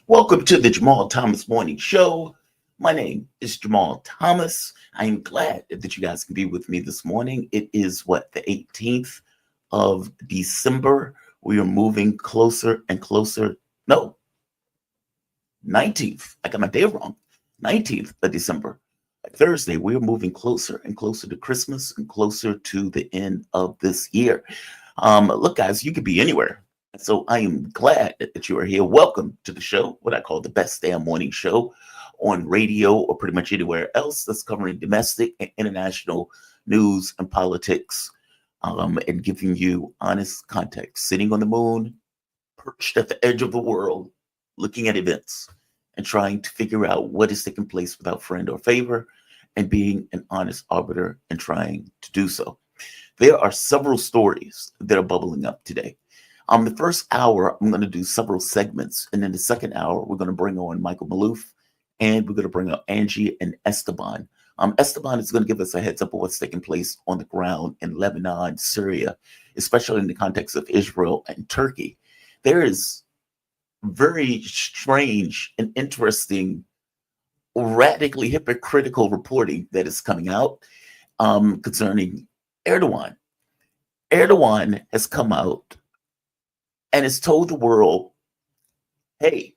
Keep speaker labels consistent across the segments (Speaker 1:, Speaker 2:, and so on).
Speaker 1: Welcome to the Jamal Thomas Morning Show. My name is Jamal Thomas. I am glad that you guys can be with me this morning. It is the 18th of December. We are moving closer and closer. No, 19th. I got my day wrong. 19th of December. Thursday, we are moving closer and closer to Christmas and closer to the end of this year. Look, guys, you could be anywhere. So I am glad that you are here. Welcome to the show, what I call the best damn morning show on radio or pretty much anywhere else that's covering domestic and international news and politics, and giving you honest context. Sitting on the moon, perched at the edge of the world, looking at events and trying to figure out what is taking place without friend or favor, and being an honest arbiter and trying to do so. There are several stories that are bubbling up today. The first hour, I'm going to do several segments. And then the second hour, we're going to bring on Michael Maloof, and we're going to bring on Angie and Esteban. Esteban is going to give us a heads up of what's taking place on the ground in Lebanon, Syria, especially in the context of Israel and Turkey. There is very strange and interesting, radically hypocritical reporting that is coming out concerning Erdogan. Erdogan has come out and has told the world, hey,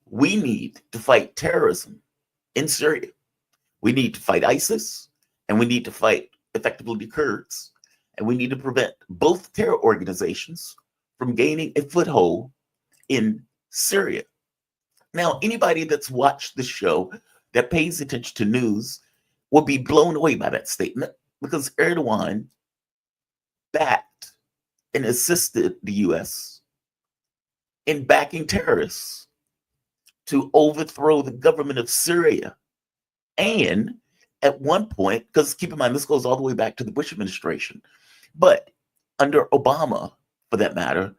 Speaker 1: we need to fight terrorism in Syria. We need to fight ISIS, and we need to fight effectively the Kurds, and we need to prevent both terror organizations from gaining a foothold in Syria. Now, anybody that's watched the show that pays attention to news will be blown away by that statement, because Erdogan backed and assisted the U.S. in backing terrorists to overthrow the government of Syria. And at one point, because keep in mind, this goes all the way back to the Bush administration, but under Obama, for that matter,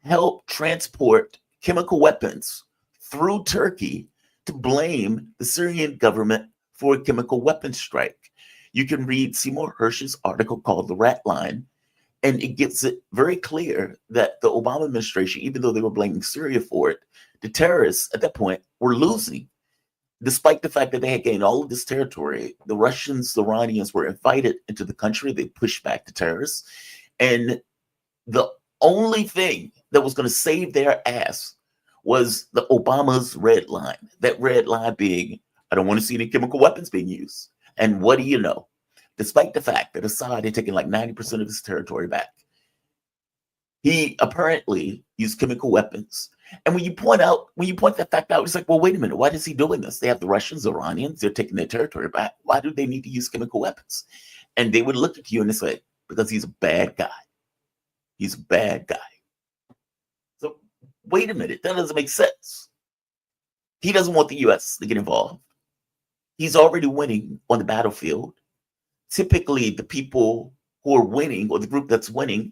Speaker 1: helped transport chemical weapons through Turkey to blame the Syrian government for a chemical weapons strike. You can read Seymour Hersh's article called The Rat Line, and it gets it very clear that the Obama administration, even though they were blaming Syria for it, the terrorists at that point were losing. Despite the fact that they had gained all of this territory, the Russians, the Iranians were invited into the country. They pushed back the terrorists. And the only thing that was going to save their ass was the Obama's red line. That red line being, I don't want to see any chemical weapons being used. And what do you know? Despite the fact that Assad had taken like 90% of his territory back, he apparently used chemical weapons. And when you point that fact out, it's like, well, wait a minute, why is he doing this? They have the Russians, the Iranians, they're taking their territory back. Why do they need to use chemical weapons? And they would look at you and say, because he's a bad guy. He's a bad guy. So wait a minute, that doesn't make sense. He doesn't want the U.S. to get involved. He's already winning on the battlefield. Typically, the people who are winning, or the group that's winning,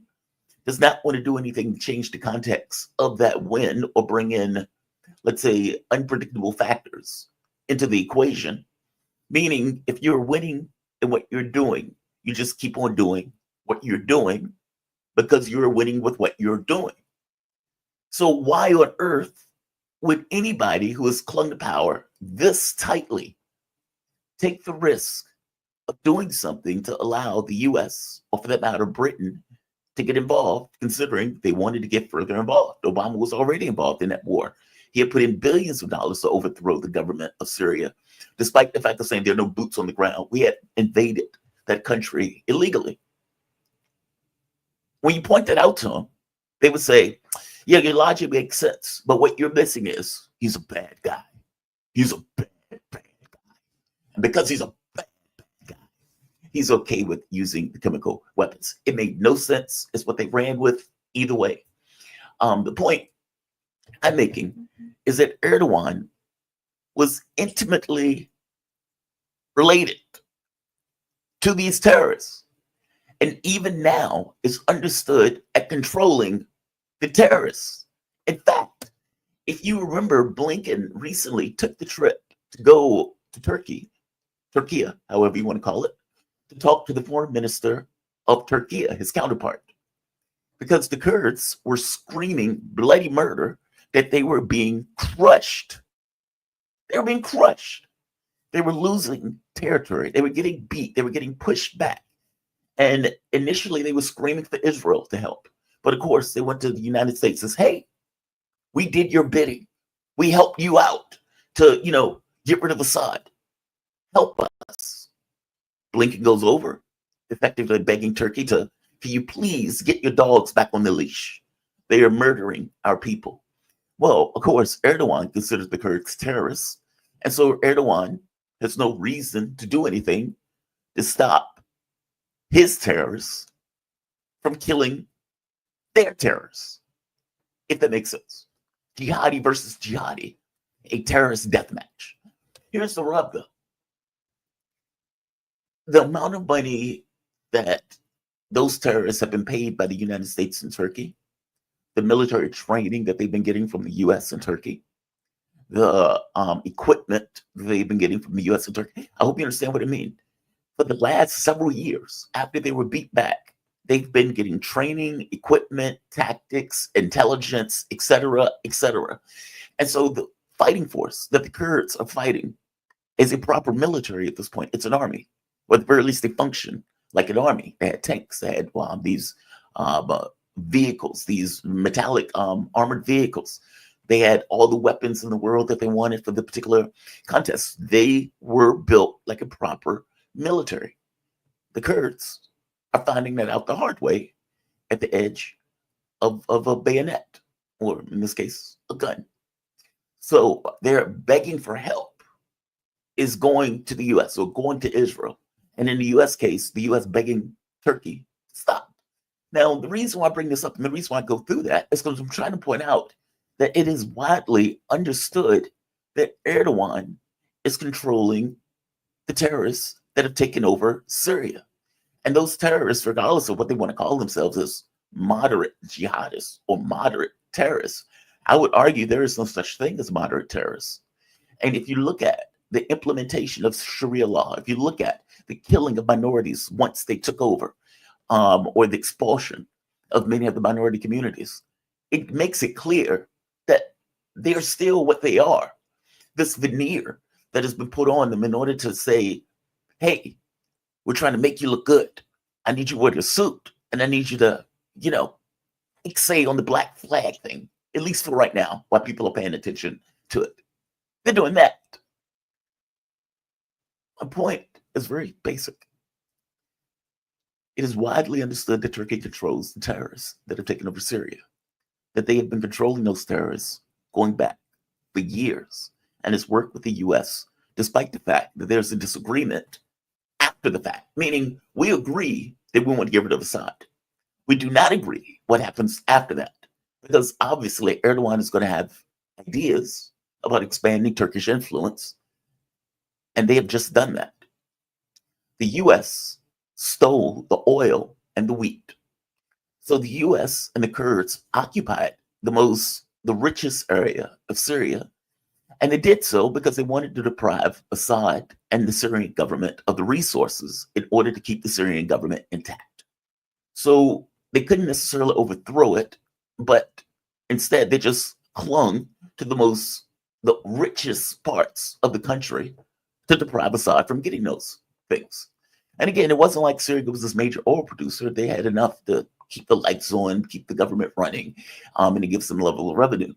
Speaker 1: does not want to do anything to change the context of that win or bring in, let's say, unpredictable factors into the equation. Meaning, if you're winning in what you're doing, you just keep on doing what you're doing because you're winning with what you're doing. So why on earth would anybody who has clung to power this tightly take the risk of doing something to allow the U.S., or for that matter, Britain, to get involved, considering they wanted to get further involved? Obama was already involved in that war. He had put in billions of dollars to overthrow the government of Syria, despite the fact of saying there are no boots on the ground. We had invaded that country illegally. When you point that out to them, they would say, yeah, your logic makes sense, but what you're missing is he's a bad guy. He's a bad guy. And because he's a bad guy, he's okay with using the chemical weapons. It made no sense. It's what they ran with either way. The point I'm making is that Erdogan was intimately related to these terrorists, and even now is understood at controlling the terrorists. In fact, if you remember, Blinken recently took the trip to go to Turkey, however you want to call it, to talk to the foreign minister of Turkey, his counterpart, because the Kurds were screaming bloody murder that they were being crushed. They were being crushed. They were losing territory. They were getting beat. They were getting pushed back. And initially, they were screaming for Israel to help. But of course, they went to the United States and says, hey, we did your bidding. We helped you out to, get rid of Assad. Help us. Blinken goes over, effectively begging Turkey to, can you please get your dogs back on the leash? They are murdering our people. Well, of course, Erdogan considers the Kurds terrorists. And so Erdogan has no reason to do anything to stop his terrorists from killing their terrorists, if that makes sense. Jihadi versus jihadi, a terrorist death match. Here's the rub, though. The amount of money that those terrorists have been paid by the United States and Turkey, the military training that they've been getting from the U.S. and Turkey, the equipment they've been getting from the U.S. and Turkey. I hope you understand what I mean. For the last several years, after they were beat back, they've been getting training, equipment, tactics, intelligence, etc., etc. And so the fighting force that the Kurds are fighting is a proper military at this point. It's an army, or at the very least, they function like an army. They had tanks, they had these vehicles, these metallic armored vehicles. They had all the weapons in the world that they wanted for the particular contest. They were built like a proper military. The Kurds are finding that out the hard way at the edge of a bayonet, or in this case, a gun. So they're begging for help is going to the U.S. or going to Israel. And in the U.S. case, the U.S. begging Turkey to stop. Now, the reason why I bring this up and the reason why I go through that is because I'm trying to point out that it is widely understood that Erdogan is controlling the terrorists that have taken over Syria. And those terrorists, regardless of what they want to call themselves as moderate jihadists or moderate terrorists, I would argue there is no such thing as moderate terrorists. And if you look at the implementation of Sharia law, if you look at the killing of minorities once they took over, or the expulsion of many of the minority communities, it makes it clear that they are still what they are. This veneer that has been put on them in order to say, hey, we're trying to make you look good. I need you to wear the suit, and I need you to, say on the black flag thing, at least for right now, while people are paying attention to it. They're doing that. My point is very basic. It is widely understood that Turkey controls the terrorists that have taken over Syria, that they have been controlling those terrorists going back for years, and has worked with the U.S. despite the fact that there's a disagreement after the fact, meaning we agree that we want to get rid of Assad. We do not agree what happens after that, because obviously Erdogan is going to have ideas about expanding Turkish influence, and they have just done that. The U.S. stole the oil and the wheat. So the U.S. and the Kurds occupied the richest area of Syria, and they did so because they wanted to deprive Assad and the Syrian government of the resources in order to keep the Syrian government intact. So they couldn't necessarily overthrow it, but instead they just clung to the richest parts of the country to deprive Assad from getting those things. And again, it wasn't like Syria was this major oil producer. They had enough to keep the lights on, keep the government running, and to give some level of revenue.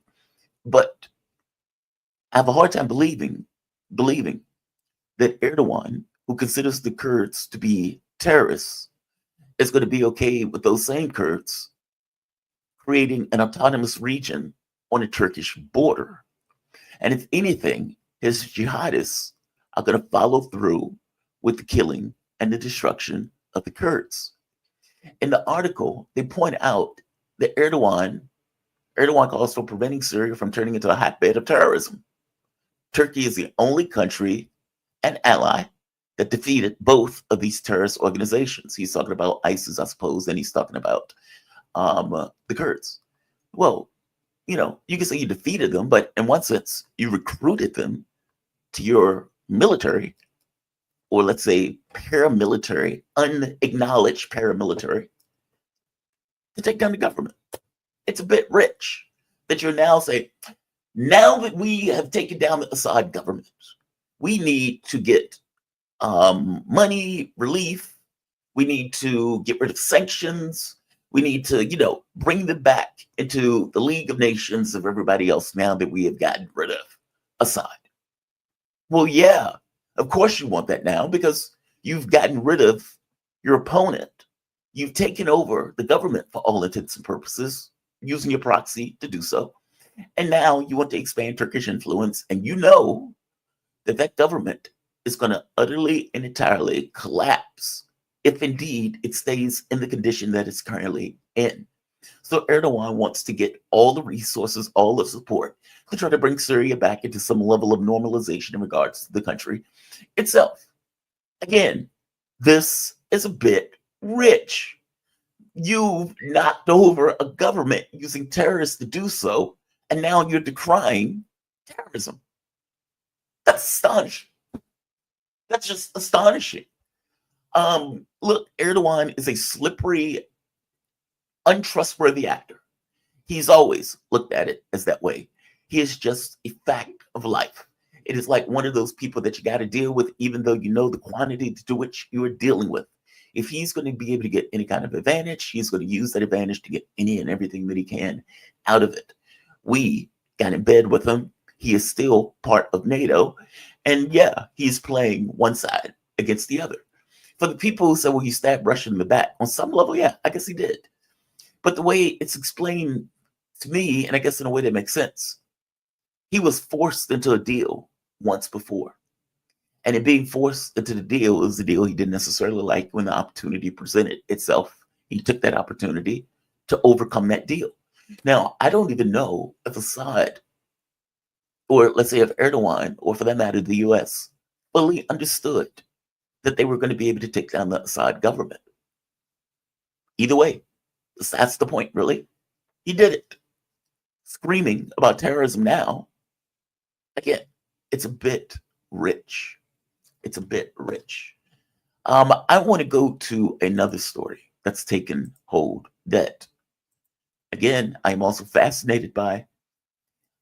Speaker 1: But I have a hard time believing that Erdogan, who considers the Kurds to be terrorists, is going to be okay with those same Kurds creating an autonomous region on a Turkish border. And if anything, his jihadists are going to follow through with the killing and the destruction of the Kurds. In the article, they point out that Erdogan calls for preventing Syria from turning into a hotbed of terrorism. Turkey is the only country and ally that defeated both of these terrorist organizations. He's talking about ISIS, I suppose, and he's talking about the Kurds. Well, you can say you defeated them, but in one sense, you recruited them to your military, or let's say paramilitary, unacknowledged paramilitary, to take down the government. It's a bit rich. that you're now saying, now that we have taken down the Assad government, we need to get money, relief. We need to get rid of sanctions. We need to, bring them back into the League of Nations of everybody else now that we have gotten rid of Assad. Well, yeah, of course you want that now because you've gotten rid of your opponent. You've taken over the government for all intents and purposes, using your proxy to do so. And now you want to expand Turkish influence, and you know that government is going to utterly and entirely collapse if indeed it stays in the condition that it's currently in. So Erdogan wants to get all the resources, all the support to try to bring Syria back into some level of normalization in regards to the country itself. Again, this is a bit rich. You've knocked over a government using terrorists to do so, and now you're decrying terrorism. That's astonishing. That's just astonishing. Look, Erdogan is a slippery, untrustworthy actor. He's always looked at it as that way. He is just a fact of life. It is like one of those people that you got to deal with, even though you know the quantity to which you are dealing with. If he's going to be able to get any kind of advantage, he's going to use that advantage to get any and everything that he can out of it. We got in bed with him. He is still part of NATO. And yeah, he's playing one side against the other. For the people who say, well, he stabbed Russia in the back, on some level, yeah, I guess he did. But the way it's explained to me, and I guess in a way that makes sense, he was forced into a deal once before. And in being forced into the deal, it was a deal he didn't necessarily like. When the opportunity presented itself, he took that opportunity to overcome that deal. Now, I don't even know if Assad, or let's say if Erdogan, or for that matter, the US, fully understood that they were going to be able to take down the Assad government. Either way, that's the point, really. He did it. Screaming about terrorism now, again, it's a bit rich. It's a bit rich. I want to go to another story that's taken hold that, again, I'm also fascinated by.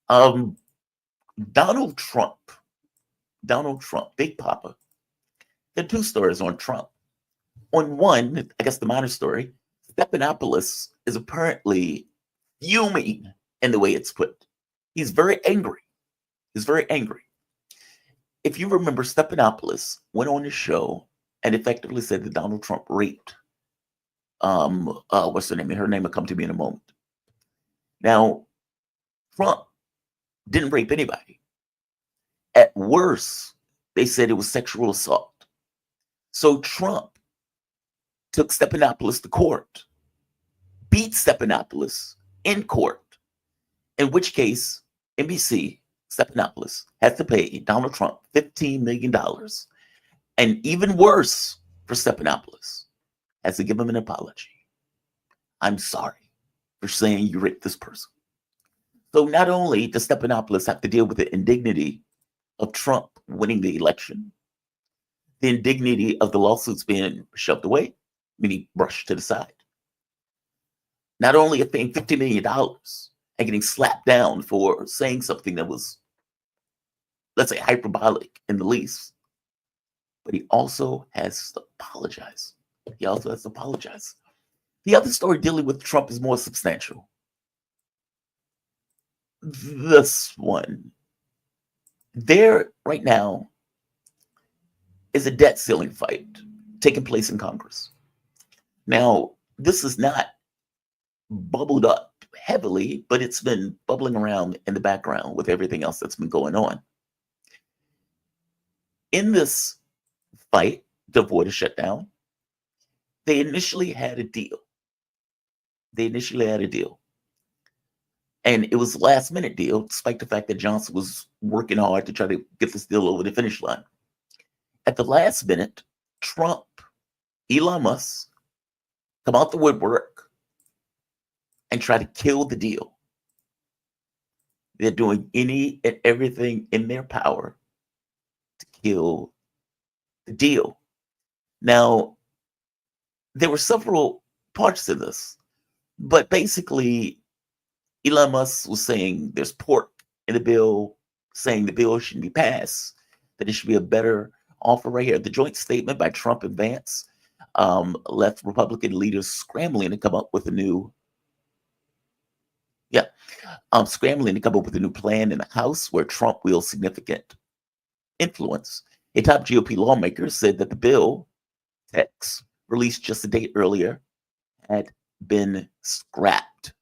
Speaker 1: Donald Trump, Big Papa. There are two stories on Trump. On one, I guess the minor story, Stephanopoulos is apparently fuming in the way it's put. He's very angry. He's very angry. If you remember, Stephanopoulos went on the show and effectively said that Donald Trump raped, what's her name? Her name will come to me in a moment. Now, Trump didn't rape anybody. At worst, they said it was sexual assault. So Trump took Stephanopoulos to court, beat Stephanopoulos in court, in which case NBC, Stephanopoulos, had to pay Donald Trump $15 million. And even worse for Stephanopoulos, has to give him an apology. I'm sorry for saying you raped this person. So not only does Stephanopoulos have to deal with the indignity of Trump winning the election, the indignity of the lawsuits being shoved away, meaning brushed to the side. Not only of paying $50 million and getting slapped down for saying something that was, let's say, hyperbolic in the least, but he also has to apologize. The other story dealing with Trump is more substantial. This one, there right now is a debt ceiling fight taking place in Congress. Now, this is not bubbled up heavily, but it's been bubbling around in the background with everything else that's been going on. In this fight to avoid a shutdown, they initially had a deal. And it was a last minute deal, despite the fact that Johnson was working hard to try to get this deal over the finish line. At the last minute, Trump, Elon Musk, come out the woodwork and try to kill the deal. They're doing any and everything in their power to kill the deal. Now, there were several parts to this, but basically, Elon Musk was saying there's pork in the bill, saying the bill shouldn't be passed, that it should be a better offer right here. The joint statement by Trump and Vance left Republican leaders scrambling to come up with a new, scrambling to come up with a new plan in the House where Trump wields significant influence. A top GOP lawmaker said that the bill text, released just a day earlier, had been scrapped.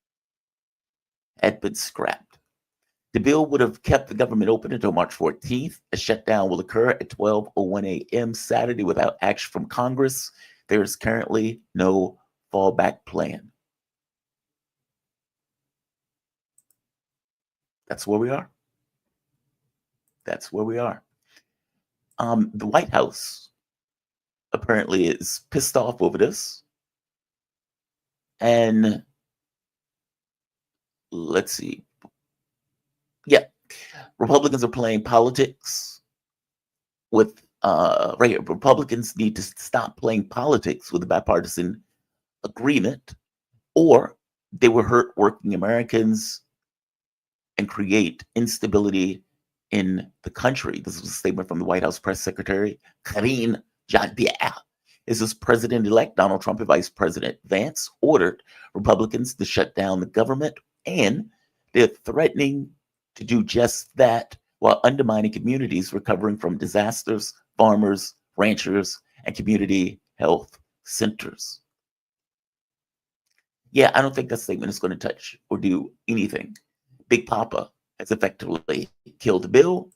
Speaker 1: The bill would have kept the government open until March 14th. A shutdown will occur at 12:01 a.m. Saturday without action from Congress. There is currently no fallback plan. That's where we are. The White House apparently is pissed off over this. And let's see. Yeah, Republicans are playing politics with right here. Republicans need to stop playing politics with a bipartisan agreement, or they will hurt working Americans and create instability in the country. This was a statement from the White House press secretary, Karine Jean-Pierre. This is President-elect Donald Trump and Vice President Vance ordered Republicans to shut down the government, and they're threatening to do just that while undermining communities recovering from disasters, farmers, ranchers, and community health centers. Yeah, I don't think that statement is going to touch or do anything. Big Papa has effectively killed the bill.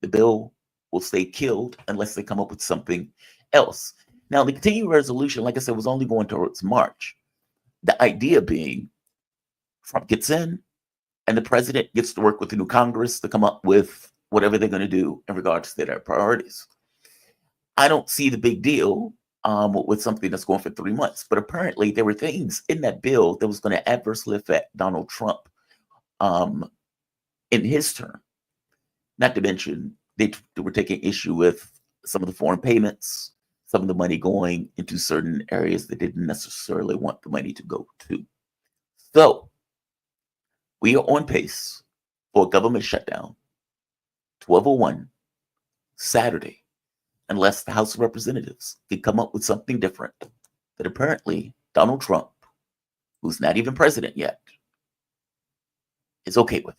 Speaker 1: The bill will stay killed unless they come up with something else. Now, the continuing resolution, like I said, was only going towards March. The idea being Trump gets in and the president gets to work with the new Congress to come up with whatever they're going to do in regards to their priorities. I don't see the big deal with something that's going for 3 months, but apparently there were things in that bill that was going to adversely affect Donald Trump in his term. Not to mention, they were taking issue with some of the foreign payments, some of the money going into certain areas they didn't necessarily want the money to go to. So we are on pace for a government shutdown, 12:01 Saturday, unless the House of Representatives can come up with something different that apparently Donald Trump, who's not even president yet, is okay with.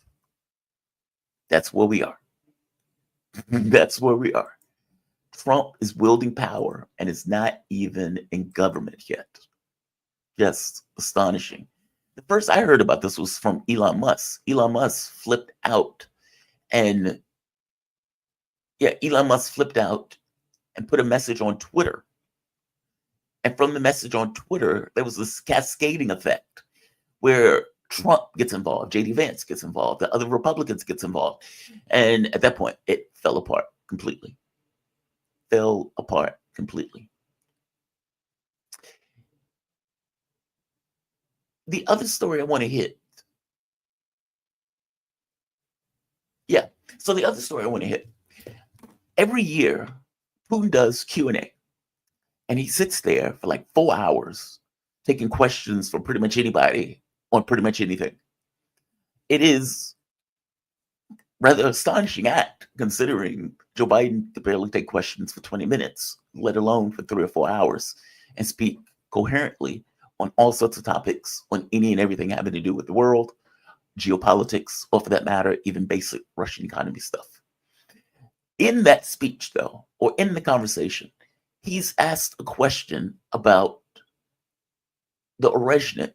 Speaker 1: That's where we are. That's where we are. Trump is wielding power and is not even in government yet. Just astonishing. The first I heard about this was from Elon Musk. Elon Musk flipped out and put a message on Twitter. And from the message on Twitter, there was this cascading effect where Trump gets involved, JD Vance gets involved, the other Republicans gets involved. And at that point, it fell apart completely. The other story I want to hit. So the other story I want to hit. Every year, Putin does Q&A. And he sits there for like 4 hours taking questions from pretty much anybody on pretty much anything. It is rather astonishing act considering Joe Biden could barely take questions for 20 minutes, let alone for 3 or 4 hours, and speak coherently on all sorts of topics, on any and everything having to do with the world, geopolitics, or for that matter, even basic Russian economy stuff. In that speech, though, or in the conversation, he's asked a question about the Oreshnik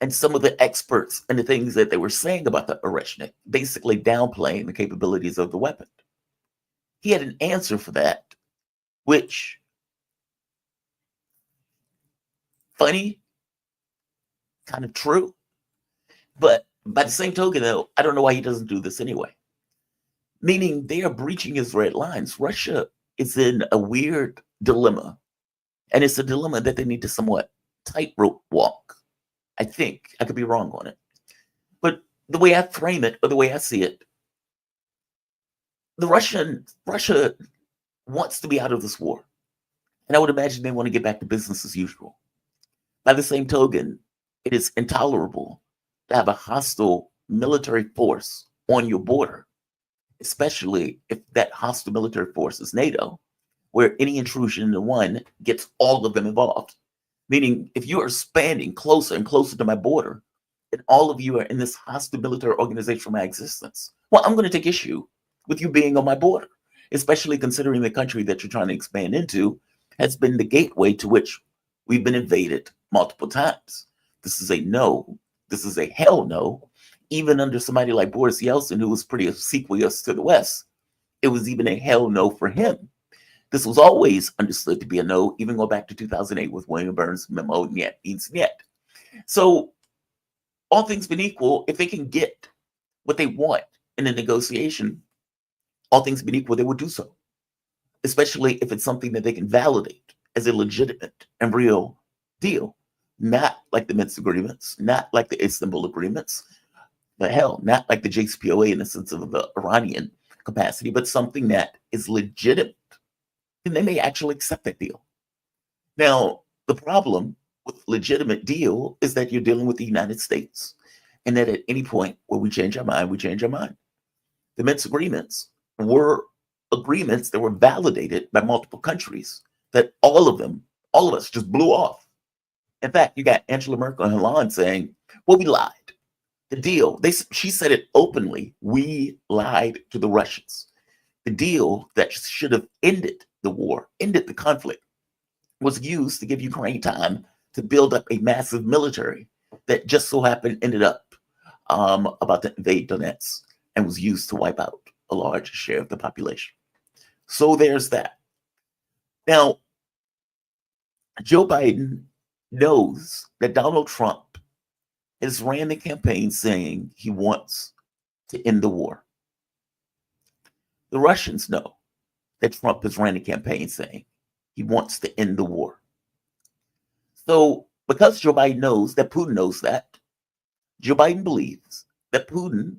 Speaker 1: and some of the experts and the things that they were saying about the Oreshnik, basically downplaying the capabilities of the weapon. He had an answer for that, which, funny, kind of true, but by the same token, though, I don't know why he doesn't do this anyway. Meaning they are breaching his red lines. Russia is in a weird dilemma, and it's a dilemma that they need to somewhat tightrope walk. I think I could be wrong on it, but the way I frame it, or the way I see it, Russia wants to be out of this war, and I would imagine they want to get back to business as usual. By the same token, It is intolerable to have a hostile military force on your border, especially if that hostile military force is NATO, where any intrusion into one gets all of them involved. Meaning, if you are expanding closer and closer to my border, and all of you are in this hostile military organization for my existence, well, I'm going to take issue with you being on my border, especially considering the country that you're trying to expand into has been the gateway to which we've been invaded multiple times. This is a no. This is a hell no. Even under somebody like Boris Yeltsin, who was pretty obsequious to the West, it was even a hell no for him. This was always understood to be a no, even go back to 2008 with William Burns' memo, Niet means Niet. So, all things being equal, if they can get what they want in a negotiation, all things being equal, they would do so, especially if it's something that they can validate as a legitimate and real deal, not like the Minsk agreements, not like the Istanbul agreements, but hell, not like the JCPOA in the sense of the Iranian capacity, but something that is legitimate. And they may actually accept that deal. Now, the problem with legitimate deal is that you're dealing with the United States, and that at any point where we change our mind, we change our mind. The Minsk agreements were agreements that were validated by multiple countries that all of us just blew off. In fact, you got Angela Merkel and Hollande saying, well, we lied. The deal, she said it openly, we lied to the Russians. The deal that should have ended the war, ended the conflict, was used to give Ukraine time to build up a massive military that just so happened ended up about to invade Donetsk and was used to wipe out a large share of the population. So there's that. Now, Joe Biden knows that Donald Trump has ran the campaign saying he wants to end the war. The Russians know that Trump has ran a campaign saying he wants to end the war. So, because Joe Biden knows that Putin knows that, Joe Biden believes that Putin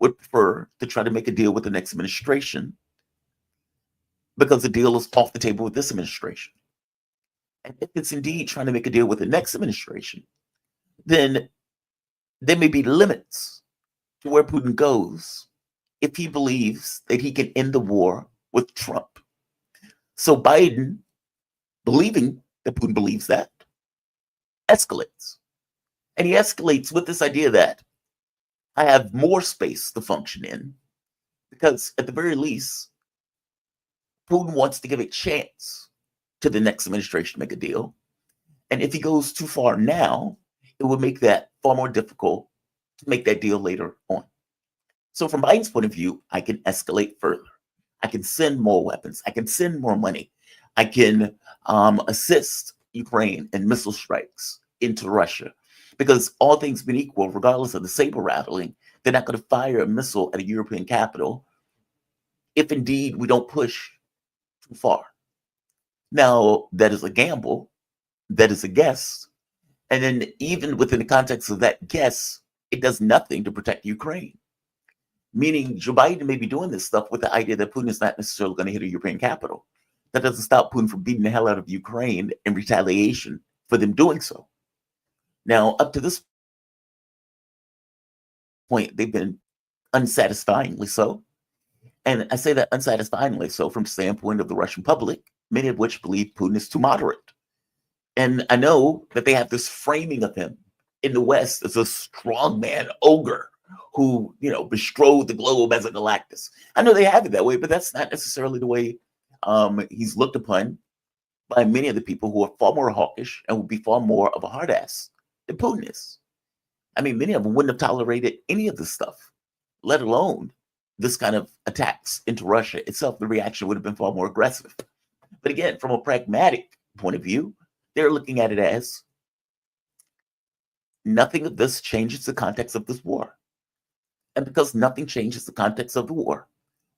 Speaker 1: would prefer to try to make a deal with the next administration because the deal is off the table with this administration. And if it's indeed trying to make a deal with the next administration, then there may be limits to where Putin goes if he believes that he can end the war with Trump. So Biden, believing that Putin believes that, escalates. And he escalates with this idea that I have more space to function in because at the very least, Putin wants to give a chance to the next administration to make a deal. And if he goes too far now, it will make that far more difficult to make that deal later on. So from Biden's point of view, I can escalate further. I can send more weapons. I can send more money. I can assist Ukraine in missile strikes into Russia. Because all things being equal, regardless of the saber rattling, they're not going to fire a missile at a European capital if indeed we don't push too far. Now, that is a gamble. That is a guess. And then even within the context of that guess, it does nothing to protect Ukraine. Meaning Joe Biden may be doing this stuff with the idea that Putin is not necessarily going to hit a European capital. That doesn't stop Putin from beating the hell out of Ukraine in retaliation for them doing so. Now, up to this point, they've been unsatisfyingly so. And I say that unsatisfyingly so from the standpoint of the Russian public, many of which believe Putin is too moderate. And I know that they have this framing of him in the West as a strongman ogre who, bestrode the globe as a Galactus. I know they have it that way, but that's not necessarily the way he's looked upon by many of the people who are far more hawkish and would be far more of a hard ass than Putin is. I mean, many of them wouldn't have tolerated any of this stuff, let alone this kind of attacks into Russia itself. The reaction would have been far more aggressive. But again, from a pragmatic point of view, they're looking at it as nothing of this changes the context of this war. And because nothing changes the context of the war,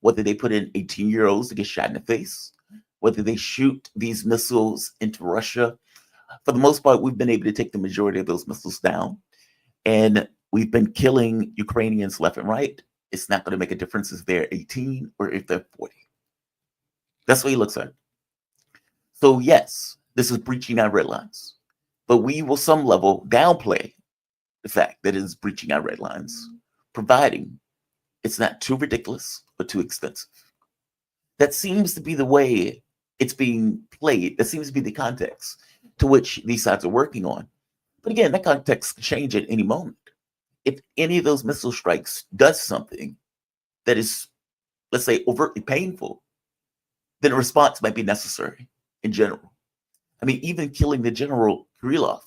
Speaker 1: whether they put in 18-year-olds to get shot in the face, whether they shoot these missiles into Russia, for the most part, we've been able to take the majority of those missiles down. And we've been killing Ukrainians left and right. It's not going to make a difference if they're 18 or if they're 40. That's what he looks at. So yes, this is breaching our red lines. but we will some level downplay the fact that it is breaching our red lines, providing it's not too ridiculous or too expensive. That seems to be the way it's being played. That seems to be the context to which these sides are working on. But again, that context can change at any moment. If any of those missile strikes does something that is, let's say, overtly painful, then a response might be necessary in general. I mean, even killing the General Krylov.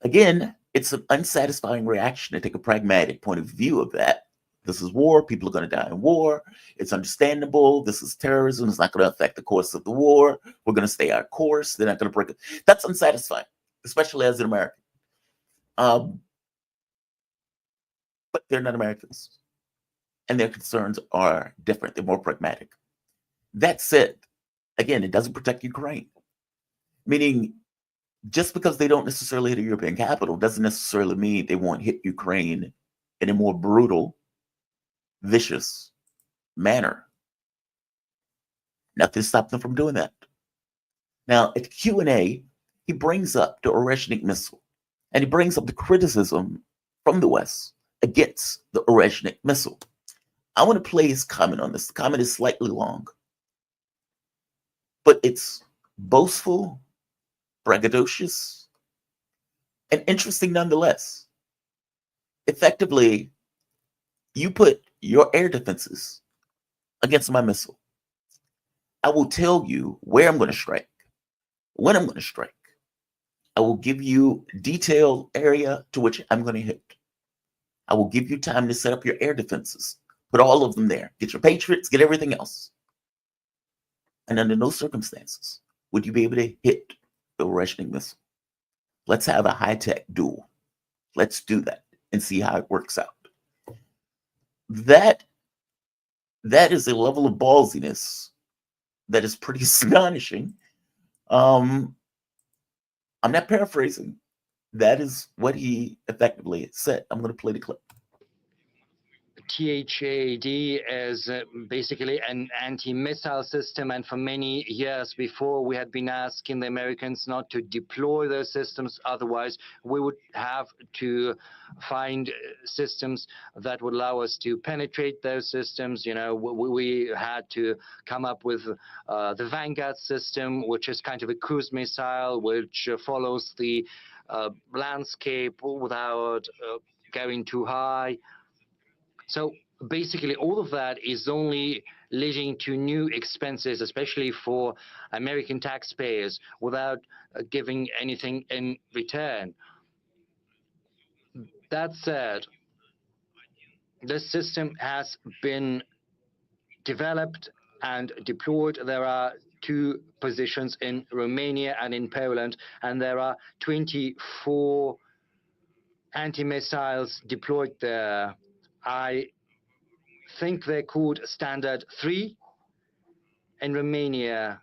Speaker 1: Again, it's an unsatisfying reaction to take a pragmatic point of view of that. This is war. People are going to die in war. It's understandable. This is terrorism. It's not going to affect the course of the war. We're going to stay our course. They're not going to break it. That's unsatisfying, especially as an American. But they're not Americans, and their concerns are different. They're more pragmatic. That said, again, it doesn't protect Ukraine, meaning just because they don't necessarily hit a European capital doesn't necessarily mean they won't hit Ukraine in a more brutal, vicious manner. Nothing stopped them from doing that. Now, at Q&A, he brings up the Oreshnik missile, and he brings up the criticism from the West against the Oreshnik missile. I want to play his comment on this. The comment is slightly long, but it's boastful, braggadocious, and interesting nonetheless. Effectively, you put your air defenses against my missile. I will tell you where I'm going to strike, when I'm going to strike. I will give you detailed area to which I'm going to hit. I will give you time to set up your air defenses. Put all of them there. Get your Patriots, get everything else. And under no circumstances would you be able to hit the Oreshnik missile. Let's have a high-tech duel. Let's do that and see how it works out. That is a level of ballsiness that is pretty astonishing. I'm not paraphrasing. That is what he effectively said. I'm going to play the clip.
Speaker 2: THAD is basically an anti-missile system, and for many years before we had been asking the Americans not to deploy those systems, otherwise we would have to find systems that would allow us to penetrate those systems. You know, we had to come up with the Vanguard system, which is kind of a cruise missile which follows the landscape without going too high. So basically, all of that is only leading to new expenses, especially for American taxpayers, without giving anything in return. That said, this system has been developed and deployed. There are 2 positions in Romania and in Poland, and there are 24 anti-missiles deployed there. I think they're called Standard 3. In Romania,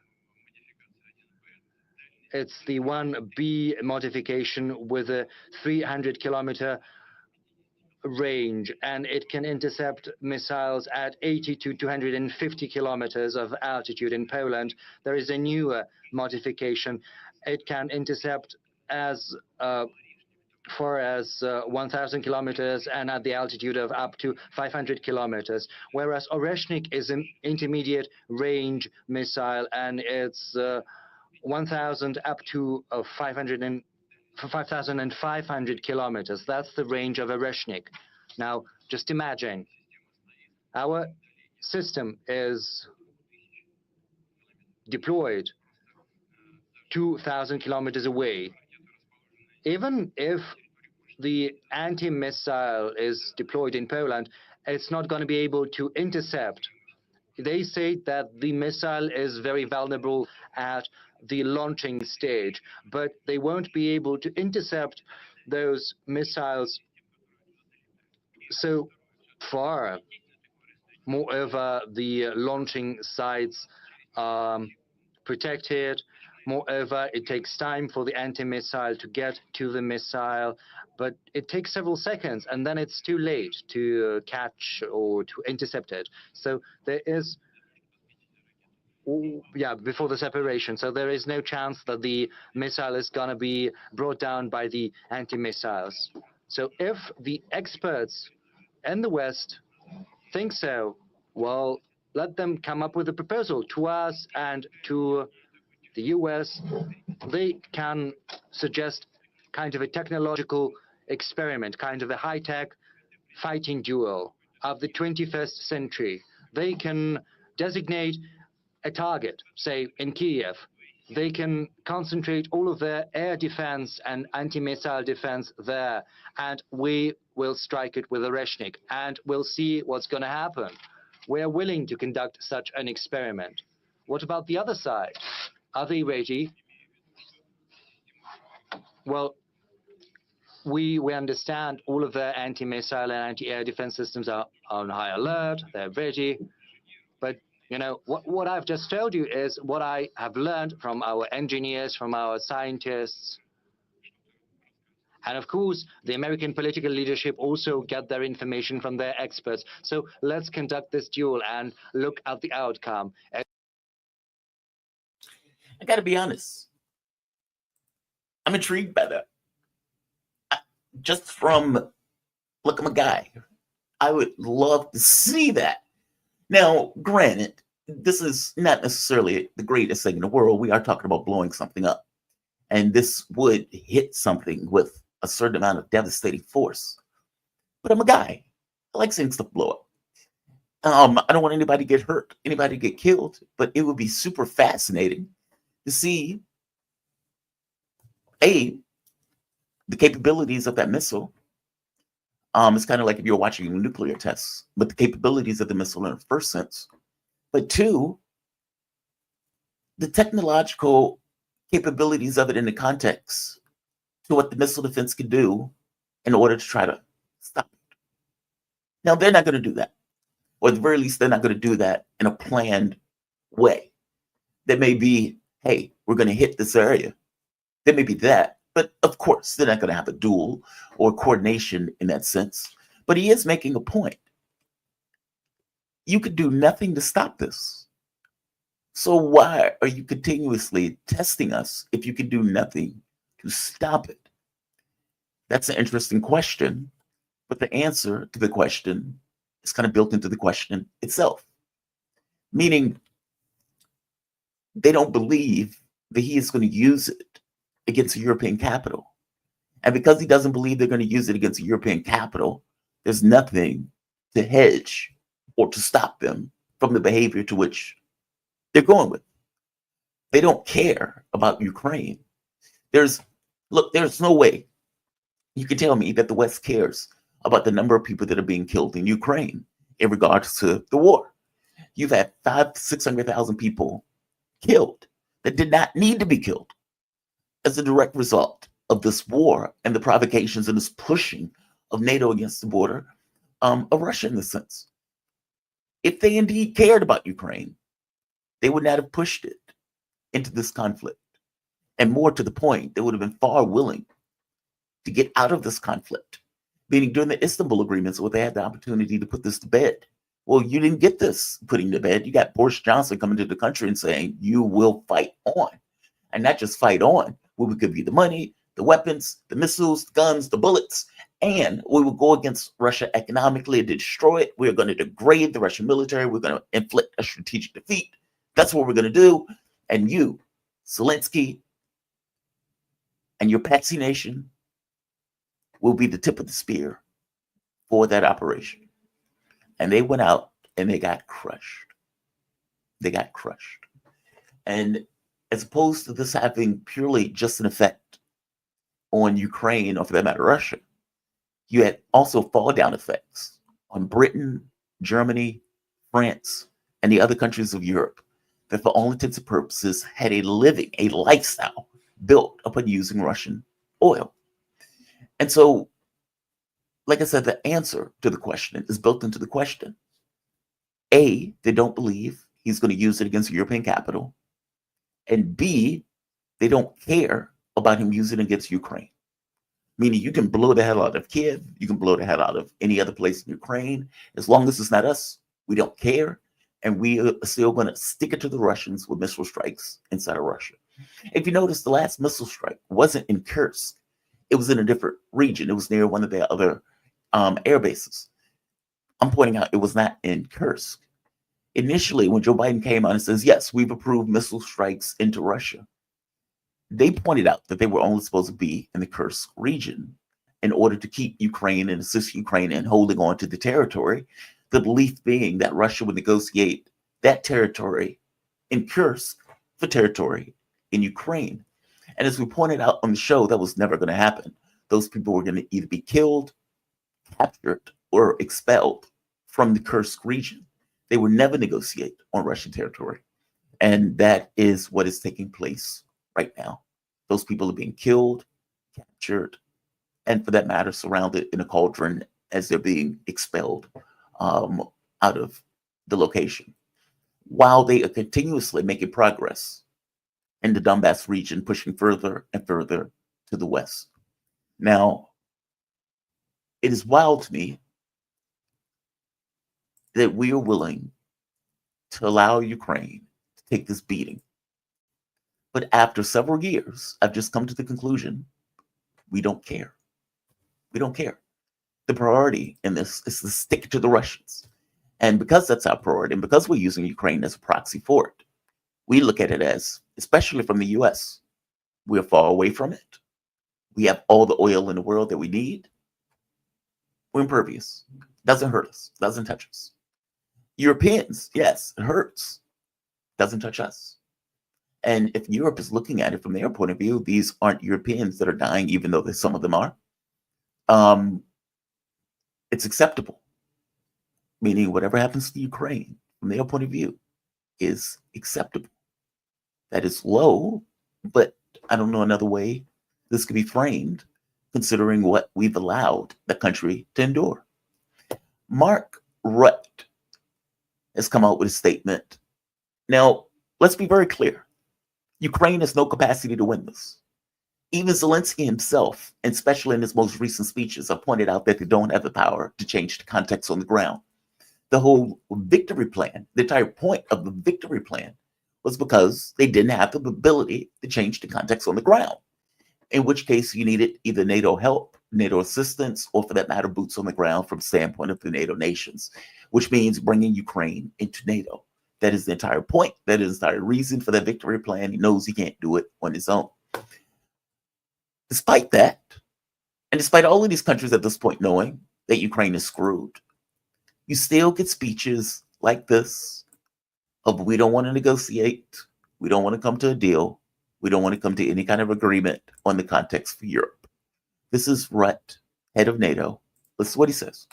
Speaker 2: it's the 1B modification with a 300-kilometer range, and it can intercept missiles at 80 to 250 kilometers of altitude. In Poland, there is a newer modification. It can intercept as far as 1,000 kilometers and at the altitude of up to 500 kilometers, whereas Oreshnik is an intermediate range missile, and it's 1,000 up to 5,500 kilometers. That's the range of Oreshnik. Now, just imagine, our system is deployed 2,000 kilometers away. Even if the anti-missile is deployed in Poland, it's not going to be able to intercept. They say that the missile is very vulnerable at the launching stage, but they won't be able to intercept those missiles so far. Moreover, the launching sites are protected. Moreover, it takes time for the anti-missile to get to the missile, but it takes several seconds, and then it's too late to catch or to intercept it. So there is before the separation. So there is no chance that the missile is going to be brought down by the anti-missiles. So if the experts in the West think so, well, let them come up with a proposal to us and to the US. They can suggest kind of a technological experiment, kind of a high-tech fighting duel of the 21st century. They can designate a target, say in Kiev. They can concentrate all of their air defense and anti-missile defense there, and we will strike it with Oreshnik, and we'll see what's going to happen. We're willing to conduct such an experiment. What about the other side? Are they ready? Well, we understand all of their anti-missile and anti-air defense systems are on high alert, they're ready. But what I've just told you is what I have learned from our engineers, from our scientists. And of course, the American political leadership also get their information from their experts. So let's conduct this duel and look at the outcome.
Speaker 1: I got to be honest. I'm intrigued by that. Just from, look, I'm a guy. I would love to see that. Now, granted, this is not necessarily the greatest thing in the world. We are talking about blowing something up. And this would hit something with a certain amount of devastating force. But I'm a guy. I like seeing stuff blow up. I don't want anybody to get hurt, anybody to get killed, but it would be super fascinating to see, the capabilities of that missile. It's kind of like if you're watching nuclear tests, but the capabilities of the missile in the first sense. But two, the technological capabilities of it in the context to what the missile defense can do in order to try to stop it. Now, they're not going to do that. Or at the very least, they're not going to do that in a planned way. There may be, hey, we're going to hit this area. There may be that. But of course, they're not going to have a duel or coordination in that sense. But he is making a point. You could do nothing to stop this. So why are you continuously testing us if you can do nothing to stop it? That's an interesting question. But the answer to the question is kind of built into the question itself. Meaning, they don't believe that he is going to use it against a European capital. And because he doesn't believe they're going to use it against a European capital, there's nothing to hedge or to stop them from the behavior to which they're going with. They don't care about Ukraine. There's no way you can tell me that the West cares about the number of people that are being killed in Ukraine in regards to the war. You've had 500,000-600,000 people killed that did not need to be killed as a direct result of this war and the provocations and this pushing of NATO against the border of Russia in this sense. If they indeed cared about Ukraine, they would not have pushed it into this conflict. And more to the point, they would have been far willing to get out of this conflict. Meaning during the Istanbul agreements, where they had the opportunity to put this to bed. Well, you didn't get this putting to bed. You got Boris Johnson coming to the country and saying, you will fight on. And not just fight on, we will give you the money, the weapons, the missiles, the guns, the bullets, and we will go against Russia economically to destroy it. We're going to degrade the Russian military. We're going to inflict a strategic defeat. That's what we're going to do. And you, Zelensky, and your Patsy Nation will be the tip of the spear for that operation. And they went out and they got crushed. They got crushed. And as opposed to this having purely just an effect on Ukraine, or for that matter, Russia, you had also fall down effects on Britain, Germany, France, and the other countries of Europe that for all intents and purposes had a lifestyle built upon using Russian oil. And so, like I said, the answer to the question is built into the question. A, they don't believe he's going to use it against the European capital. And B, they don't care about him using it against Ukraine. Meaning you can blow the hell out of Kiev, you can blow the hell out of any other place in Ukraine. As long as it's not us, we don't care. and we are still going to stick it to the Russians with missile strikes inside of Russia. If you notice, the last missile strike wasn't in Kursk. It was in a different region. It was near one of their other air bases. I'm pointing out it was not in Kursk. Initially, when Joe Biden came on and says, yes, we've approved missile strikes into Russia, they pointed out that they were only supposed to be in the Kursk region in order to keep Ukraine and assist Ukraine in holding on to the territory. The belief being that Russia would negotiate that territory in Kursk for territory in Ukraine. And as we pointed out on the show, that was never going to happen. Those people were going to either be killed, captured, or expelled from the Kursk region. They would never negotiate on Russian territory. And that is what is taking place right now. Those people are being killed, captured, and for that matter, surrounded in a cauldron as they're being expelled out of the location. While they are continuously making progress in the Donbass region, pushing further and further to the west. Now, it is wild to me that we are willing to allow Ukraine to take this beating. But after several years, I've just come to the conclusion, we don't care. We don't care. The priority in this is to stick to the Russians. And because that's our priority, and because we're using Ukraine as a proxy for it, we look at it as, especially from the US, we're far away from it. We have all the oil in the world that we need. We're impervious. Doesn't hurt us. Doesn't touch us. Europeans, yes, it hurts. Doesn't touch us. And if Europe is looking at it from their point of view, these aren't Europeans that are dying, even though some of them are. It's acceptable. Meaning whatever happens to Ukraine, from their point of view, is acceptable. That is low, but I don't know another way this could be framed, considering what we've allowed the country to endure. Mark Rutte has come out with a statement. Now, let's be very clear. Ukraine has no capacity to win this. Even Zelensky himself, and especially in his most recent speeches, have pointed out that they don't have the power to change the context on the ground. The whole victory plan, the entire point of the victory plan was because they didn't have the ability to change the context on the ground, in which case you needed either NATO help, NATO assistance, or for that matter, boots on the ground from the standpoint of the NATO nations, which means bringing Ukraine into NATO. That is the entire point. That is the entire reason for that victory plan. He knows he can't do it on his own. Despite that, and despite all of these countries at this point knowing that Ukraine is screwed, you still get speeches like this of we don't want to negotiate, we don't want to come to a deal, we don't want to come to any kind of agreement on the context for Europe. This is Rutte, head of NATO. This is what he says.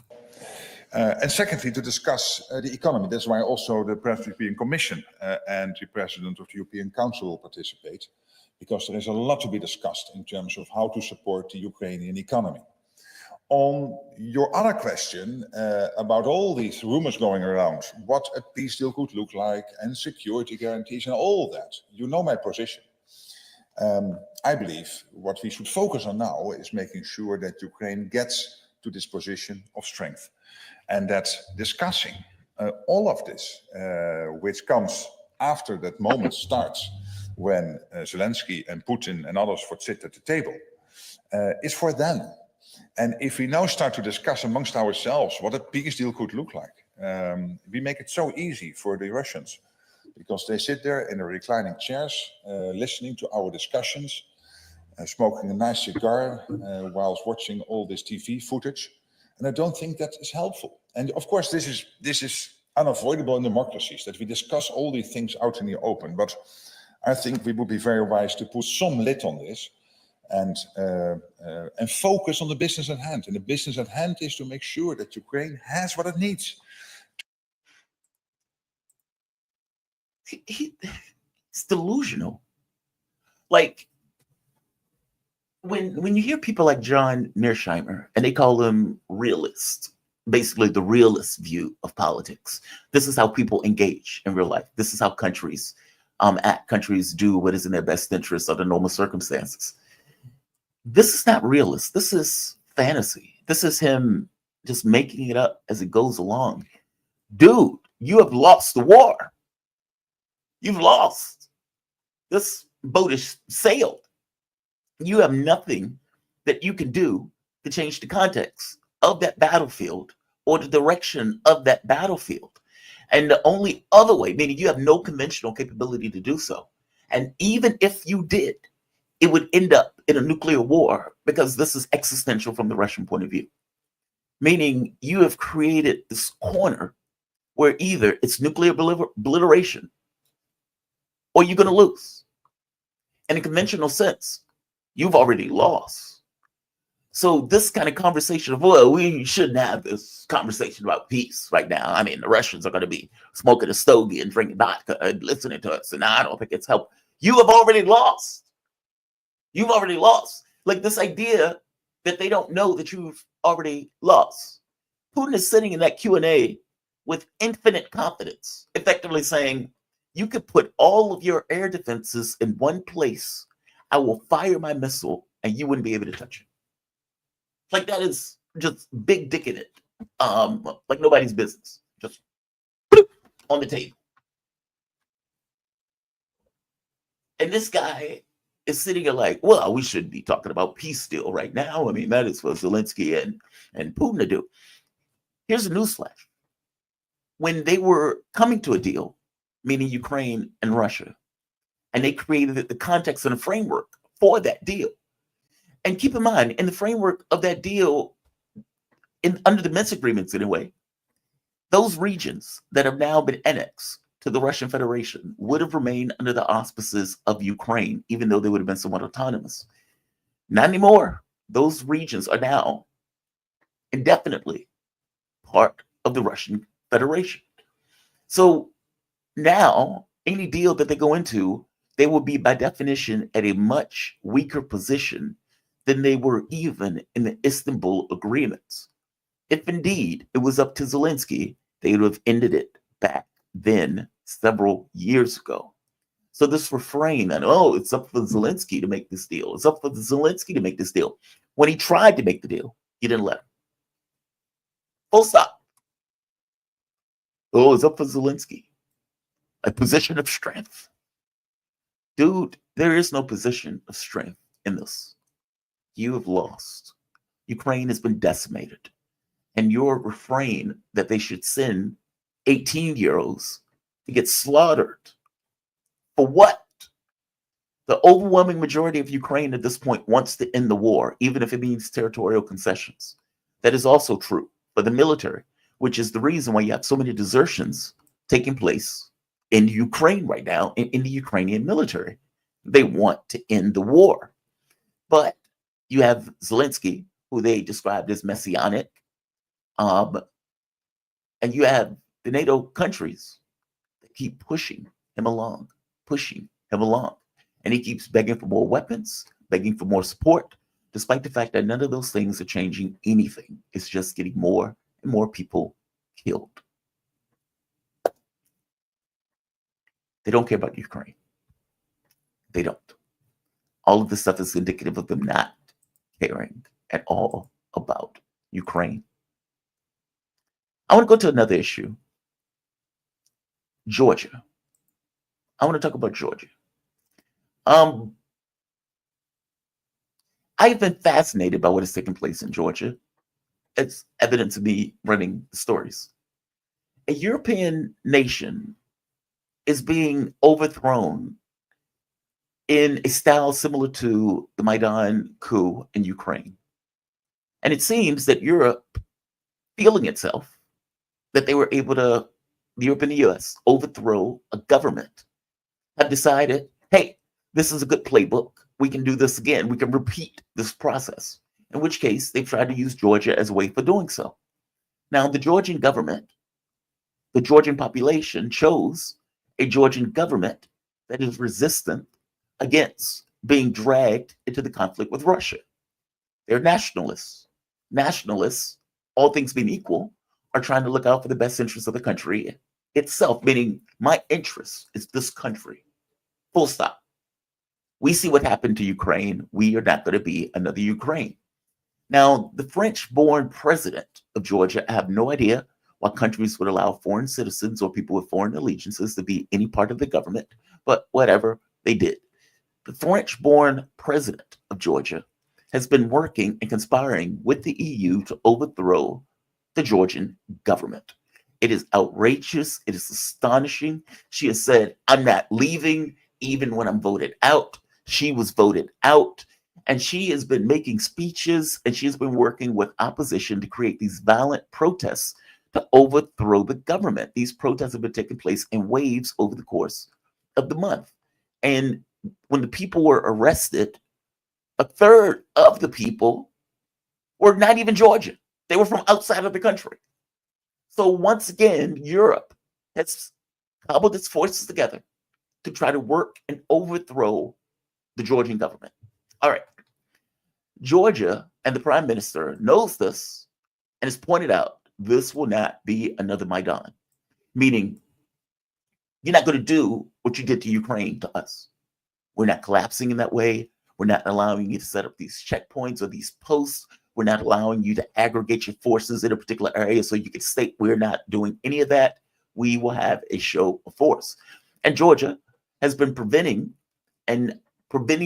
Speaker 3: And secondly, to discuss the economy. That's why also the President of the European Commission and the President of the European Council will participate, because there is a lot to be discussed in terms of how to support the Ukrainian economy. On your other question about all these rumors going around, what a peace deal could look like and security guarantees and all that, you know my position. I believe what we should focus on now is making sure that Ukraine gets to this position of strength, and that discussing all of this, which comes after that moment starts when Zelensky and Putin and others would sit at the table, is for them. And if we now start to discuss amongst ourselves what a peace deal could look like, we make it so easy for the Russians, because they sit there in their reclining chairs, listening to our discussions, smoking a nice cigar whilst watching all this TV footage. And I don't think that is helpful. And of course, this is unavoidable in democracies, that we discuss all these things out in the open. But I think we would be very wise to put some lid on this and focus on the business at hand. And the business at hand is to make sure that Ukraine has what it needs.
Speaker 1: It's delusional. Like, when you hear people like John Mearsheimer and they call him realist, basically the realist view of politics, this is how people engage in real life. This is how countries act. Countries do what is in their best interest under normal circumstances. This is not realist. This is fantasy. This is him just making it up as it goes along. Dude, you have lost the war. You've lost. This boat is sailed. You have nothing that you can do to change the context of that battlefield or the direction of that battlefield. And the only other way, meaning you have no conventional capability to do so. And even if you did, it would end up in a nuclear war because this is existential from the Russian point of view. Meaning you have created this corner where either it's nuclear obliteration or you're going to lose. In a conventional sense, you've already lost. So this kind of conversation of, well, we shouldn't have this conversation about peace right now. I mean, the Russians are going to be smoking a stogie and drinking vodka and listening to us, and I don't think it's helpful. You have already lost. You've already lost. Like this idea that they don't know that you've already lost. Putin is sitting in that Q&A with infinite confidence, effectively saying, you could put all of your air defenses in one place. I will fire my missile and you wouldn't be able to touch it. Like that is just big dicking it. Like nobody's business. Just on the table. And this guy is sitting here like, well, we should be talking about peace still right now. I mean, that is for Zelensky and Putin to do. Here's a newsflash. When they were coming to a deal, meaning Ukraine and Russia, and they created the context and the framework for that deal. And keep in mind, in the framework of that deal, under the Minsk agreements anyway, those regions that have now been annexed to the Russian Federation would have remained under the auspices of Ukraine, even though they would have been somewhat autonomous. Not anymore. Those regions are now indefinitely part of the Russian Federation. So now, any deal that they go into, they will be by definition at a much weaker position than they were even in the Istanbul agreements. If indeed it was up to Zelensky, they would have ended it back then several years ago. So this refrain that, oh, it's up for Zelensky to make this deal. It's up for Zelensky to make this deal. When he tried to make the deal, he didn't let him. Full stop. Oh, it's up for Zelensky. A position of strength. Dude, there is no position of strength in this. You have lost. Ukraine has been decimated. And your refrain that they should send 18-year-olds to get slaughtered. For what? The overwhelming majority of Ukraine at this point wants to end the war, even if it means territorial concessions. That is also true for the military, which is the reason why you have so many desertions taking place in Ukraine right now, in the Ukrainian military. They want to end the war. But you have Zelensky, who they described as messianic, and you have the NATO countries that keep pushing him along. And he keeps begging for more weapons, begging for more support, despite the fact that none of those things are changing anything. It's just getting more and more people killed. They don't care about Ukraine. They don't. All of this stuff is indicative of them not caring at all about Ukraine. I want to go to another issue. Georgia. I want to talk about Georgia. I've been fascinated by what has taken place in Georgia. It's evident to me running the stories. A European nation is being overthrown in a style similar to the Maidan coup in Ukraine. And it seems that Europe, feeling itself, that they were able to, Europe and the US, overthrow a government, have decided, hey, this is a good playbook. We can do this again. We can repeat this process. In which case, they've tried to use Georgia as a way for doing so. Now, the Georgian government, the Georgian population chose a Georgian government that is resistant against being dragged into the conflict with Russia. They're nationalists. Nationalists, all things being equal, are trying to look out for the best interests of the country itself, meaning my interest is this country. Full stop. We see what happened to Ukraine. We are not going to be another Ukraine. Now, the French-born president of Georgia, I have no idea while countries would allow foreign citizens or people with foreign allegiances to be any part of the government, but whatever, they did. The French-born president of Georgia has been working and conspiring with the EU to overthrow the Georgian government. It is outrageous. It is astonishing. She has said, I'm not leaving even when I'm voted out. She was voted out. And she has been making speeches and she has been working with opposition to create these violent protests to overthrow the government. These protests have been taking place in waves over the course of the month. And when the people were arrested, a third of the people were not even Georgian. They were from outside of the country. So once again, Europe has cobbled its forces together to try to work and overthrow the Georgian government. All right. Georgia and the prime minister knows this and has pointed out this will not be another Maidan, meaning you're not going to do what you did to Ukraine to us. We're not collapsing in that way. We're not allowing you to set up these checkpoints or these posts. We're not allowing you to aggregate your forces in a particular area so you can state we're not doing any of that. We will have a show of force. And Georgia has been preventing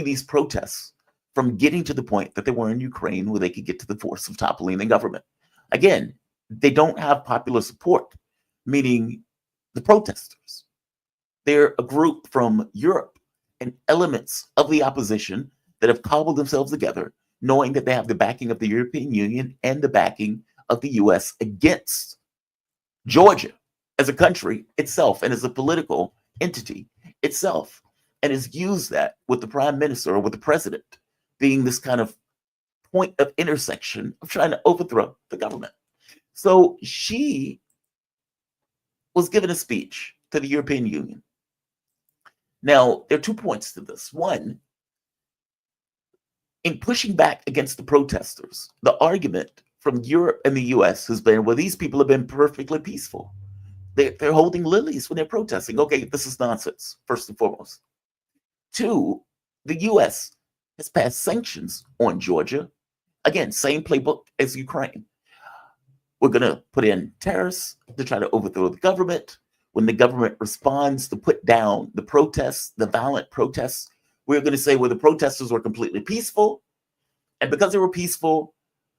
Speaker 1: these protests from getting to the point that they were in Ukraine where they could get to the force of toppling the government. Again, they don't have popular support, meaning the protesters. They're a group from Europe and elements of the opposition that have cobbled themselves together, knowing that they have the backing of the European Union and the backing of the US against Georgia as a country itself and as a political entity itself, and has used that with the prime minister or with the president being this kind of point of intersection of trying to overthrow the government. So she was given a speech to the European Union. Now, there are 2 points to this. One, in pushing back against the protesters, the argument from Europe and the US has been, well, these people have been perfectly peaceful. They're holding lilies when they're protesting. Okay, this is nonsense, first and foremost. 2, the US has passed sanctions on Georgia. Again, same playbook as Ukraine. We're going to put in tariffs to try to overthrow the government. When the government responds to put down the protests, the violent protests, we're going to say, well, the protesters were completely peaceful. And because they were peaceful,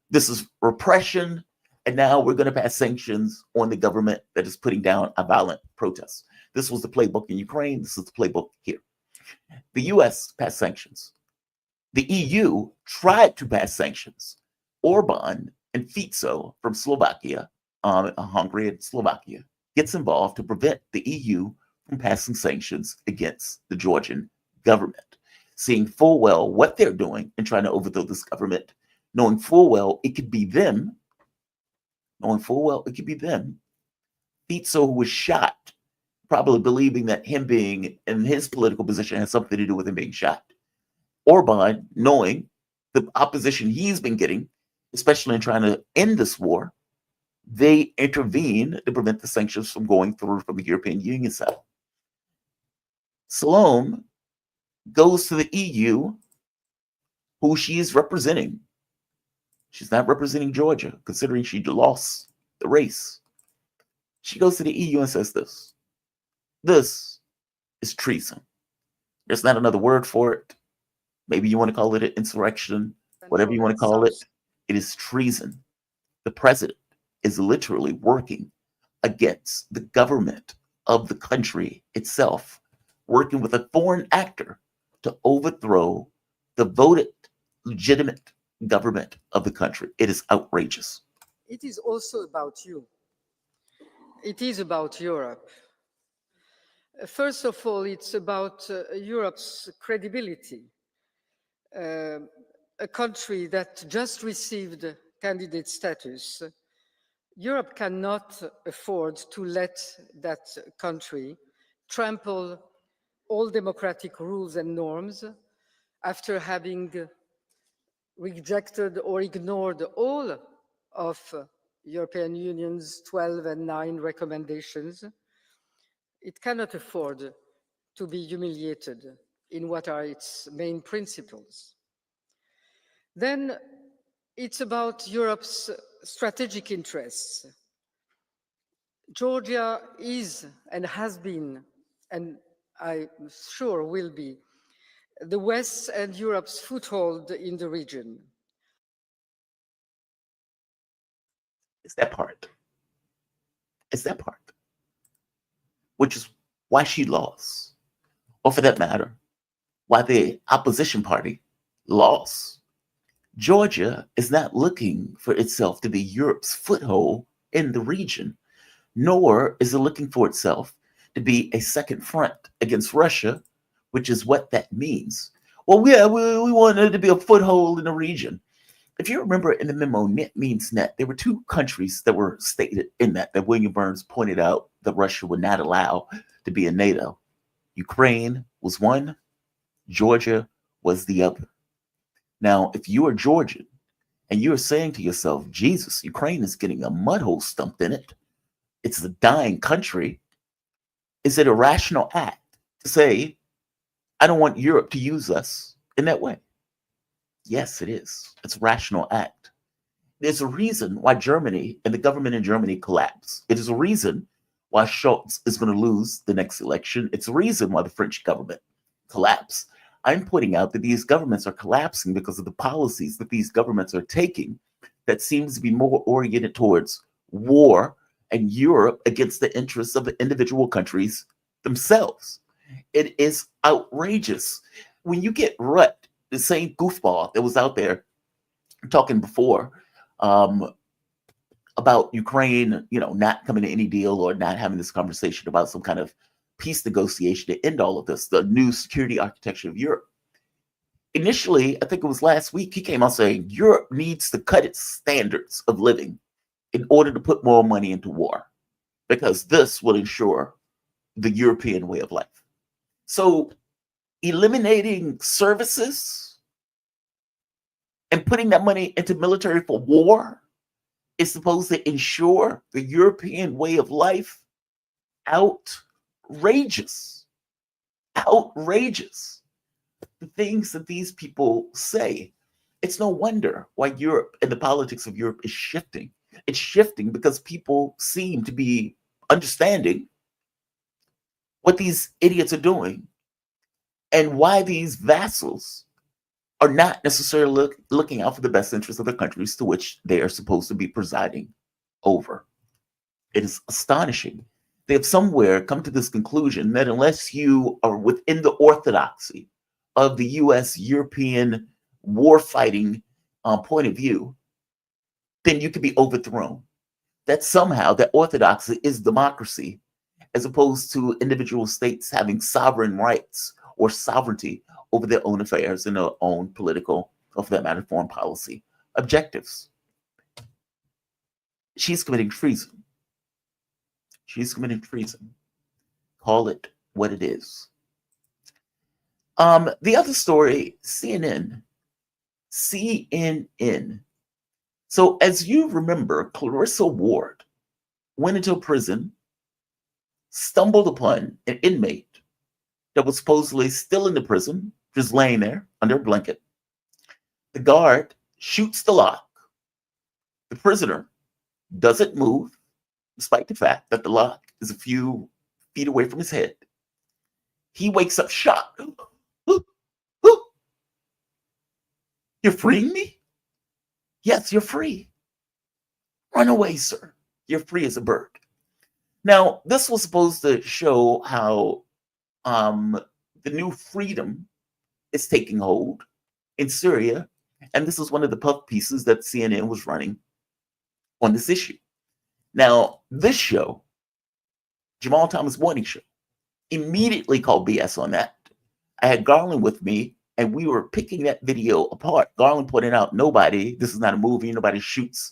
Speaker 1: this is repression. And now we're going to pass sanctions on the government that is putting down a violent protest. This was the playbook in Ukraine. This is the playbook here. The US passed sanctions. The EU tried to pass sanctions. Orban and Fico from Slovakia, Hungary and Slovakia, gets involved to prevent the EU from passing sanctions against the Georgian government, seeing full well what they're doing and trying to overthrow this government, knowing full well it could be them, Fico, who was shot, probably believing that him being in his political position has something to do with him being shot. Orban, knowing the opposition he's been getting, especially in trying to end this war, they intervene to prevent the sanctions from going through from the European Union side. Salome goes to the EU, who she is representing. She's not representing Georgia, considering she lost the race. She goes to the EU and says this. This is treason. There's not another word for it. Maybe you want to call it an insurrection, whatever you want to call it. It is treason. The president is literally working against the government of the country itself, working with a foreign actor to overthrow the voted, legitimate government of the country. It is outrageous.
Speaker 4: It is also about you. It is about Europe. First of all, it's about Europe's credibility. A country that just received candidate status, Europe cannot afford to let that country trample all democratic rules and norms after having rejected or ignored all of European Union's 12 and 9 recommendations. It cannot afford to be humiliated in what are its main principles. Then it's about Europe's strategic interests. Georgia is and has been, and I'm sure will be, the West's and Europe's foothold in the region.
Speaker 1: It's that part. It's that part. Which is why she lost. Or for that matter, why the opposition party lost. Georgia is not looking for itself to be Europe's foothold in the region, nor is it looking for itself to be a second front against Russia, which is what that means. Well, yeah, we wanted to be a foothold in the region. If you remember in the memo, net means net, there were two countries that were stated in that William Burns pointed out that Russia would not allow to be in NATO. Ukraine was one, Georgia was the other. Now, if you are Georgian and you're saying to yourself, Jesus, Ukraine is getting a mud hole stumped in it, it's a dying country, is it a rational act to say, I don't want Europe to use us in that way? Yes, it is. It's a rational act. There's a reason why Germany and the government in Germany collapsed. It is a reason why Scholz is going to lose the next election. It's a reason why the French government collapsed. I'm pointing out that these governments are collapsing because of the policies that these governments are taking that seems to be more oriented towards war and Europe against the interests of the individual countries themselves. It is outrageous. When you get Rutt, the same goofball that was out there talking before about Ukraine, not coming to any deal or not having this conversation about some kind of peace negotiation to end all of this, the new security architecture of Europe. Initially, I think it was last week, he came out saying Europe needs to cut its standards of living in order to put more money into war, because this will ensure the European way of life. So eliminating services and putting that money into military for war is supposed to ensure the European way of life. Outrageous. Outrageous. The things that these people say. It's no wonder why Europe and the politics of Europe is shifting. It's shifting because people seem to be understanding what these idiots are doing and why these vassals are not necessarily looking out for the best interests of the countries to which they are supposed to be presiding over. It is astonishing. They have somewhere come to this conclusion that unless you are within the orthodoxy of the US-European war-fighting point of view, then you can be overthrown. That somehow that orthodoxy is democracy, as opposed to individual states having sovereign rights or sovereignty over their own affairs and their own political, or for that matter, foreign policy objectives. She's committing treason. She's committing treason. Call it what it is. The other story, CNN. So as you remember, Clarissa Ward went into a prison, stumbled upon an inmate that was supposedly still in the prison, just laying there under a blanket. The guard shoots the lock. The prisoner doesn't move, despite the fact that the lock is a few feet away from his head. He wakes up shocked. You're freeing me? Yes, you're free. Run away, sir. You're free as a bird. Now, this was supposed to show how the new freedom is taking hold in Syria. And this is one of the puff pieces that CNN was running on this issue. Now, this show, Jamal Thomas Morning Show, immediately called BS on that. I had Garland with me, and we were picking that video apart. Garland pointed out, this is not a movie, nobody shoots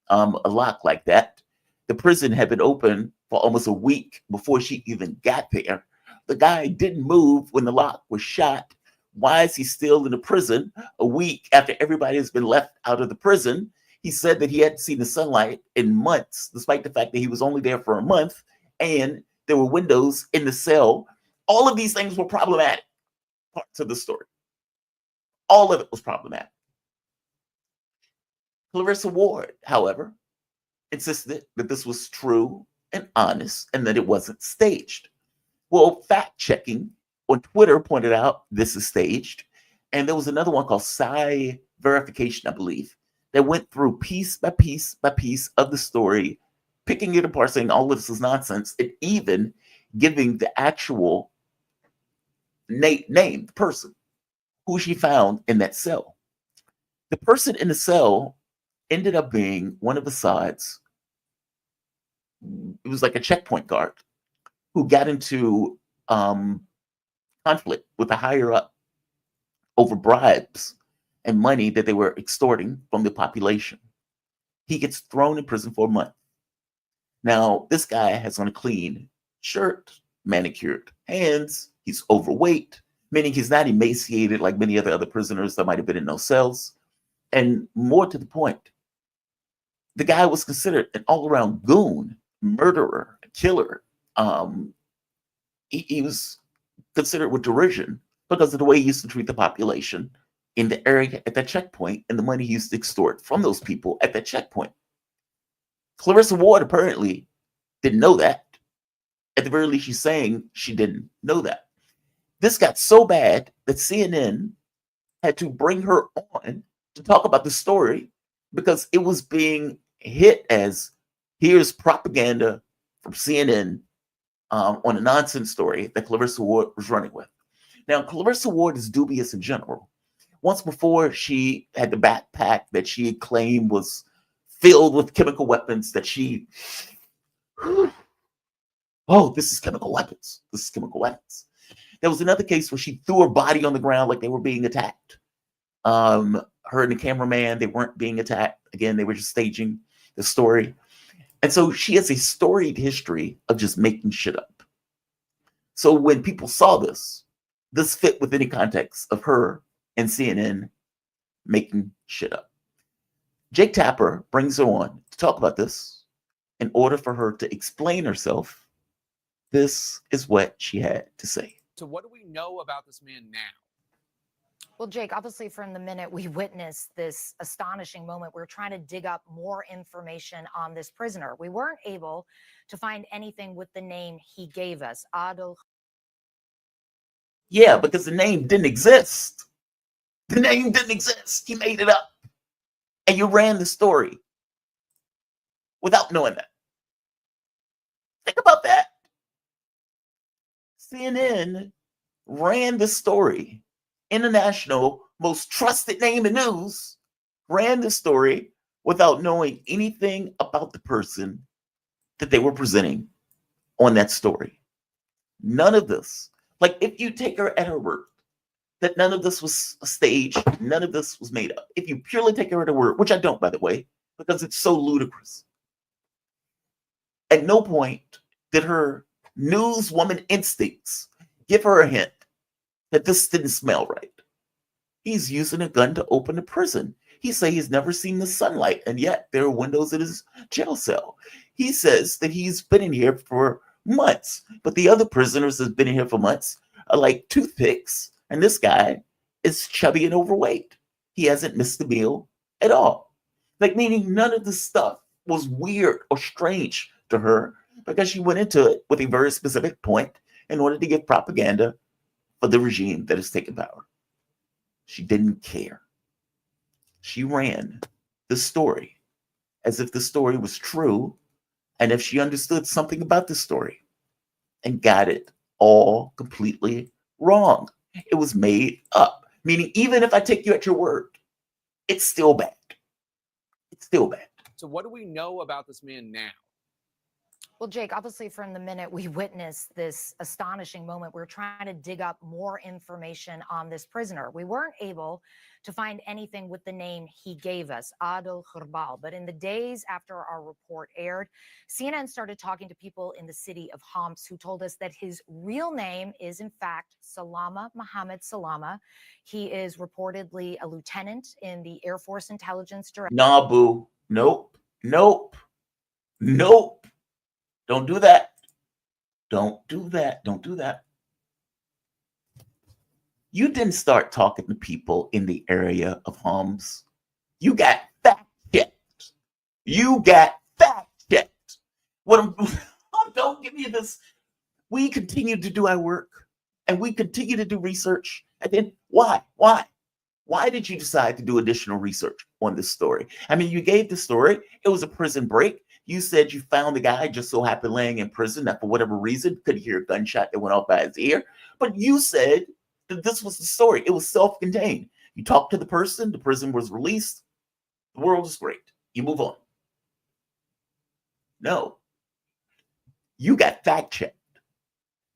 Speaker 1: a lock like that. The prison had been open for almost a week before she even got there. The guy didn't move when the lock was shot. Why is he still in the prison a week after everybody has been left out of the prison? He said that he hadn't seen the sunlight in months, despite the fact that he was only there for a month, and there were windows in the cell. All of these things were problematic parts of the story. All of it was problematic. Clarissa Ward, however, insisted that this was true and honest and that it wasn't staged. Well, fact checking on Twitter pointed out this is staged. And there was another one called Psi Verification, I believe, that went through piece by piece by piece of the story, picking it apart, saying all of this is nonsense, and even giving the actual name, the person who she found in that cell. The person in the cell ended up being one of Assad's, it was like a checkpoint guard who got into conflict with a higher up over bribes and money that they were extorting from the population. He gets thrown in prison for a month. Now, this guy has on a clean shirt, manicured hands, he's overweight, meaning he's not emaciated like many of the other prisoners that might have been in those cells. And more to the point, the guy was considered an all-around goon, murderer, killer. He was considered with derision because of the way he used to treat the population in the area at that checkpoint and the money he used to extort from those people at that checkpoint. Clarissa Ward apparently didn't know that. At the very least, she's saying she didn't know that. This got so bad that CNN had to bring her on to talk about the story because it was being hit as here's propaganda from CNN on a nonsense story that Clarissa Ward was running with. Now, Clarissa Ward is dubious in general. Once before, she had the backpack that she claimed was filled with chemical weapons that she, oh, this is chemical weapons. This is chemical weapons. There was another case where she threw her body on the ground like they were being attacked. Her and the cameraman, they weren't being attacked. Again, they were just staging the story. And so she has a storied history of just making shit up. So when people saw this fit within the context of her and CNN making shit up. Jake Tapper brings her on to talk about this in order for her to explain herself. This is what she had to say.
Speaker 5: So what do we know about this man now?
Speaker 6: Well, Jake, obviously from the minute we witnessed this astonishing moment, we were trying to dig up more information on this prisoner. We weren't able to find anything with the name he gave us, Adil.
Speaker 1: Yeah, because the name didn't exist. The name didn't exist. He made it up. And you ran the story without knowing that. Think about that. CNN ran the story. International, most trusted name in news, ran the story without knowing anything about the person that they were presenting on that story. None of this. Like, if you take her at her word, that none of this was a stage, none of this was made up. If you purely take her at her word, which I don't, by the way, because it's so ludicrous. At no point did her newswoman instincts give her a hint that this didn't smell right. He's using a gun to open a prison. He says he's never seen the sunlight, and yet there are windows in his jail cell. He says that he's been in here for months, but the other prisoners have been in here for months are like toothpicks, and this guy is chubby and overweight. He hasn't missed a meal at all. Like, meaning none of this stuff was weird or strange to her because she went into it with a very specific point in order to give propaganda for the regime that has taken power. She didn't care. She ran the story as if the story was true and if she understood something about the story and got it all completely wrong. It was made up. Meaning, even if I take you at your word, it's still bad. It's still bad.
Speaker 5: So what do we know about this man now?
Speaker 6: Well, Jake, obviously from the minute we witnessed this astonishing moment, we were trying to dig up more information on this prisoner. We weren't able to find anything with the name he gave us, Adil Khurbal. But in the days after our report aired, CNN started talking to people in the city of Homs who told us that his real name is, in fact, Salama Mohammed Salama. He is reportedly a lieutenant in the Air Force Intelligence Directorate.
Speaker 1: Nah, boo. Nope. Nope. Nope. Don't do that. Don't do that. Don't do that. You didn't start talking to people in the area of Homs. You got fact checked. You got fact checked. What I'm don't give me this. We continue to do our work and we continue to do research. And then why? Why did you decide to do additional research on this story? I mean, you gave the story. It was a prison break. You said you found the guy just so happened laying in prison that for whatever reason could hear a gunshot that went off by his ear. But you said that this was the story. It was self-contained. You talked to the prison was released. The world is great. You move on. No. You got fact-checked.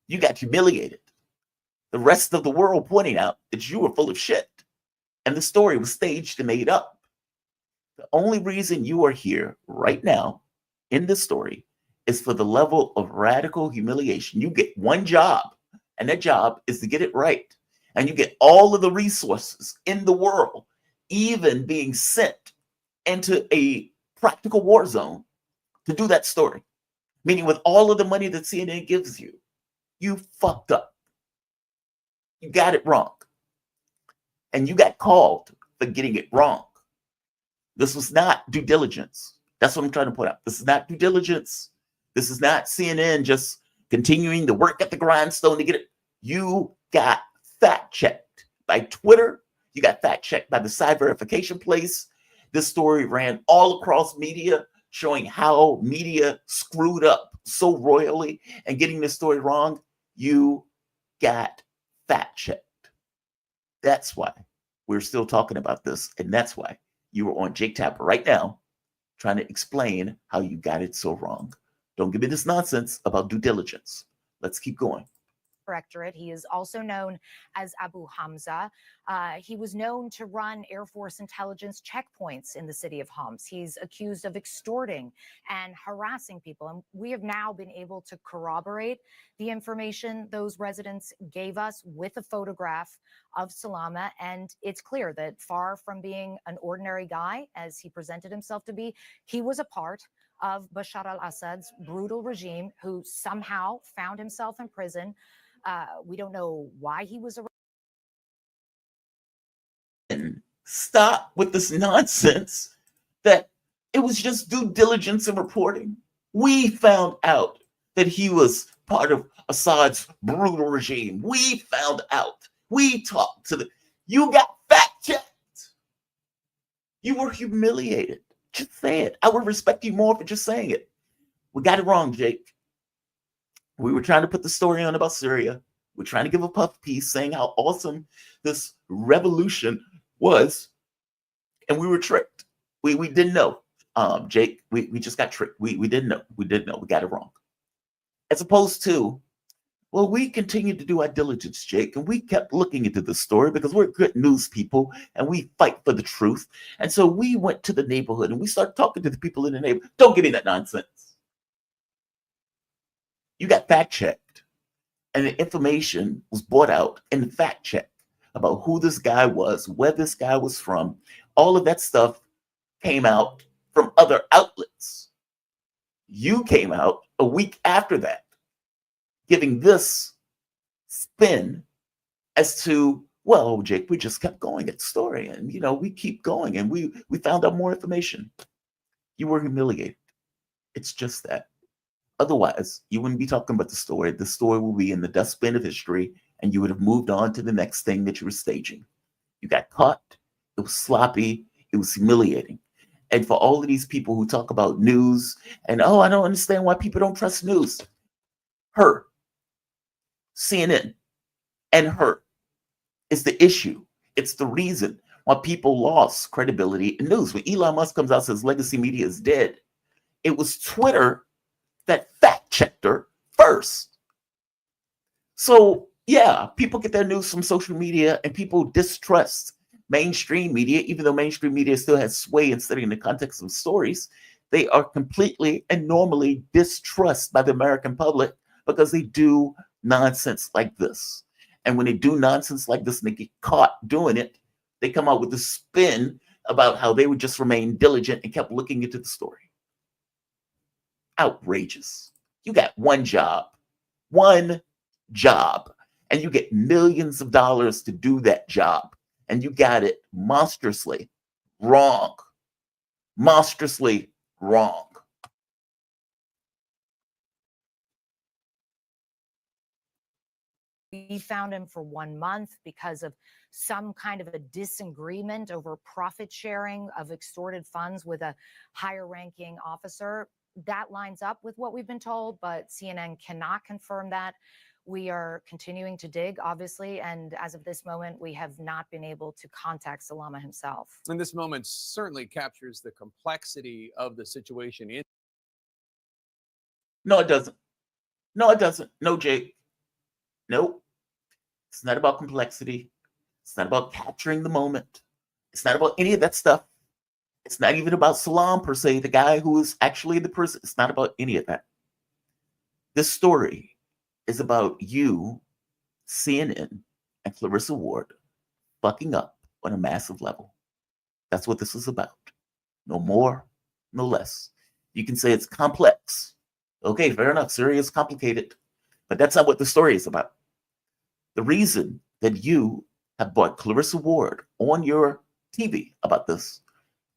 Speaker 1: You got humiliated. The rest of the world pointing out that you were full of shit. And the story was staged and made up. The only reason you are here right now in this story is for the level of radical humiliation. You get one job, and that job is to get it right. And you get all of the resources in the world, even being sent into a practical war zone to do that story. Meaning with all of the money that CNN gives you, you fucked up. You got it wrong. And you got called for getting it wrong. This was not due diligence. That's what I'm trying to point out. This is not due diligence. This is not CNN just continuing to work at the grindstone to get it. You got fact-checked by Twitter. You got fact-checked by the side verification place. This story ran all across media, showing how media screwed up so royally and getting this story wrong. You got fact-checked. That's why we're still talking about this. And that's why you are on Jake Tapper right now trying to explain how you got it so wrong. Don't give me this nonsense about due diligence. Let's keep going.
Speaker 6: Directorate. He is also known as Abu Hamza. He was known to run Air Force intelligence checkpoints in the city of Homs. He's accused of extorting and harassing people. And we have now been able to corroborate the information those residents gave us with a photograph of Salama. And it's clear that far from being an ordinary guy, as he presented himself to be, he was a part of Bashar al-Assad's brutal regime who somehow found himself in prison. We don't know why he was
Speaker 1: arrested. Stop with this nonsense that it was just due diligence and reporting. We found out that he was part of Assad's brutal regime. We found out. We talked to you got fact-checked. You were humiliated. Just say it. I would respect you more for just saying it. We got it wrong, Jake. We were trying to put the story on about Syria. We're trying to give a puff piece saying how awesome this revolution was. And we were tricked. We didn't know. Jake, we just got tricked. We didn't know. We didn't know. We got it wrong. As opposed to, well, we continued to do our diligence, Jake, and we kept looking into the story because we're good news people and we fight for the truth. And so we went to the neighborhood and we started talking to the people in the neighborhood. Don't give me that nonsense. You got fact-checked, and the information was brought out in the fact-check about who this guy was, where this guy was from. All of that stuff came out from other outlets. You came out a week after that, giving this spin as to, well, Jake, we just kept going at the story, and we keep going, and we found out more information. You were humiliated. It's just that. Otherwise, you wouldn't be talking about the story. The story will be in the dustbin of history, and you would have moved on to the next thing that you were staging. You got caught. It was sloppy. It was humiliating. And for all of these people who talk about news and, oh, I don't understand why people don't trust news. Her, CNN, and her is the issue. It's the reason why people lost credibility in news. When Elon Musk comes out and says legacy media is dead, it was Twitter that fact-checked her first. So, yeah, people get their news from social media and people distrust mainstream media, even though mainstream media still has sway and study in the context of stories. They are completely and normally distrust by the American public because they do nonsense like this. And when they do nonsense like this and they get caught doing it, they come out with a spin about how they would just remain diligent and kept looking into the story. Outrageous. You got one job, and you get millions of dollars to do that job, and you got it monstrously wrong. Monstrously wrong.
Speaker 6: We found him for 1 month because of some kind of a disagreement over profit sharing of extorted funds with a higher ranking officer. That lines up with what we've been told, but CNN cannot confirm that. We are continuing to dig, obviously, and as of this moment, we have not been able to contact Salama himself.
Speaker 5: And this moment certainly captures the complexity of the situation.
Speaker 1: No, it doesn't. No, it doesn't. No, Jake. Nope. It's not about complexity. It's not about capturing the moment. It's not about any of that stuff. It's not even about Salam per se, the guy who is actually in the prison. It's not about any of that. This story is about you, CNN, and Clarissa Ward fucking up on a massive level. That's what this is about. No more, no less. You can say it's complex. Okay, fair enough. Syria is complicated. But that's not what the story is about. The reason that you have brought Clarissa Ward on your TV about this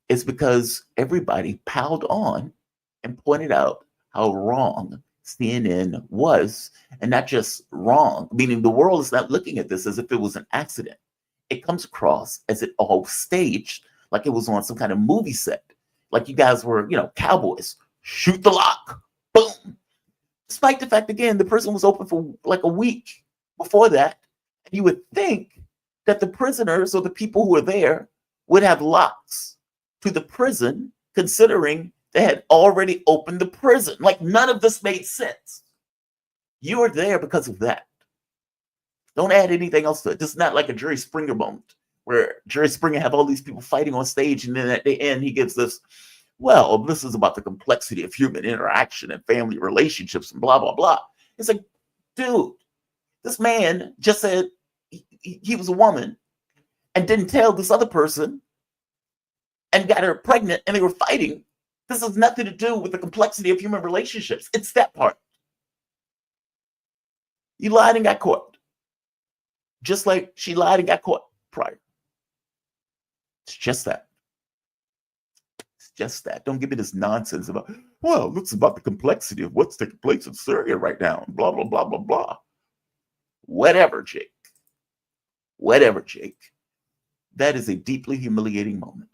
Speaker 1: is because everybody piled on and pointed out how wrong CNN was, and not just wrong, meaning the world is not looking at this as if it was an accident. It comes across as it all staged, like it was on some kind of movie set, like you guys were, cowboys, shoot the lock, boom. Despite the fact, again, the prison was open for like a week before that. And you would think that the prisoners or the people who were there would have locks to the prison, considering they had already opened the prison. Like, none of this made sense. You are there because of that. Don't add anything else to it. This is not like a Jerry Springer moment where Jerry Springer have all these people fighting on stage, and then at the end he gives this, well, this is about the complexity of human interaction and family relationships and blah, blah, blah. It's like, dude, this man just said he was a woman and didn't tell this other person and got her pregnant, and they were fighting. This has nothing to do with the complexity of human relationships. It's that part. You lied and got caught. Just like she lied and got caught prior. It's just that. It's just that. Don't give me this nonsense about, well, this is about the complexity of what's taking place in Syria right now. Blah, blah, blah, blah, blah. Whatever, Jake. Whatever, Jake. That is a deeply humiliating moment.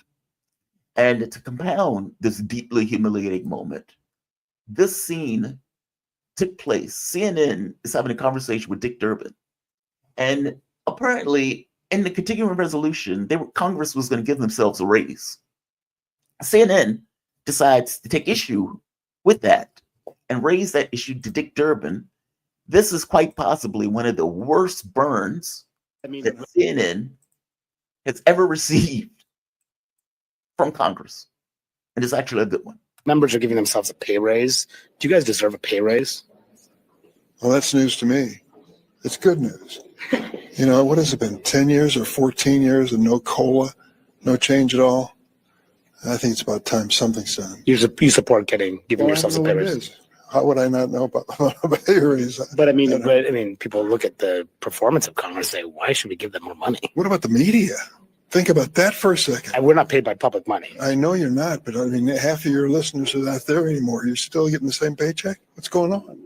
Speaker 1: And to compound this deeply humiliating moment, this scene took place. CNN is having a conversation with Dick Durbin. And apparently, in the continuing resolution, Congress was going to give themselves a raise. CNN decides to take issue with that and raise that issue to Dick Durbin. This is quite possibly one of the worst burns that CNN has ever received from Congress. And it's actually a good one.
Speaker 7: Members are giving themselves a pay raise. Do you guys deserve a pay raise?
Speaker 8: Well, that's news to me. It's good news. What has it been, 10 years or 14 years and no COLA, no change at all? I think it's about time something's done.
Speaker 7: You support giving yourselves a pay raise.
Speaker 8: How would I not know about a pay raise?
Speaker 7: But I mean, people look at the performance of Congress and say, why should we give them more money?
Speaker 8: What about the media? Think about that for a second.
Speaker 7: And we're not paid by public money.
Speaker 8: I know you're not, but I mean, half of your listeners are not there anymore. You're still getting the same paycheck? What's going on?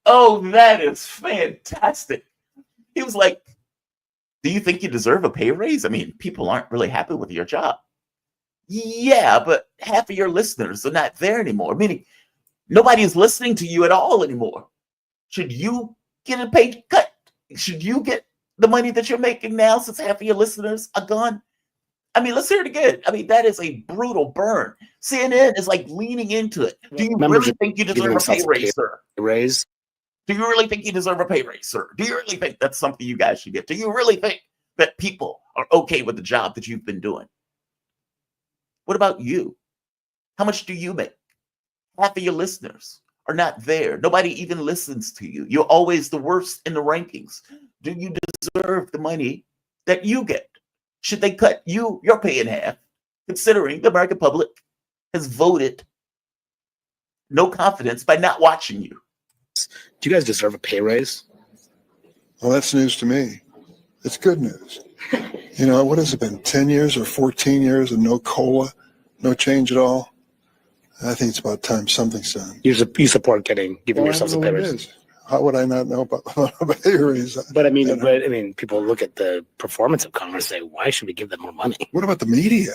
Speaker 1: Oh, that is fantastic. He was like, do you think you deserve a pay raise? I mean, people aren't really happy with your job. Yeah, but half of your listeners are not there anymore, meaning nobody is listening to you at all anymore. Should you get a pay cut? Should you get the money that you're making now since half of your listeners are gone? I mean, let's hear it again. I mean, that is a brutal burn. CNN is like leaning into it. Do you really think you deserve a pay raise, sir? Do you really think you deserve a pay raise, sir? Do you really think that's something you guys should get? Do you really think that people are okay with the job that you've been doing? What about you? How much do you make? Half of your listeners are not there. Nobody even listens to you. You're always the worst in the rankings. Do you deserve the money that you get? Should they cut your pay in half, considering the American public has voted no confidence by not watching you?
Speaker 7: Do you guys deserve a pay raise?
Speaker 8: Well, that's news to me. It's good news. What has it been, 10 years or 14 years and no COLA, no change at all. I think it's about time something's done.
Speaker 7: You support giving
Speaker 8: Well,
Speaker 7: yourself
Speaker 8: I
Speaker 7: some
Speaker 8: know what it
Speaker 7: papers.
Speaker 8: is. How would I not know about pay raise?
Speaker 7: But I mean,
Speaker 8: And,
Speaker 7: people look at the performance of Congress and say, why should we give them more money?
Speaker 8: what about the media?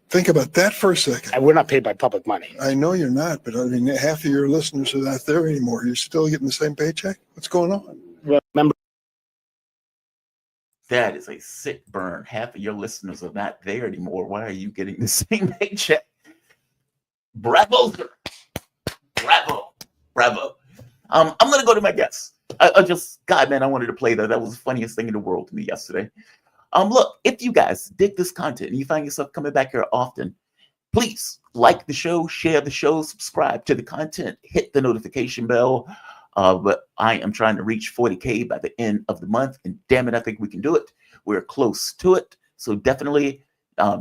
Speaker 8: Think about that for a second.
Speaker 7: And we're not paid by public money.
Speaker 8: I know you're not, but I mean, half of your listeners are not there anymore. You're still getting the same paycheck? What's going on?
Speaker 7: Remember,
Speaker 1: That is a sick burn. Half of your listeners are not there anymore. Why are you getting the same paycheck? Bravo, sir. Bravo. Bravo. I'm going to go to my guest. God, man, I wanted to play that. That was the funniest thing in the world to me yesterday. Look, if you guys dig this content and you find yourself coming back here often, please like the show, share the show, subscribe to the content, hit the notification bell. But I am trying to reach 40K by the end of the month, and damn it, I think we can do it. We're close to it. So definitely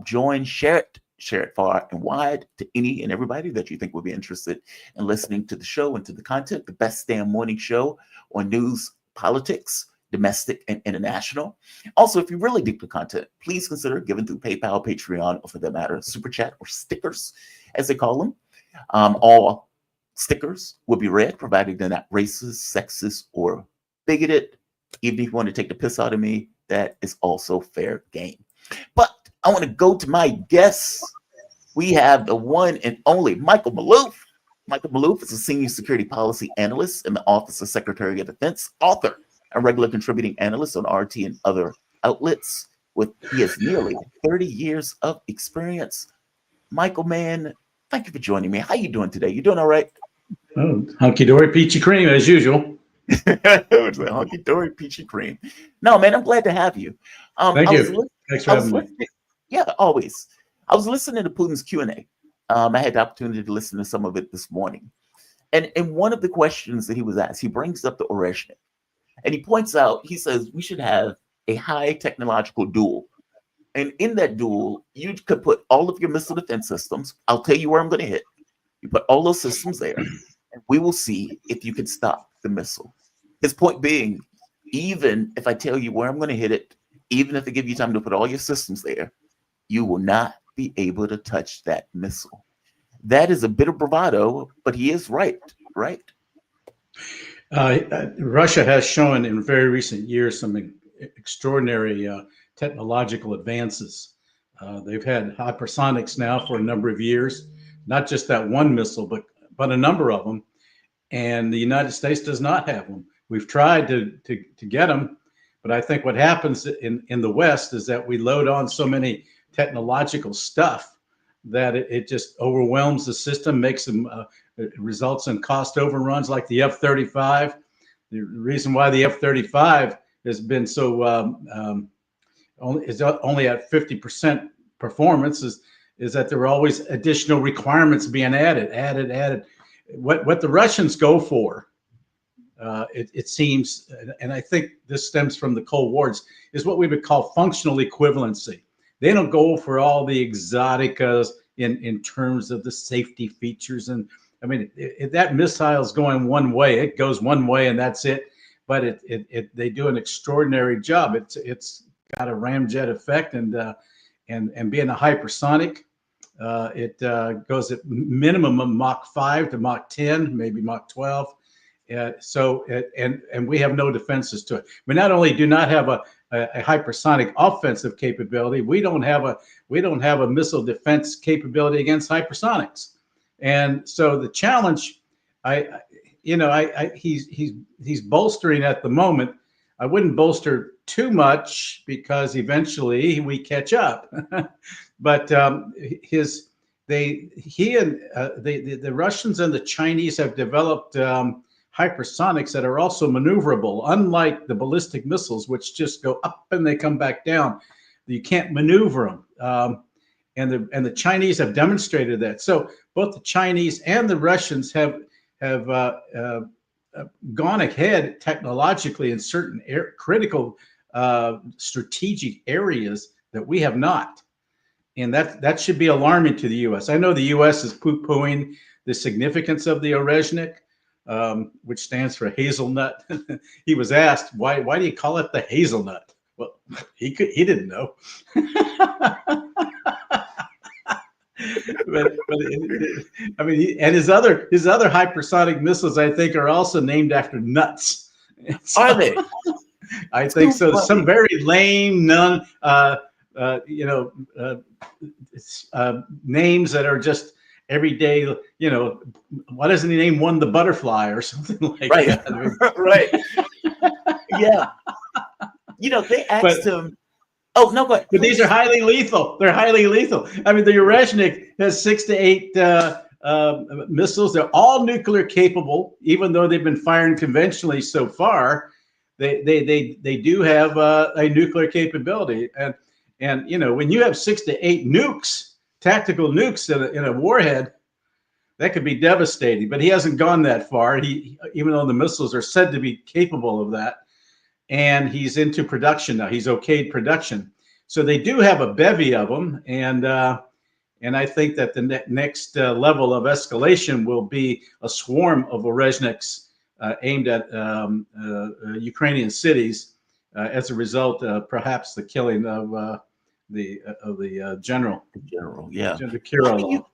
Speaker 1: join, share it far and wide to any and everybody that you think would be interested in listening to the show and to the content. The best damn morning show on news, politics, domestic and international. Also, if you really dig the content, please consider giving through PayPal, Patreon, or for that matter, Super Chat or stickers, as they call them. All stickers will be read, provided they're not racist, sexist, or bigoted. Even if you want to take the piss out of me, that is also fair game. But I want to go to my guests. We have the one and only Michael Maloof. Michael Maloof is a senior security policy analyst in the Office of Secretary of Defense, author, a regular contributing analyst on RT and other outlets. He has nearly 30 years of experience. Michael, man, thank you for joining me. How you doing today? You doing all right?
Speaker 9: Oh, hunky dory, peachy cream as usual.
Speaker 1: It's like hunky dory, peachy cream. No, man, I'm glad to have you.
Speaker 9: Thank you. Thanks for having me.
Speaker 1: Yeah, always. I was listening to Putin's Q&A. I had the opportunity to listen to some of it this morning. And one of the questions that he was asked, he brings up the Oreshnik. And he points out, he says, we should have a high technological duel. And in that duel, you could put all of your missile defense systems. I'll tell you where I'm going to hit. You put all those systems there, and we will see if you can stop the missile. His point being, even if I tell you where I'm going to hit it, even if I give you time to put all your systems there, you will not be able to touch that missile. That is a bit of bravado, but he is right, right?
Speaker 9: Russia has shown in very recent years some extraordinary technological advances. They've had hypersonics now for a number of years, not just that one missile, but a number of them. And the United States does not have them. We've tried to get them, but I think what happens in the West is that we load on so many technological stuff that it just overwhelms the system, makes them results in cost overruns like the F-35. The reason why the F-35 has been so only at 50% performance is that there are always additional requirements being added. What the Russians go for, it seems, and I think this stems from the Cold Wars, is what we would call functional equivalency. They don't go for all the exoticas in terms of the safety features. And I mean, if that missile is going one way, it goes one way and that's it. But they do an extraordinary job. It's got a ramjet effect, and being a hypersonic, it goes at minimum of Mach 5 to Mach 10, maybe Mach 12. And we have no defenses to it. We not only do not have a hypersonic offensive capability, we don't have a missile defense capability against hypersonics. And so the challenge, he's bolstering at the moment. I wouldn't bolster too much because eventually we catch up. But the Russians and the Chinese have developed hypersonics that are also maneuverable, unlike the ballistic missiles, which just go up and they come back down. You can't maneuver them. And the Chinese have demonstrated that. So both the Chinese and the Russians have gone ahead technologically in certain critical strategic areas that we have not. And that should be alarming to the U.S. I know the U.S. is poo-pooing the significance of the Oreshnik, which stands for hazelnut. He was asked, why do you call it the hazelnut? Well, he didn't know. I mean, and his other hypersonic missiles, I think, are also named after nuts.
Speaker 1: Are they?
Speaker 9: I think so.
Speaker 1: funny.
Speaker 9: Some very lame, names that are just everyday. Why doesn't he name one the butterfly or something like
Speaker 1: Right.
Speaker 9: that?
Speaker 1: Right. Yeah. They asked him. Oh no, but
Speaker 9: these are highly lethal. They're highly lethal. I mean, the Oreshnik has 6 to 8 missiles. They're all nuclear capable, even though they've been firing conventionally so far. They do have a nuclear capability, and when you have 6 to 8 nukes, tactical nukes in a warhead, that could be devastating. But he hasn't gone that far. Even though the missiles are said to be capable of that. And he's into production now. He's okayed production, so they do have a bevy of them. And I think that the next level of escalation will be a swarm of Oreshniks aimed at Ukrainian cities as a result of perhaps the killing of the general.
Speaker 1: Yeah.
Speaker 9: General Kirillov.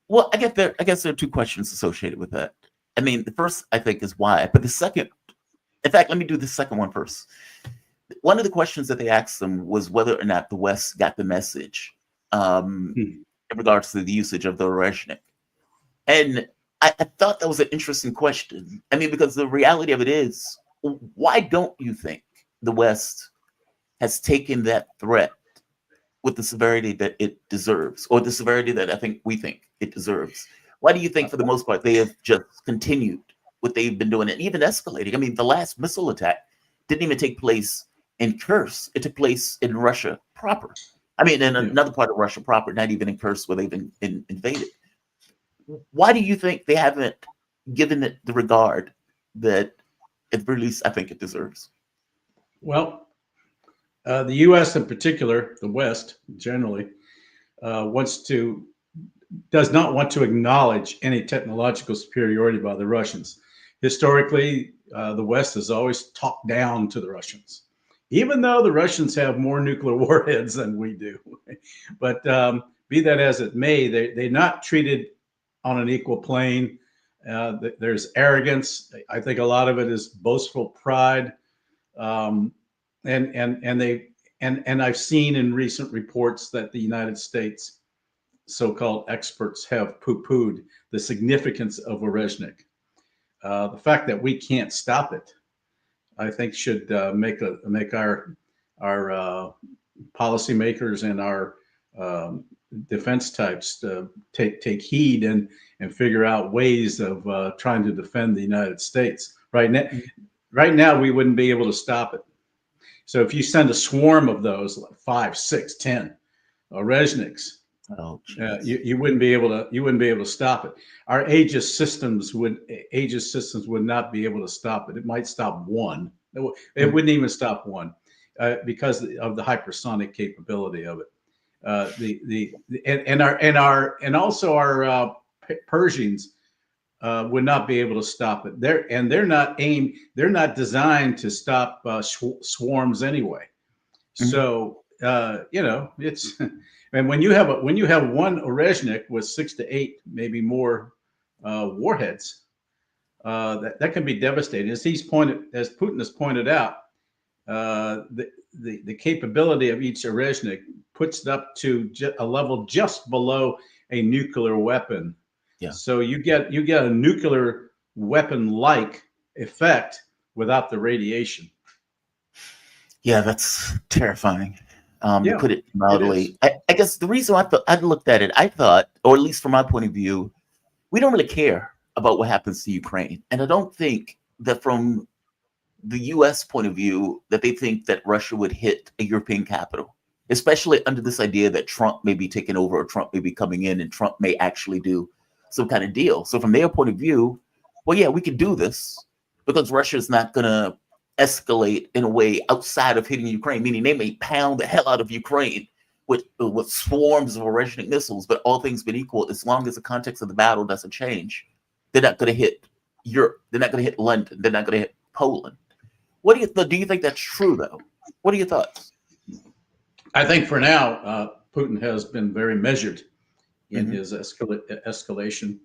Speaker 1: Well, I guess there are two questions associated with that. I mean, the first I think is why, but the second. In fact, let me do the second one first. One of the questions that they asked them was whether or not the West got the message in regards to the usage of the Oreshnik. And I thought that was an interesting question. I mean, because the reality of it is, why don't you think the West has taken that threat with the severity that it deserves, or the severity that I think we think it deserves? Why do you think, for the most part, they have just continued what they've been doing and even escalating? I mean, the last missile attack didn't even take place in Kursk. It took place in Russia proper. I mean, in another part of Russia proper, not even in Kursk where they've been invaded. Why do you think they haven't given it the regard that, at the very least, I think it deserves?
Speaker 9: Well, the U.S. in particular, the West generally, does not want to acknowledge any technological superiority by the Russians. Historically, the West has always talked down to the Russians, even though the Russians have more nuclear warheads than we do. But be that as it may, they're not treated on an equal plane. There's arrogance. I think a lot of it is boastful pride, and I've seen in recent reports that the United States so-called experts have poo-pooed the significance of Oreshnik. The fact that we can't stop it, I think, should make our policymakers and our defense types take heed and figure out ways of trying to defend the United States. Right now, we wouldn't be able to stop it. So if you send a swarm of those, like 5, 6, 10 Oreshniks, you wouldn't be able to stop it. Our Aegis systems would not be able to stop it. It might stop one. It wouldn't even stop one because of the hypersonic capability of it. And also our Pershings would not be able to stop it. They're not designed to stop swarms anyway. So it's. And when you have one Oreshnik with 6 to 8, maybe more warheads, that can be devastating. As Putin has pointed out, the capability of each Oreshnik puts it up to a level just below a nuclear weapon.
Speaker 1: Yeah.
Speaker 9: So you get a nuclear weapon-like effect without the radiation.
Speaker 1: Yeah, that's terrifying. To put it mildly. I guess the reason I looked at it, I thought, or at least from my point of view, we don't really care about what happens to Ukraine. And I don't think that from the US point of view that they think that Russia would hit a European capital, especially under this idea that Trump may be taking over or Trump may be coming in and Trump may actually do some kind of deal. So from their point of view, well, yeah, we can do this because Russia is not going to escalate in a way outside of hitting Ukraine, meaning they may pound the hell out of Ukraine with swarms of Oreshnik missiles, but all things being equal, as long as the context of the battle doesn't change, they're not going to hit Europe. They're not going to hit London. They're not going to hit Poland. What do you think that's true, though? What are your thoughts?
Speaker 9: I think for now, Putin has been very measured in his escalation.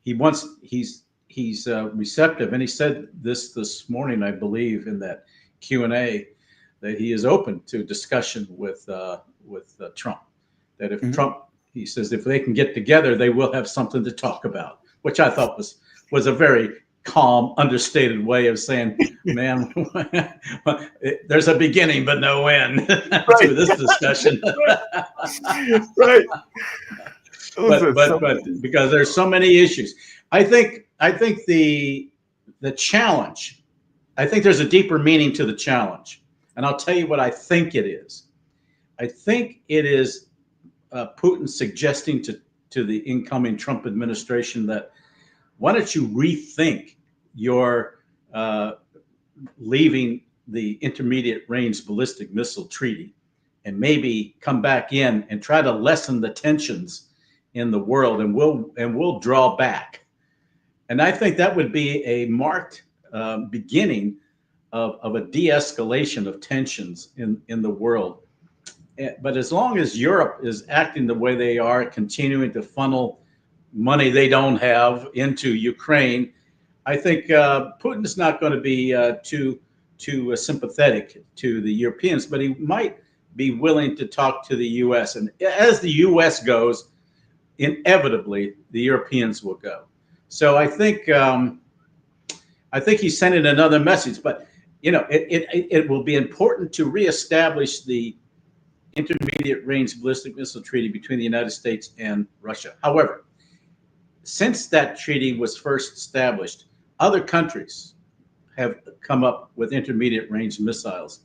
Speaker 9: He's receptive, and he said this morning, I believe, in that Q&A, that he is open to discussion with Trump. That if Trump, he says, if they can get together, they will have something to talk about, which I thought was a very calm, understated way of saying, man, there's a beginning but no end to this discussion.
Speaker 1: Right.
Speaker 9: But because there's so many issues, I think the challenge, I think there's a deeper meaning to the challenge, and I'll tell you what I think it is. I think it is Putin suggesting to the incoming Trump administration that, why don't you rethink your leaving the intermediate range ballistic missile treaty and maybe come back in and try to lessen the tensions in the world, and we'll draw back. And I think that would be a marked beginning of a de-escalation of tensions in the world. But as long as Europe is acting the way they are, continuing to funnel money they don't have into Ukraine, I think Putin is not going to be too sympathetic to the Europeans, but he might be willing to talk to the U.S. And as the U.S. goes, inevitably the Europeans will go. So I think he's sending another message. But it will be important to reestablish the intermediate range ballistic missile treaty between the United States and Russia. However, since that treaty was first established, other countries have come up with intermediate range missiles.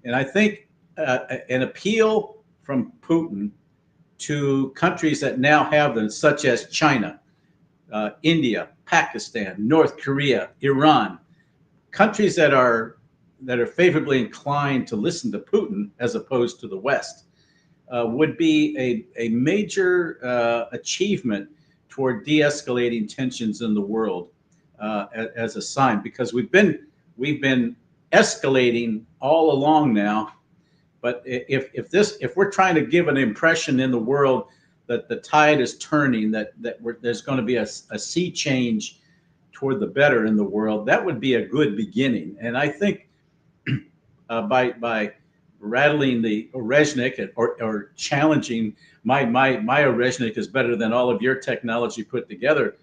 Speaker 9: And I think an appeal from Putin to countries that now have them, such as China, India, Pakistan, North Korea, Iran, countries that are favorably inclined to listen to Putin as opposed to the West, would be a major achievement toward de-escalating tensions in the world as a sign, because we've been escalating all along now. But if we're trying to give an impression in the world that the tide is turning, that there's going to be a sea change toward the better in the world, that would be a good beginning. And I think by rattling the Oreshnik or challenging my Oreshnik is better than all of your technology put together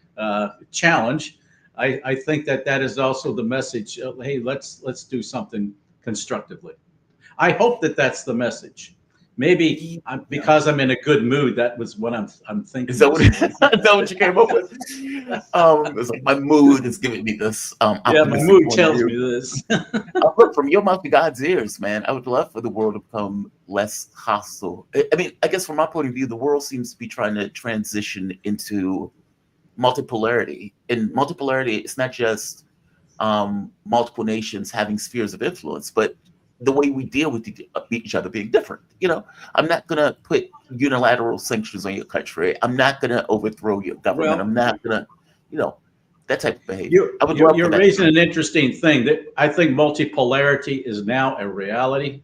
Speaker 9: challenge, I think that is also the message of, hey, let's do something constructively. I hope that's the message. Maybe because I'm in a good mood, that was what I'm thinking.
Speaker 1: Is that what you came up with? It's like my mood is giving me this.
Speaker 9: Yeah, my mood tells me this.
Speaker 1: Look, from your mouth to God's ears, man. I would love for the world to become less hostile. I mean, I guess from my point of view, the world seems to be trying to transition into multipolarity. And multipolarity, it's not just multiple nations having spheres of influence, but the way we deal with each other being different. I'm not going to put unilateral sanctions on your country. I'm not going to overthrow your government. I'm not going to, that type of behavior.
Speaker 9: You're raising an interesting thing that I think multipolarity is now a reality.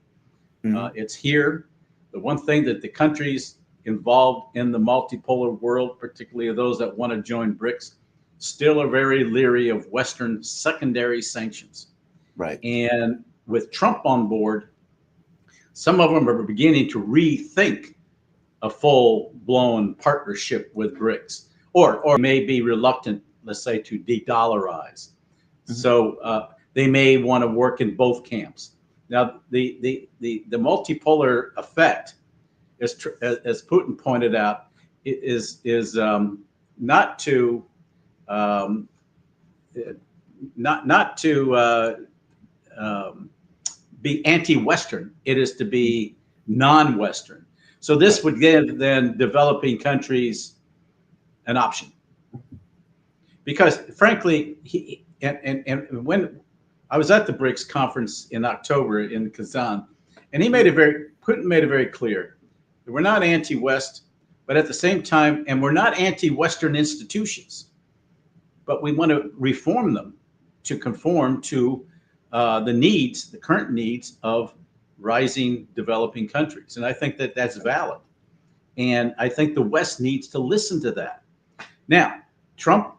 Speaker 9: It's here. The one thing that the countries involved in the multipolar world, particularly those that want to join BRICS, still are very leery of Western secondary sanctions.
Speaker 1: Right.
Speaker 9: And with Trump on board, some of them are beginning to rethink a full-blown partnership with BRICS, or may be reluctant, let's say, to de-dollarize. So they may want to work in both camps. Now, the multipolar effect, as Putin pointed out, is not to be anti-Western. It is to be non-Western. So this would give then developing countries an option, because frankly, and when I was at the BRICS conference in October in Kazan, and Putin made it very clear that we're not anti-West, but at the same time, and we're not anti-Western institutions, but we want to reform them to conform to the current needs of rising developing countries. And I think that's valid. And I think the West needs to listen to that. Now, Trump,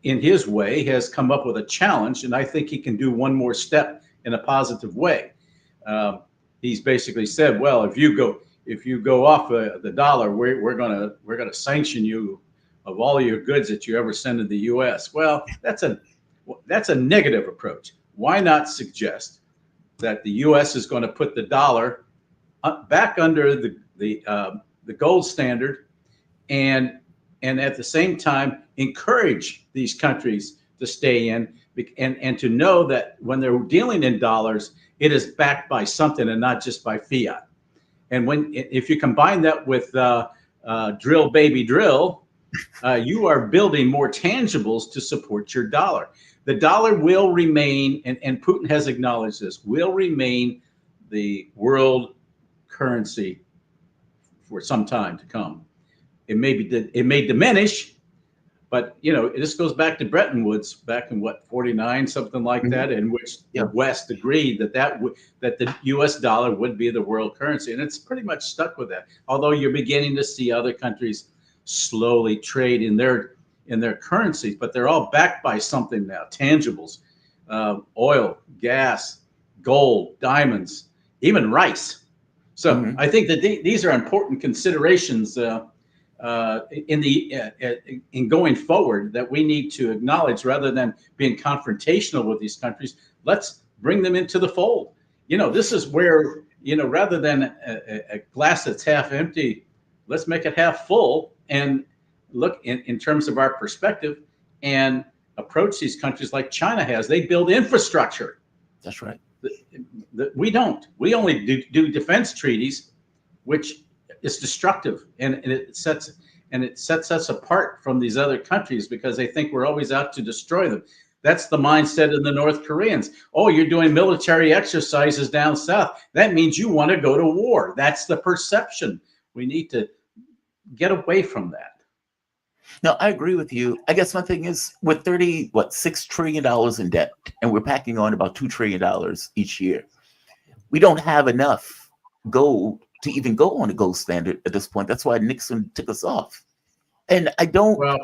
Speaker 9: in his way, has come up with a challenge, and I think he can do one more step in a positive way. He's basically said, well, if you go off the dollar, we're gonna sanction you of all your goods that you ever send to the U.S. Well, that's a negative approach. Why not suggest that the U.S. is going to put the dollar back under the gold standard, and at the same time encourage these countries to stay in, and to know that when they're dealing in dollars, it is backed by something and not just by fiat. And if you combine that with drill baby drill, you are building more tangibles to support your dollar. The dollar will remain, and Putin has acknowledged this, will remain the world currency for some time to come. It may diminish, but this goes back to Bretton Woods back in 49, something like that, in which the West agreed that the U.S. dollar would be the world currency, and it's pretty much stuck with that. Although you're beginning to see other countries slowly trade in their currencies, but they're all backed by something now, tangibles, oil, gas, gold, diamonds, even rice. So I think that these are important considerations in going forward that we need to acknowledge, rather than being confrontational with these countries. Let's bring them into the fold. This is where, rather than a glass that's half empty, let's make it half full and look in terms of our perspective and approach these countries like China has. They build infrastructure.
Speaker 1: That's right.
Speaker 9: We don't. We only do defense treaties, which is destructive, and it sets us apart from these other countries because they think we're always out to destroy them. That's the mindset of the North Koreans. Oh, you're doing military exercises down south. That means you want to go to war. That's the perception. We need to get away from that.
Speaker 1: No, I agree with you. I guess my thing is, with $6 trillion in debt, and we're packing on about $2 trillion each year, we don't have enough gold to even go on a gold standard at this point. That's why Nixon took us off. And I don't.
Speaker 9: Well,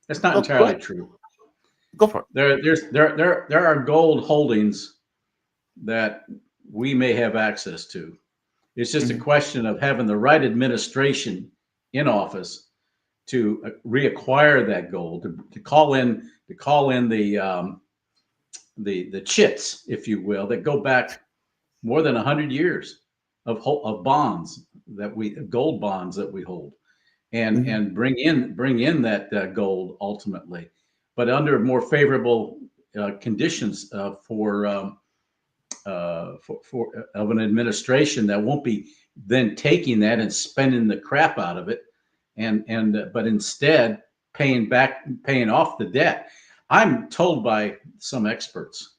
Speaker 9: that's not entirely true.
Speaker 1: Go for it.
Speaker 9: There are gold holdings that we may have access to. It's just a question of having the right administration in office to reacquire that gold, to call in the chits, if you will, that go back more than 100 years of bonds gold bonds that we hold, and bring in that gold ultimately, but under more favorable conditions for an administration that won't be then taking that and spending the crap out of it, but instead paying off the debt. I'm told by some experts,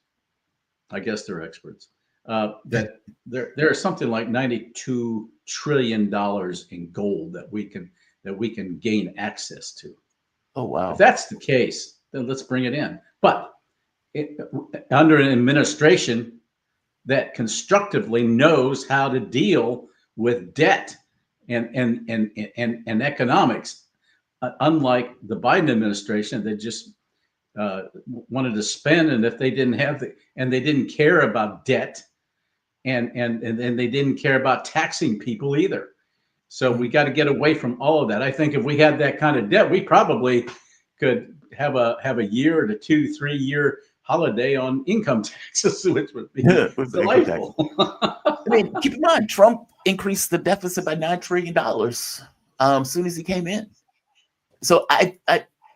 Speaker 9: I guess they're experts, that there are something like $92 trillion in gold that we can gain access to.
Speaker 1: Oh, wow.
Speaker 9: If that's the case, then let's bring it in. But under an administration that constructively knows how to deal with debt and economics, unlike the Biden administration that just wanted to spend, and if they didn't have and they didn't care about debt, and they didn't care about taxing people either. So we got to get away from all of that. I think if we had that kind of debt, we probably could have a year to 2-3 year holiday on income taxes, which would be delightful.
Speaker 1: I mean, keep in mind, Trump increased the deficit by $9 trillion as soon as he came in. So I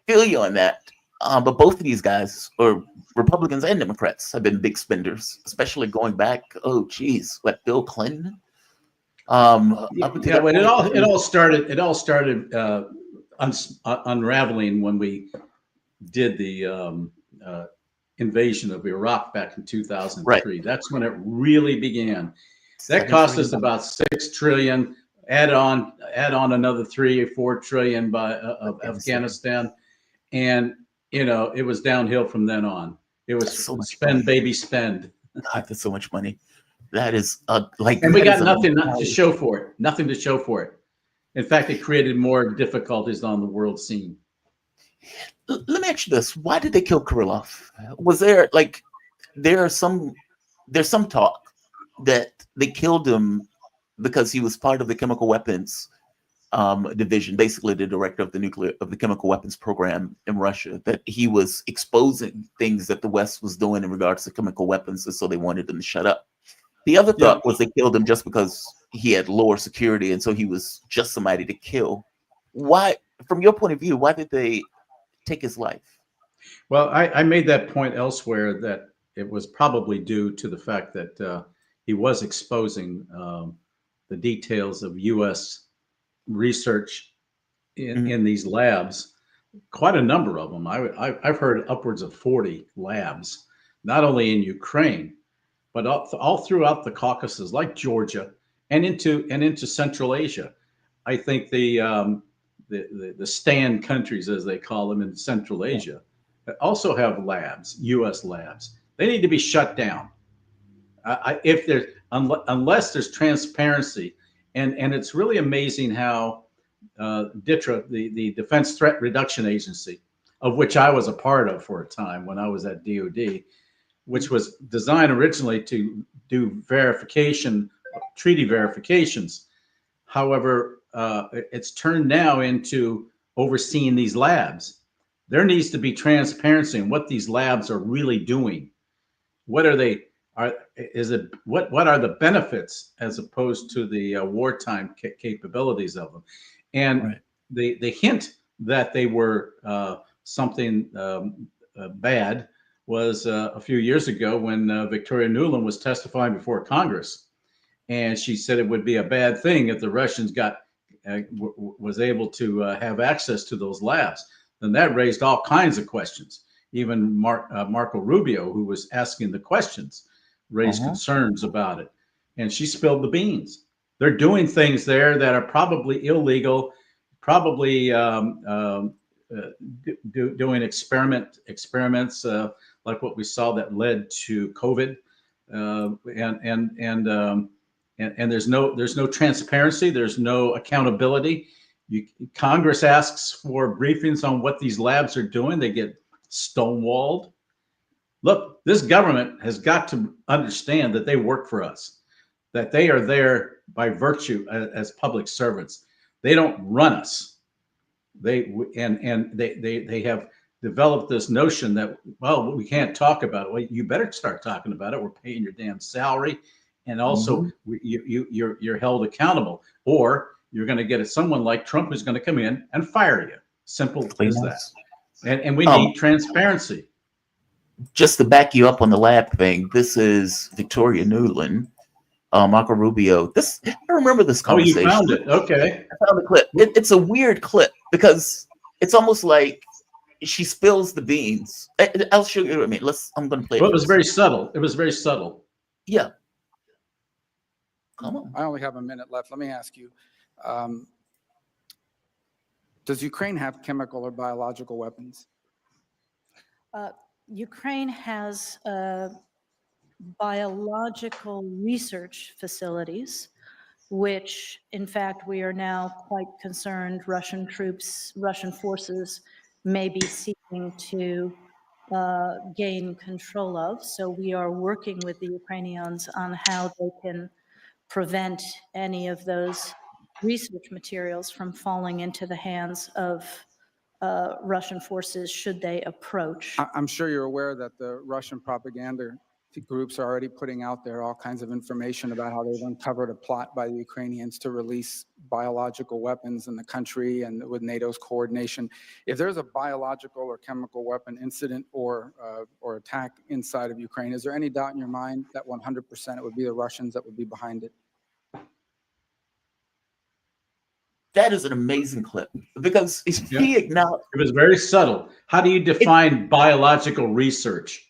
Speaker 1: feel you on that. But both of these guys, or Republicans and Democrats, have been big spenders, especially going back, Bill Clinton?
Speaker 9: It all started unraveling when we did the invasion of Iraq back in 2003. Right. That's when it really began. That cost us about $6 trillion. Add on another 3 or 4 trillion of Afghanistan, and it was downhill from then on. It was so spend, baby, spend.
Speaker 1: God, that's so much money. That is
Speaker 9: and we got nothing to show for it. Nothing to show for it. In fact, it created more difficulties on the world scene.
Speaker 1: Let me ask you this: why did they kill Kirillov? Was there like there's some talk that they killed him because he was part of the chemical weapons division, basically the director of the chemical weapons program in Russia, that he was exposing things that the West was doing in regards to chemical weapons, and so they wanted him to shut up. The other thought was they killed him just because he had lower security, and so he was just somebody to kill. Why, from your point of view, why did they take his life?
Speaker 9: Well, I made that point elsewhere that it was probably due to the fact that he was exposing the details of U.S. research in these labs, quite a number of them. I've heard upwards of 40 labs, not only in Ukraine, but all throughout the Caucasus, like Georgia, and into Central Asia. I think the stand countries, as they call them in Central Asia, also have labs, U.S. labs. They need to be shut down. If there's unless there's transparency, and it's really amazing how DITRA, the Defense Threat Reduction Agency, of which I was a part of for a time when I was at DoD, which was designed originally to do verification, treaty verifications. However, it's turned now into overseeing these labs. There needs to be transparency in what these labs are really doing. What are they? What are the benefits as opposed to the wartime capabilities of them? And the hint that they were something bad was a few years ago when Victoria Nuland was testifying before Congress, and she said it would be a bad thing if the Russians was able to have access to those labs. Then that raised all kinds of questions. Even Marco Rubio, who was asking the questions, raised concerns about it, and she spilled the beans. They're doing things there that are probably illegal, probably doing experiments like what we saw that led to COVID, and there's no transparency, there's no accountability. Congress asks for briefings on what these labs are doing, they get stonewalled. Look, this government has got to understand that they work for us, that they are there by virtue as public servants. They don't run us. They have developed this notion that, well, we can't talk about it. Well, you better start talking about it. We're paying your damn salary, and also you're held accountable, or you're going to get someone like Trump who's going to come in and fire you. Simple as that. And we need transparency.
Speaker 1: Just to back you up on the lab thing, this is Victoria Nuland, Marco Rubio. I remember this conversation.
Speaker 9: Oh, you found it. Okay.
Speaker 1: I found the clip. It's a weird clip because it's almost like she spills the beans. I'll show you. I mean, I'm going to play it.
Speaker 9: Well, it was very subtle. It was very subtle.
Speaker 1: Yeah. Come on.
Speaker 10: I only have a minute left. Let me ask you, does Ukraine have chemical or biological weapons?
Speaker 11: Ukraine has biological research facilities, which in fact we are now quite concerned Russian forces may be seeking to gain control of. So we are working with the Ukrainians on how they can prevent any of those research materials from falling into the hands of Russian forces should they approach.
Speaker 10: I'm sure you're aware that the Russian propaganda groups are already putting out there all kinds of information about how they've uncovered a plot by the Ukrainians to release biological weapons in the country and with NATO's coordination. If there's a biological or chemical weapon incident or attack inside of Ukraine, is there any doubt in your mind that 100% it would be the Russians that would be behind it?
Speaker 1: That is an amazing clip because he acknowledged.
Speaker 9: It was very subtle. How do you define biological research?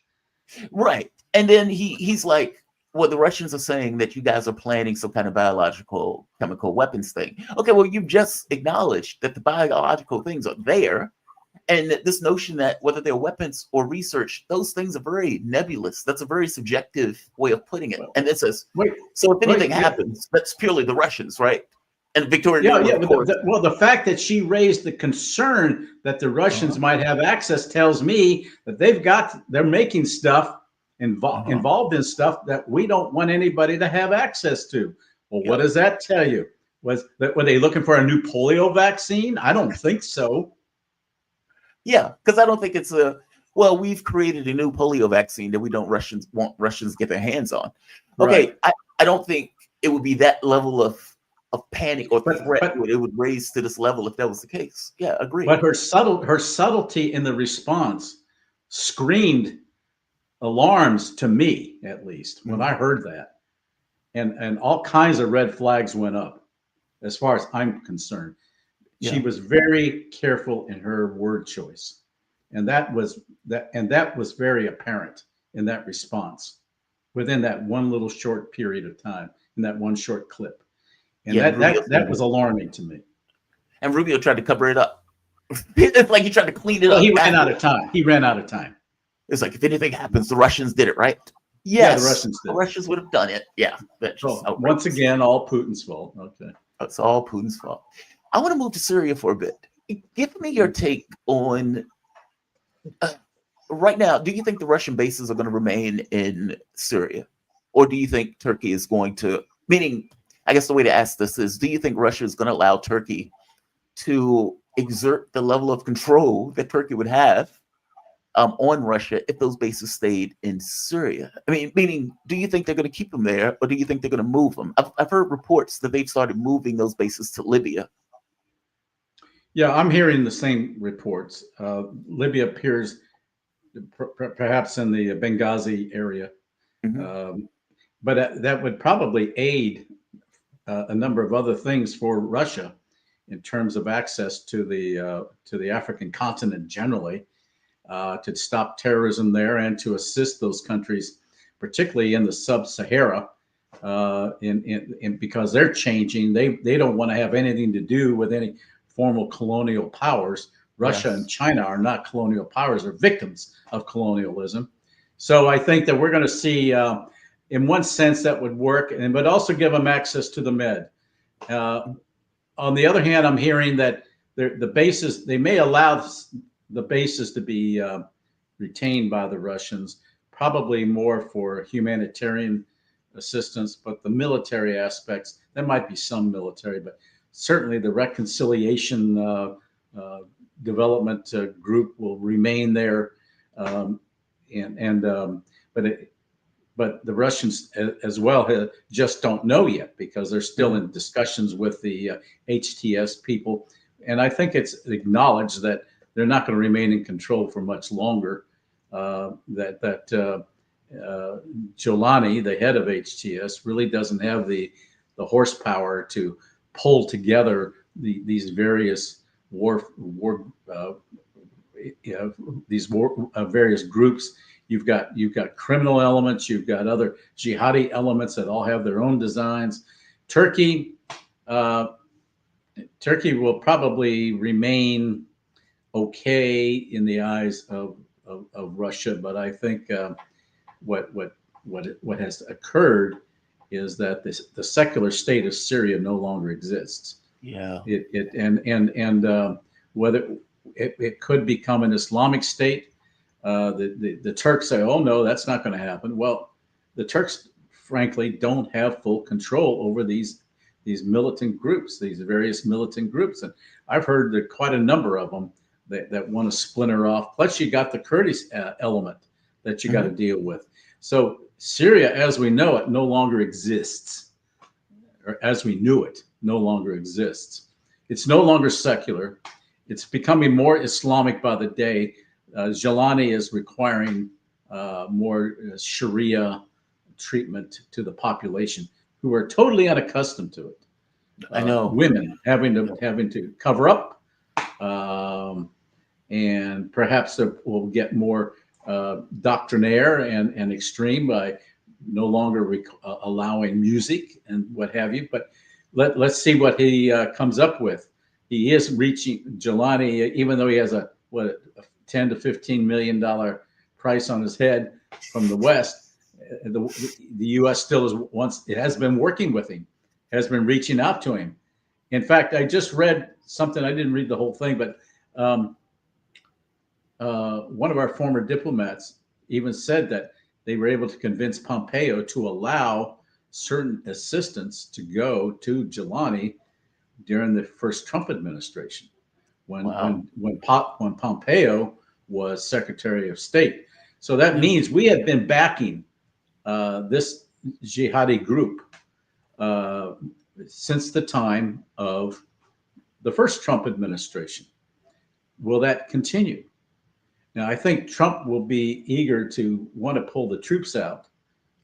Speaker 1: Right. And then he's like, well, the Russians are saying that you guys are planning some kind of biological chemical weapons thing. Okay, well, you've just acknowledged that the biological things are there. And this notion that whether they're weapons or research, those things are very nebulous. That's a very subjective way of putting it. And it says, so if anything happens, that's purely the Russians, right? And Victoria
Speaker 9: Yeah,
Speaker 1: Nuland,
Speaker 9: yeah.
Speaker 1: of
Speaker 9: But
Speaker 1: course.
Speaker 9: well, the fact that she raised the concern that the Russians might have access tells me that they're making stuff involved in stuff that we don't want anybody to have access to. Well, what does that tell you? Were they looking for a new polio vaccine? I don't think so.
Speaker 1: Yeah, because I don't think it's we've created a new polio vaccine that we don't want Russians get their hands on. Okay,
Speaker 9: Right.
Speaker 1: I don't think it would be that level of panic or threat
Speaker 9: but
Speaker 1: it would raise to this level if that was the case. Yeah, agree.
Speaker 9: But her subtlety in the response screamed alarms to me, at least when I heard that, and all kinds of red flags went up, as far as I'm concerned. She was very careful in her word choice, and that was very apparent in that response within that one little short period of time, in that one short clip, and that was alarming to me.
Speaker 1: And Rubio tried to cover it up. It's like he tried to clean it up.
Speaker 9: He ran out of time.
Speaker 1: It's like, if anything happens, the Russians did it, right? Yes,
Speaker 9: yeah, the Russians did.
Speaker 1: The Russians would have done it. Yeah.
Speaker 9: Once again, all Putin's fault. Okay.
Speaker 1: It's all Putin's fault. I want to move to Syria for a bit. Give me your take on right now. Do you think the Russian bases are going to remain in Syria? Or do you think Turkey is going to, meaning, I guess the way to ask this is, do you think Russia is going to allow Turkey to exert the level of control that Turkey would have on Russia if those bases stayed in Syria? I mean, meaning, do you think they're going to keep them there, or do you think they're going to move them? I've heard reports that they've started moving those bases to Libya.
Speaker 9: Yeah, I'm hearing the same reports. Libya appears perhaps in the Benghazi area, but that would probably aid a number of other things for Russia in terms of access to the African continent generally, to stop terrorism there and to assist those countries, particularly in the sub-Sahara, because they're changing. They don't want to have anything to do with any formal colonial powers. Russia and China are not colonial powers; they're victims of colonialism. So I think that we're going to see, in one sense, that would work, but also give them access to the Med. On the other hand, I'm hearing that the bases, they may allow the bases to be retained by the Russians, probably more for humanitarian assistance, but the military aspects, there might be some military, but certainly the reconciliation development group will remain there. But the Russians as well just don't know yet, because they're still in discussions with the HTS people. And I think it's acknowledged that they're not going to remain in control for much longer. Jolani, the head of HTS, really doesn't have the horsepower to pull together these various various groups. You've got criminal elements, you've got other jihadi elements that all have their own designs. Turkey will probably remain okay in the eyes of Russia, but I think what has occurred is that the secular state of Syria no longer exists.
Speaker 1: Yeah.
Speaker 9: Whether it could become an Islamic state. The Turks say, oh, no, that's not going to happen. Well, the Turks, frankly, don't have full control over these militant groups, these various militant groups. And I've heard that quite a number of them that want to splinter off. Plus, you got the Kurdish element that you got to deal with. So Syria, as we know it, no longer exists, or as we knew it, no longer exists. It's no longer secular. It's becoming more Islamic by the day. Jolani is requiring more Sharia treatment to the population, who are totally unaccustomed to it.
Speaker 1: I know.
Speaker 9: Women having to cover up, and perhaps we'll get more doctrinaire and extreme by no longer allowing music and what have you. But let's see what he comes up with. He is reaching Jolani, even though he has a $10 to $15 million price on his head from the West. The U.S. still has been working with him, has been reaching out to him, In fact, I just read something. I didn't read the whole thing, but one of our former diplomats even said that they were able to convince Pompeo to allow certain assistants to go to Jelani during the first Trump administration, when Pompeo was Secretary of State. So that means we have been backing this jihadi group since the time of the first Trump administration. Will that continue? Now, I think Trump will be eager to want to pull the troops out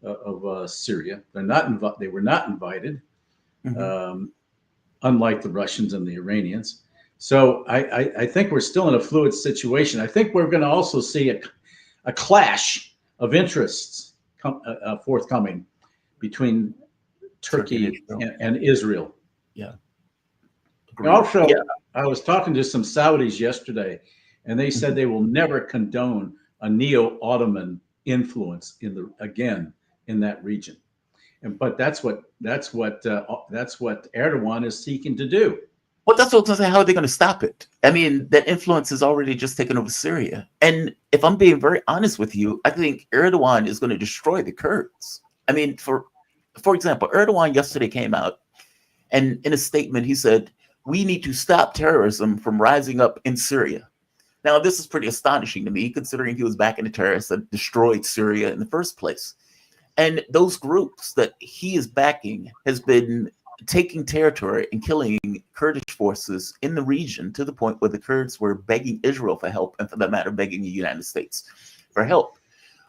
Speaker 9: of Syria. They were not invited, unlike the Russians and the Iranians. So I think we're still in a fluid situation. I think we're going to also see a clash of interests forthcoming between Turkey and Israel.
Speaker 1: Yeah.
Speaker 9: And also, I was talking to some Saudis yesterday, and they said they will never condone a neo-Ottoman influence again in that region. But that's what Erdogan is seeking to do.
Speaker 1: Well, that's what I was going to say. How are they going to stop it? I mean, that influence has already just taken over Syria. And if I'm being very honest with you, I think Erdogan is going to destroy the Kurds. I mean, for example, Erdogan yesterday came out, and in a statement he said, we need to stop terrorism from rising up in Syria. Now, this is pretty astonishing to me, considering he was backing the terrorists that destroyed Syria in the first place. And those groups that he is backing has been taking territory and killing Kurdish forces in the region to the point where the Kurds were begging Israel for help, and for that matter, begging the United States for help.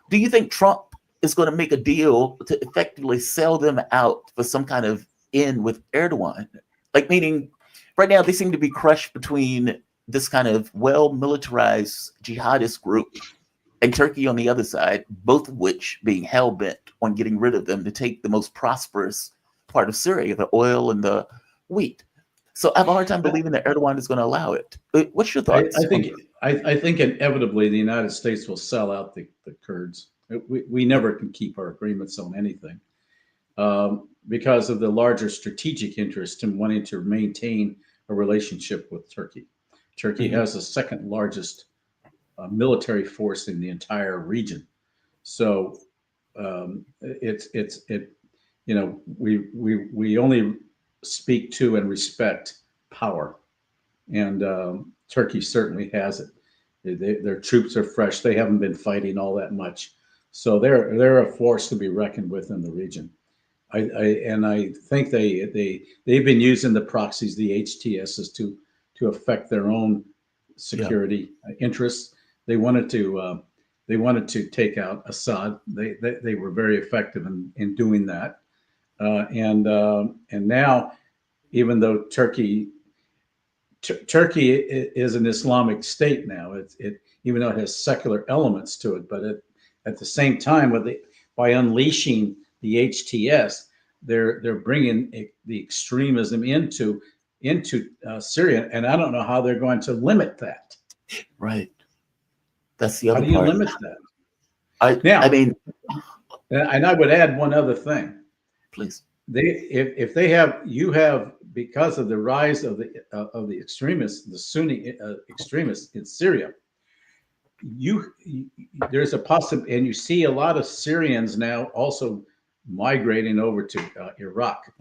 Speaker 1: Do you think Trump is going to make a deal to effectively sell them out for some kind of end with Erdogan? Like, meaning, right now they seem to be crushed between this kind of well-militarized jihadist group and Turkey on the other side, both of which being hell-bent on getting rid of them to take the most prosperous part of Syria, the oil and the wheat. So I have a hard time believing that Erdogan is going to allow it. What's your thoughts?
Speaker 9: I think inevitably the United States will sell out the Kurds. We never can keep our agreements on anything because of the larger strategic interest in wanting to maintain a relationship with Turkey. Turkey has the second largest military force in the entire region. So we only speak to and respect power, and Turkey certainly has it. Their troops are fresh. They haven't been fighting all that much, so they're a force to be reckoned with in the region. I think they've been using the proxies, the HTSs, to affect their own security interests. They wanted to take out Assad. They were very effective in doing that. And now, even though Turkey is an Islamic state now, even though it has secular elements to it, but at the same time, by unleashing the HTS, they're bringing the extremism into Syria, and I don't know how they're going to limit that.
Speaker 1: Right. That's the other part.
Speaker 9: How do you limit that? And I would add one other thing.
Speaker 1: Please.
Speaker 9: If you have because of the rise of the extremists, the Sunni extremists in Syria, there's a possibility, and you see a lot of Syrians now also migrating over to Iraq.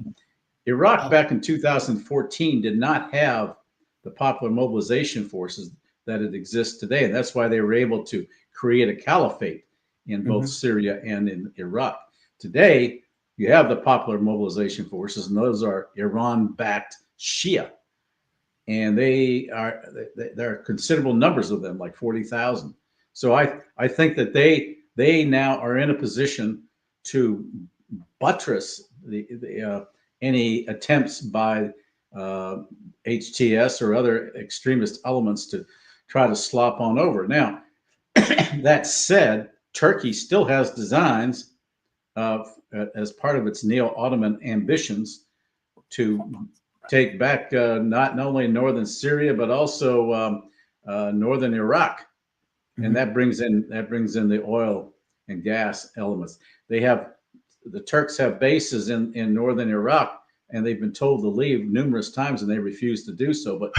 Speaker 9: Iraq back in 2014 did not have the popular mobilization forces that it exists today, and that's why they were able to create a caliphate in both Syria and in Iraq. Today, you have the popular mobilization forces, and those are Iran-backed Shia, and there are considerable numbers of them, like 40,000. So I think that they now are in a position to buttress any attempts by HTS or other extremist elements to try to slop on over. Now, that said, Turkey still has designs as part of its neo-Ottoman ambitions to take back not only northern Syria but also northern Iraq, and that brings in the oil and gas elements. The Turks have bases in northern Iraq and they've been told to leave numerous times, and they refuse to do so. But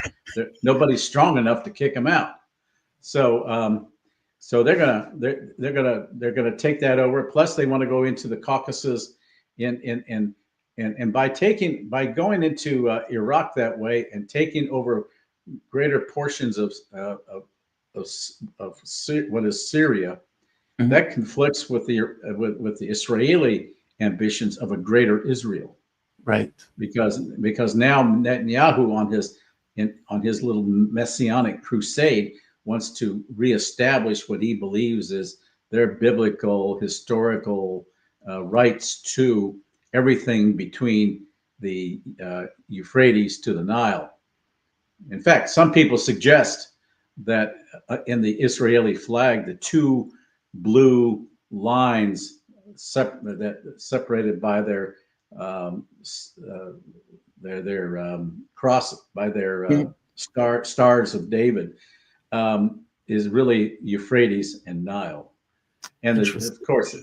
Speaker 9: nobody's strong enough to kick them out. So so they're gonna take that over. Plus, they want to go into the Caucasus, and by going into Iraq that way and taking over greater portions of what is Syria, that conflicts with the Israeli ambitions of a greater Israel.
Speaker 1: Right.
Speaker 9: Because now Netanyahu on his little messianic crusade wants to reestablish what he believes is their biblical historical rights to everything between the Euphrates to the Nile. In fact, some people suggest that in the Israeli flag, the two blue lines separated by their cross, by their stars of David, is really Euphrates and Nile. And of course,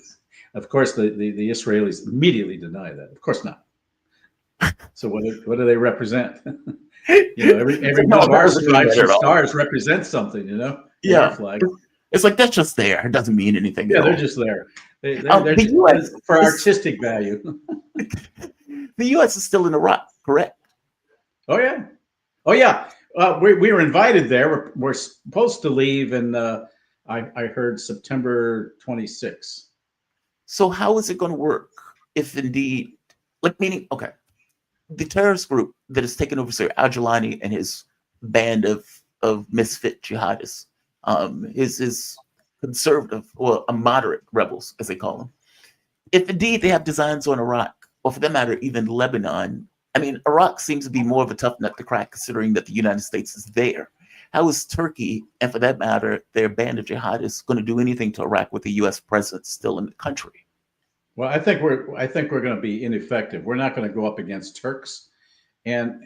Speaker 9: the Israelis immediately deny that. Of course not. So what do they represent? Every one of our stripes or stars represents something,
Speaker 1: Yeah.
Speaker 9: Our flag.
Speaker 1: It's like, that's just there. It doesn't mean anything.
Speaker 9: Yeah, they're just there. They're
Speaker 1: the US
Speaker 9: for artistic value.
Speaker 1: The U.S. is still in Iraq, correct?
Speaker 9: Oh yeah. We were invited there. We're supposed to leave in I heard September 26th.
Speaker 1: So how is it going to work if indeed, meaning, okay, the terrorist group that has taken over Syria, Al-Jilani and his band of misfit jihadists, his conservative, or moderate rebels, as they call them, if indeed they have designs on Iraq, or for that matter, even Lebanon, I mean, Iraq seems to be more of a tough nut to crack, considering that the United States is there. How is Turkey, and for that matter, their band of jihadists, going to do anything to Iraq with the U.S. presence still in the country?
Speaker 9: Well, I think we're going to be ineffective. We're not going to go up against Turks, and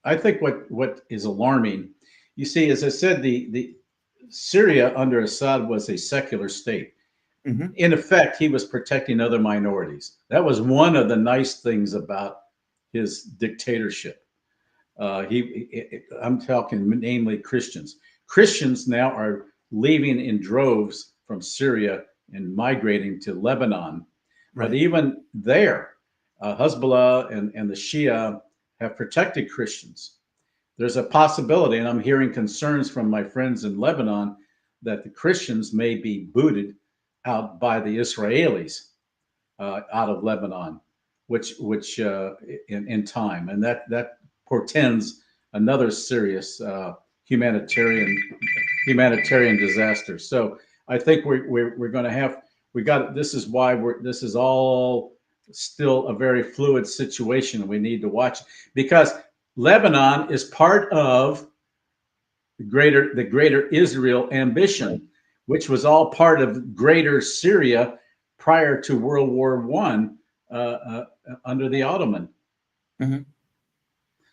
Speaker 9: I think what is alarming, you see, as I said, the Syria under Assad was a secular state.
Speaker 1: Mm-hmm.
Speaker 9: In effect, he was protecting other minorities. That was one of the nice things about his dictatorship. I'm talking namely Christians. Christians now are leaving in droves from Syria and migrating to Lebanon.
Speaker 1: Right.
Speaker 9: But even there, Hezbollah and the Shia have protected Christians. There's a possibility, and I'm hearing concerns from my friends in Lebanon, that the Christians may be booted out by the Israelis out of Lebanon, which in time, and that portends another serious humanitarian disaster. So I think we're going to have, this is why this is all still a very fluid situation. We need to watch, because Lebanon is part of the greater Israel ambition, which was all part of greater Syria prior to World War I under the Ottoman.
Speaker 1: Mm-hmm.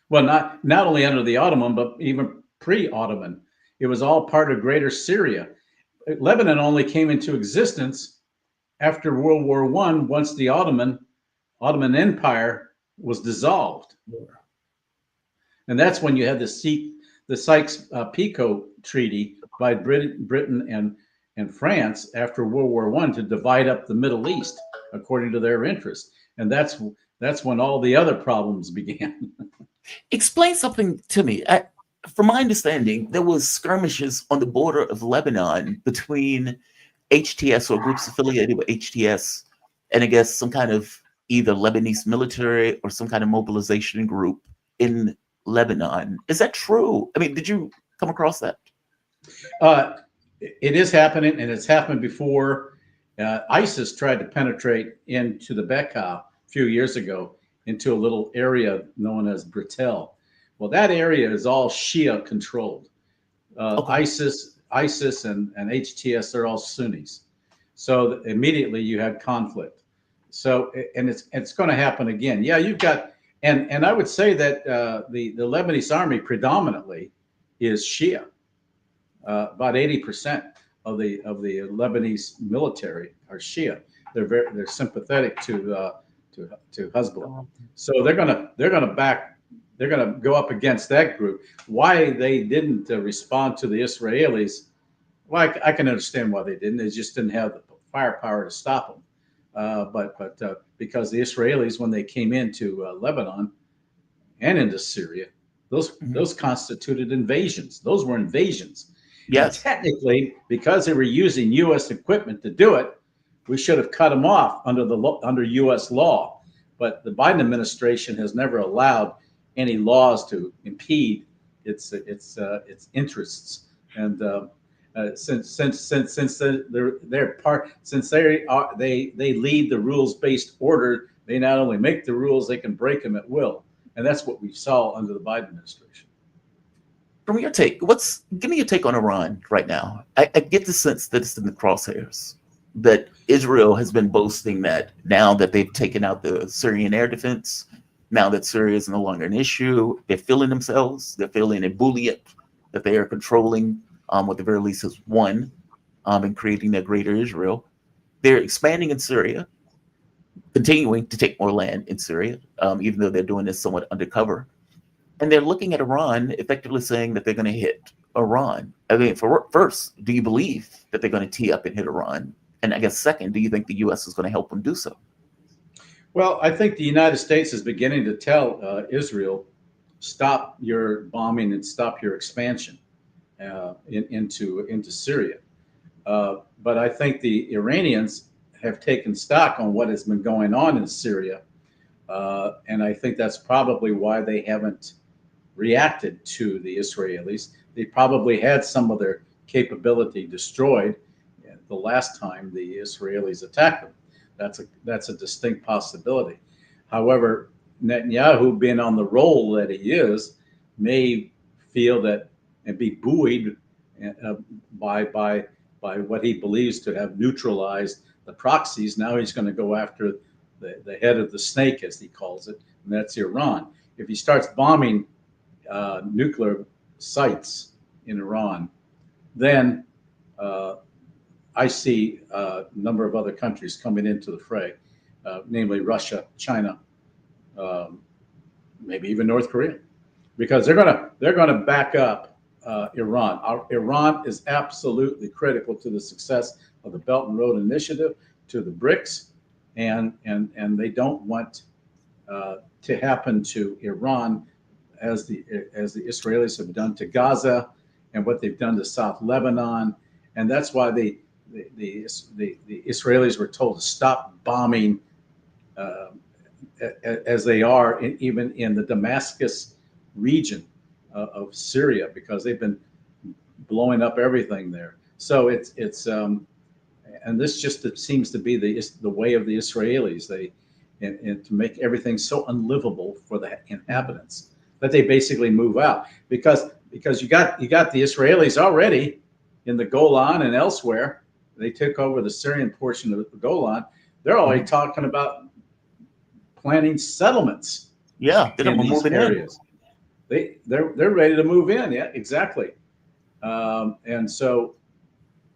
Speaker 9: Well, not only under the Ottoman, but even pre-Ottoman. It was all part of greater Syria. Lebanon only came into existence after World War I, once the Ottoman Empire was dissolved. And that's when you had the Sykes-Picot Treaty by Britain and France after World War I to divide up the Middle East according to their interests. And that's when all the other problems began.
Speaker 1: Explain something to me. From my understanding, there was skirmishes on the border of Lebanon between HTS or groups affiliated with HTS and I guess some kind of either Lebanese military or some kind of mobilization group in Lebanon. Is that true? I mean, did you come across that?
Speaker 9: It is happening, and it's happened before. ISIS tried to penetrate into the Bekaa a few years ago into a little area known as Britel. Well, that area is all Shia controlled.
Speaker 1: Okay.
Speaker 9: ISIS and HTS are all Sunnis. So immediately you had conflict. So, and it's going to happen again. Yeah, you've got, and I would say that the Lebanese army predominantly is Shia. About 80% of the Lebanese military are Shia. They're sympathetic to to Hezbollah. So they're gonna go up against that group. Why they didn't respond to the Israelis? Well, I can understand why they didn't. They just didn't have the firepower to stop them. But because the Israelis, when they came into Lebanon and into Syria, those constituted invasions. Those were invasions.
Speaker 1: Yes.
Speaker 9: And technically, because they were using U.S. equipment to do it, we should have cut them off under U.S. law. But the Biden administration has never allowed any laws to impede its interests. And since they lead the rules-based order, they not only make the rules, they can break them at will. And that's what we saw under the Biden administration.
Speaker 1: From your take, give me your take on Iran right now. I get the sense that it's in the crosshairs, that Israel has been boasting that now that they've taken out the Syrian air defense, now that Syria is no longer an issue, they're feeling themselves, they're feeling ebullient, that they are controlling what the very least has won in creating a greater Israel. They're expanding in Syria, continuing to take more land in Syria, even though they're doing this somewhat undercover. And they're looking at Iran, effectively saying that they're going to hit Iran. I mean, first, do you believe that they're going to tee up and hit Iran? And I guess second, do you think the U.S. is going to help them do so?
Speaker 9: Well, I think the United States is beginning to tell Israel, stop your bombing and stop your expansion into Syria. But I think the Iranians have taken stock on what has been going on in Syria. And I think that's probably why they haven't reacted to the Israelis. They probably had some of their capability destroyed the last time the Israelis attacked them. That's a distinct possibility. However, Netanyahu, being on the role that he is, may feel that and be buoyed by what he believes to have neutralized the proxies. Now he's going to go after the head of the snake, as he calls it, and that's Iran. If he starts bombing nuclear sites in Iran, then I see a number of other countries coming into the fray, namely Russia, China, maybe even North Korea, because they're gonna back up Iran. Iran is absolutely critical to the success of the Belt and Road Initiative, to the BRICS, and they don't want to happen to Iran as the Israelis have done to Gaza and what they've done to South Lebanon, and that's why the Israelis were told to stop bombing as they are even in the Damascus region of Syria, because they've been blowing up everything there. So it's and this just seems to be the way of the Israelis. And to make everything so unlivable for the inhabitants that they basically move out, because you got the Israelis already in the Golan and elsewhere. They took over the Syrian portion of the Golan. They're already talking about planning settlements.
Speaker 1: Yeah, they're
Speaker 9: in these
Speaker 1: moving
Speaker 9: areas. They're ready to move in. Yeah, exactly. And so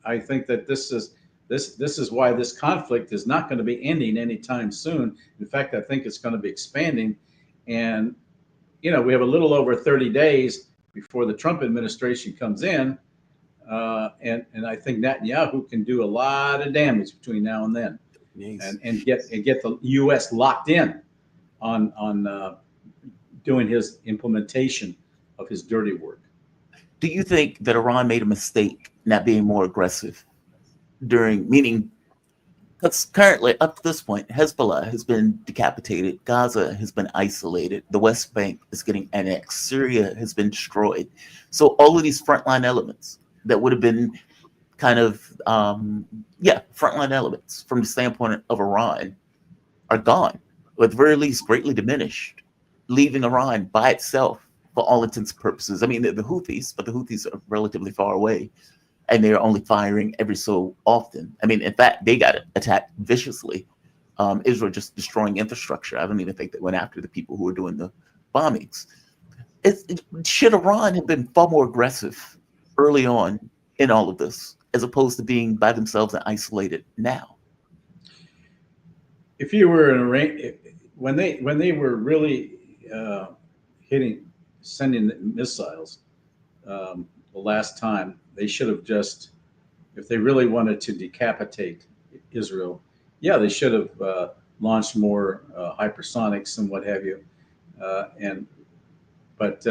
Speaker 9: I think that this is why this conflict is not going to be ending anytime soon. In fact, I think it's going to be expanding. And we have a little over 30 days before the Trump administration comes in. And I think Netanyahu can do a lot of damage between now and then, and get the U.S. locked in on doing his implementation of his dirty work.
Speaker 1: Do you think that Iran made a mistake not being more aggressive meaning, because currently up to this point, Hezbollah has been decapitated, Gaza has been isolated, the West Bank is getting annexed, Syria has been destroyed. So all of these frontline elements that would have been kind of, frontline elements from the standpoint of Iran are gone, or at the very least greatly diminished, leaving Iran by itself for all intents and purposes. I mean, the Houthis, but the Houthis are relatively far away, and they're only firing every so often. I mean, in fact, they got attacked viciously. Israel just destroying infrastructure. I don't even think they went after the people who were doing the bombings. Should Iran have been far more aggressive early on in all of this, as opposed to being by themselves and isolated now?
Speaker 9: If you were when they were really sending the missiles the last time, they should have just, if they really wanted to decapitate Israel, yeah, they should have launched more hypersonics and what have you. But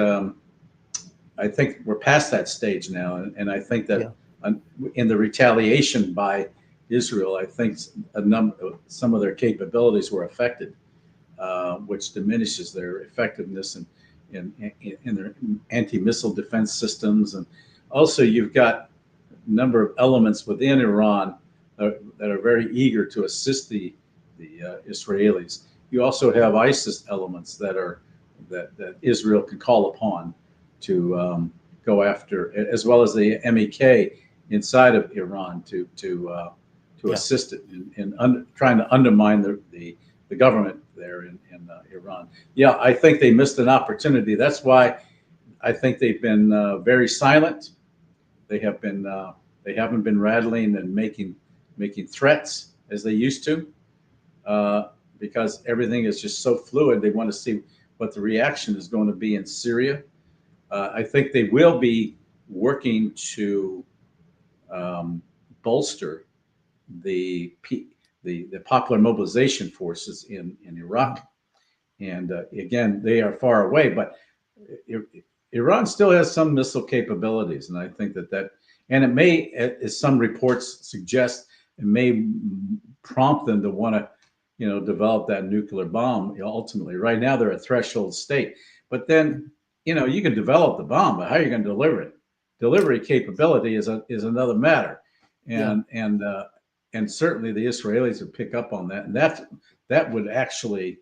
Speaker 9: I think we're past that stage now, and I think that in the retaliation by Israel, I think some of their capabilities were affected, which diminishes their effectiveness in their anti-missile defense systems. And also, you've got a number of elements within Iran that are very eager to assist the Israelis. You also have ISIS elements that Israel can call upon to go after, as well as the MEK inside of Iran to assist it in trying to undermine the government there in Iran. Yeah, I think they missed an opportunity. That's why I think they've been very silent. They haven't been rattling and making threats as they used to, because everything is just so fluid. They want to see what the reaction is going to be in Syria. I think they will be working to bolster the popular mobilization forces in Iraq. And again, they are far away, but Iran still has some missile capabilities. And I think and it may, as some reports suggest, it may prompt them to want to, develop that nuclear bomb ultimately. Right now, they're a threshold state. But then, you can develop the bomb, but how are you going to deliver it? Delivery capability is another matter. And certainly the Israelis would pick up on that. And that would actually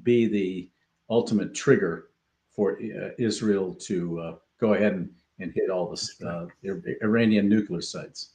Speaker 9: be the ultimate trigger for Israel to go ahead and hit all the Iranian nuclear sites.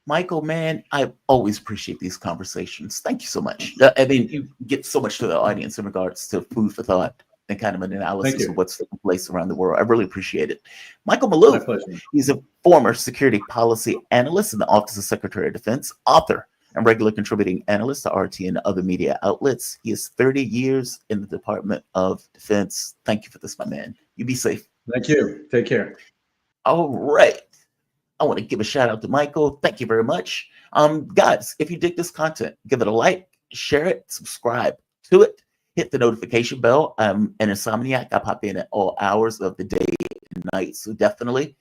Speaker 1: Michael, man, I always appreciate these conversations. Thank you so much. I mean, you get so much to the audience in regards to food for thought and kind of an analysis of what's taking place around the world. I really appreciate it. Michael Maloof, he's a former security policy analyst in the Office of Secretary of Defense, author, and regular contributing analyst to RT and other media outlets. He has 30 years in the Department of Defense. Thank you for this, my man. You be safe.
Speaker 9: Thank you. Take care.
Speaker 1: All right. I want to give a shout out to Michael. Thank you very much. Guys, if you dig this content, give it a like, share it, subscribe to it, hit the notification bell. I'm an insomniac. I pop in at all hours of the day and night. So definitely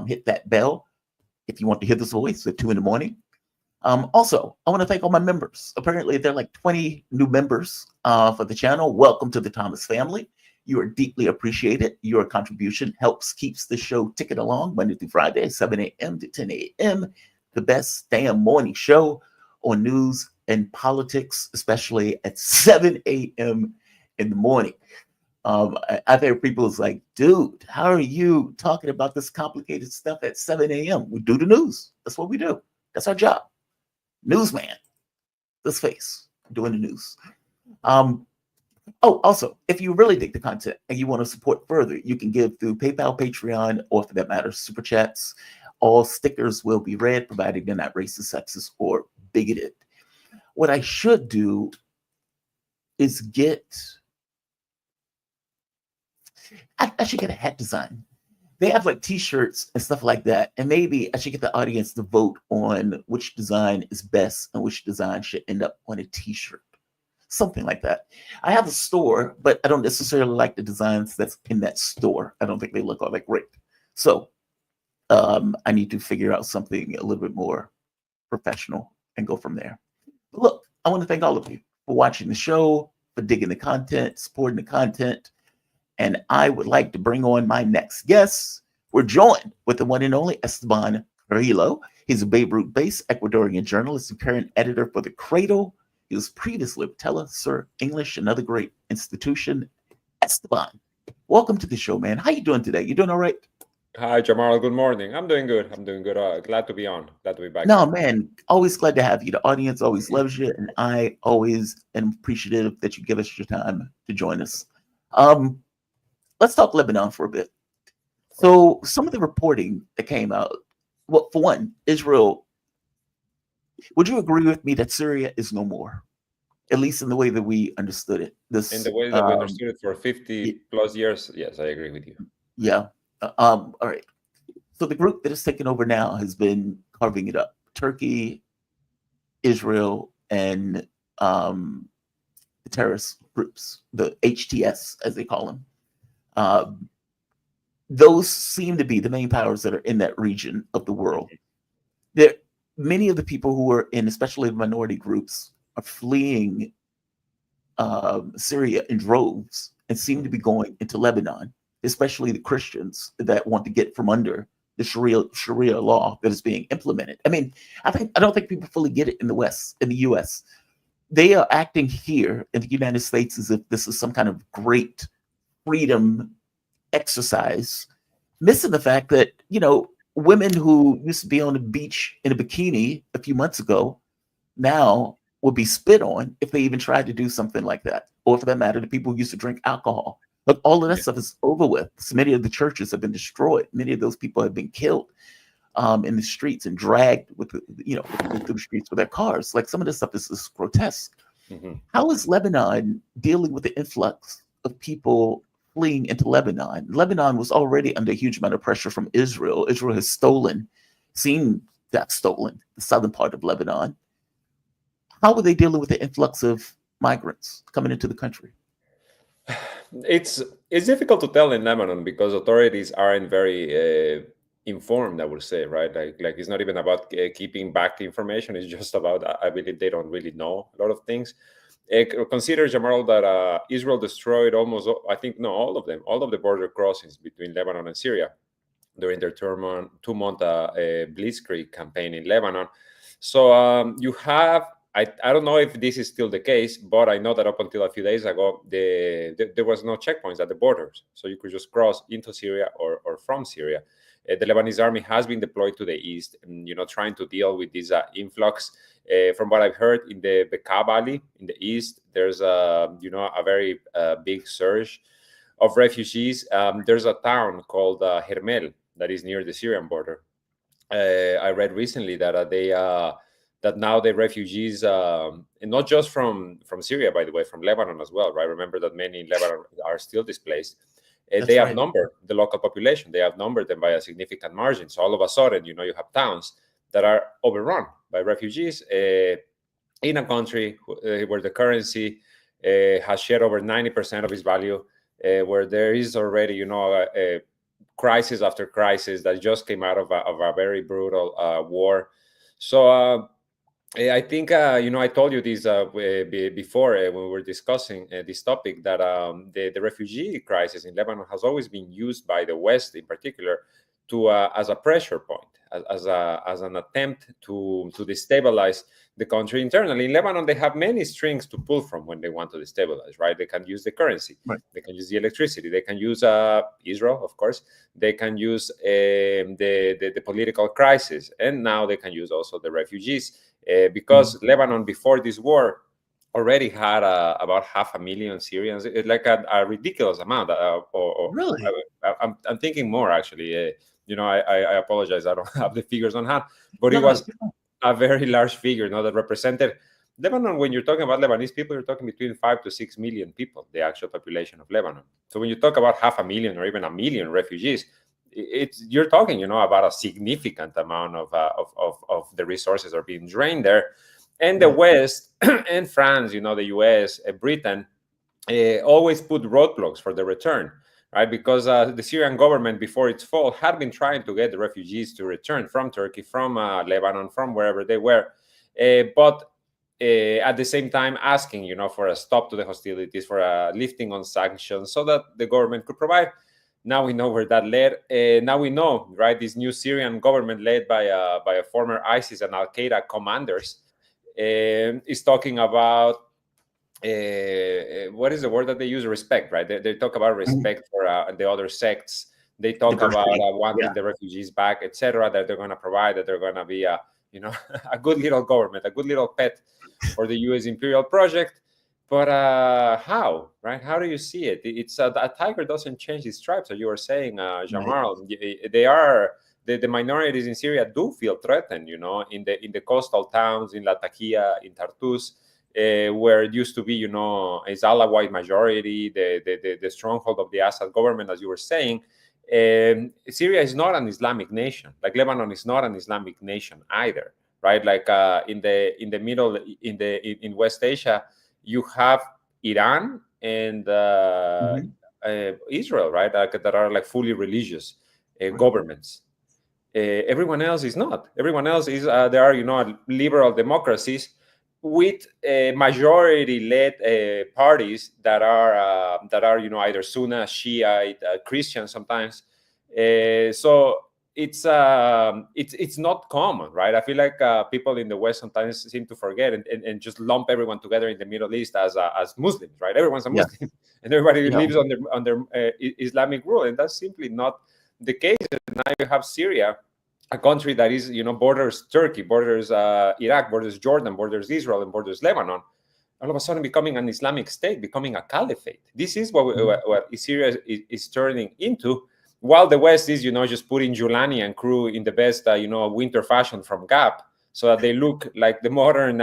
Speaker 1: hit that bell if you want to hear this voice at 2 a.m. Also, I want to thank all my members. Apparently, there are like 20 new members for the channel. Welcome to the Thomas family. You are deeply appreciated. Your contribution keeps the show ticking along Monday through Friday, 7 a.m. to 10 a.m. The best damn morning show on news and politics, especially at 7 a.m. in the morning. I've heard people's like, dude, how are you talking about this complicated stuff at 7 a.m.? We do the news. That's what we do. That's our job. Newsman. This face doing the news. Also, if you really dig the content and you want to support further, you can give through PayPal, Patreon, or for that matter, Super Chats. All stickers will be read, provided they're not racist, sexist, or bigoted. What I should do is I should get a hat design. They have like t-shirts and stuff like that. And maybe I should get the audience to vote on which design is best and which design should end up on a t-shirt. Something like that. I have a store, but I don't necessarily like the designs that's in that store. I don't think they look all that great. So I need to figure out something a little bit more professional and go from there. But look, I want to thank all of you for watching the show, for digging the content, supporting the content. And I would like to bring on my next guest. We're joined with the one and only Esteban Carrillo. He's a Beirut-based Ecuadorian journalist and current editor for The Cradle. He was previously with Sir English, another great institution. Esteban, welcome to the show, man. How you doing today? You doing all right?
Speaker 12: Hi, Jamal. Good morning. I'm doing good. Glad to be on. Glad to be back.
Speaker 1: No, man. Always glad to have you. The audience always loves you, and I always am appreciative that you give us your time to join us. Let's talk Lebanon for a bit. So some of the reporting that came out, well, for one, Israel. Would you agree with me that Syria is no more? at least in the way that we understood it. This,
Speaker 12: In the way that we understood it for 50 plus years, yes, I agree with you.
Speaker 1: yeah. All right. So the group that has taken over now has been carving it up. Turkey, Israel, and the terrorist groups, the HTS, as they call them. Those seem to be the main powers that are in that region of the world. There, many of the people who are in, especially the minority groups, are fleeing Syria in droves and seem to be going into Lebanon, especially the Christians that want to get from under the Sharia law that is being implemented. I mean, I don't think people fully get it in the West, in the US. They are acting here in the United States as if this is some kind of great freedom exercise, missing the fact that, you know, women who used to be on the beach in a bikini a few months ago now will be spit on if they even tried to do something like that. Or for that matter, the people who used to drink alcohol. Look, all of that stuff is over with. So many of the churches have been destroyed. Many of those people have been killed in the streets and dragged with the, through the streets with their cars. Like, some of this stuff is grotesque. How is Lebanon dealing with the influx of people fleeing into Lebanon? Lebanon was already under a huge amount of pressure from Israel. Israel has stolen the southern part of Lebanon. How are they dealing with the influx of migrants coming into the country?
Speaker 12: It's difficult to tell in Lebanon because authorities aren't very informed, I would say, right? Like it's not even about keeping back information. It's just about, I believe they don't really know a lot of things. Consider, Jamal, that Israel destroyed almost, I think, no, all of them, all of the border crossings between Lebanon and Syria during their two-month blitzkrieg campaign in Lebanon. So you have, I don't know if this is still the case, but I know that up until a few days ago, there was no checkpoints at the borders. So you could just cross into Syria or from Syria. The Lebanese army has been deployed to the east, and, trying to deal with this influx. From what I've heard, in the Bekaa Valley in the east, there's a very big surge of refugees. There's a town called Hermel that is near the Syrian border. I read recently that that now the refugees, and not just from Syria, by the way, from Lebanon as well, right? Remember that many in Lebanon are still displaced. They have numbered the local population. They have numbered them by a significant margin. So all of a sudden, you have towns that are overrun by refugees in a country where the currency has shed over 90% of its value, where there is already, a crisis after crisis that just came out of a very brutal war. So I think, I told you this before when we were discussing this topic, that the refugee crisis in Lebanon has always been used by the West in particular as a pressure point, as an attempt to destabilize the country internally. In Lebanon, they have many strings to pull from when they want to destabilize, right? They can use the currency, they can use the electricity, they can use Israel, of course, they can use the political crisis, and now they can use also the refugees. Because Lebanon, before this war, already had about 500,000 Syrians. It's like a ridiculous amount.
Speaker 1: Really?
Speaker 12: I'm thinking more, actually. I apologize. I don't have the figures on hand, but it was a very large figure, that represented Lebanon. When you're talking about Lebanese people, you're talking between 5 to 6 million people, the actual population of Lebanon. So when you talk about 500,000 or even 1 million refugees, you're talking, about a significant amount of the resources are being drained there. And the West and France, the US, Britain, always put roadblocks for the return, right? Because the Syrian government, before its fall, had been trying to get the refugees to return from Turkey, from Lebanon, from wherever they were. But at the same time asking, for a stop to the hostilities, for a lifting on sanctions, so that the government could provide. Now we know where that led. Now we know, right, this new Syrian government led by a former ISIS and Al-Qaeda commanders is talking about, what is the word that they use? Respect, right? They talk about respect for the other sects. They talk about wanting the refugees back, etc., that they're going to provide, that they're going to be a good little government, a good little pet for the U.S. imperial project. But how, right? How do you see it? It's a tiger doesn't change its stripes, as you were saying, Jamal. They are the minorities in Syria do feel threatened, in the coastal towns, in Latakia, in Tartus. where it used to be, is Alawite majority, the stronghold of the Assad government, as you were saying. Syria is not an Islamic nation. Like Lebanon is not an Islamic nation either, right? Like in the middle, in West Asia, you have Iran and Israel, right? That are like fully religious governments. Everyone else is not. Everyone else is there are liberal democracies with majority-led parties that are either Sunni, Shiite, Christian sometimes. So it's not common, right? I feel like people in the West sometimes seem to forget and just lump everyone together in the Middle East as Muslims, right? Everyone's a Muslim, and everybody lives under Islamic rule, and that's simply not the case. And now you have Syria, a country that is, borders Turkey, borders Iraq, borders Jordan, borders Israel, and borders Lebanon, all of a sudden becoming an Islamic state, becoming a caliphate. This is what Syria is turning into, while the West is, just putting Giuliani and crew in the best, winter fashion from Gap, so that they look like the modern,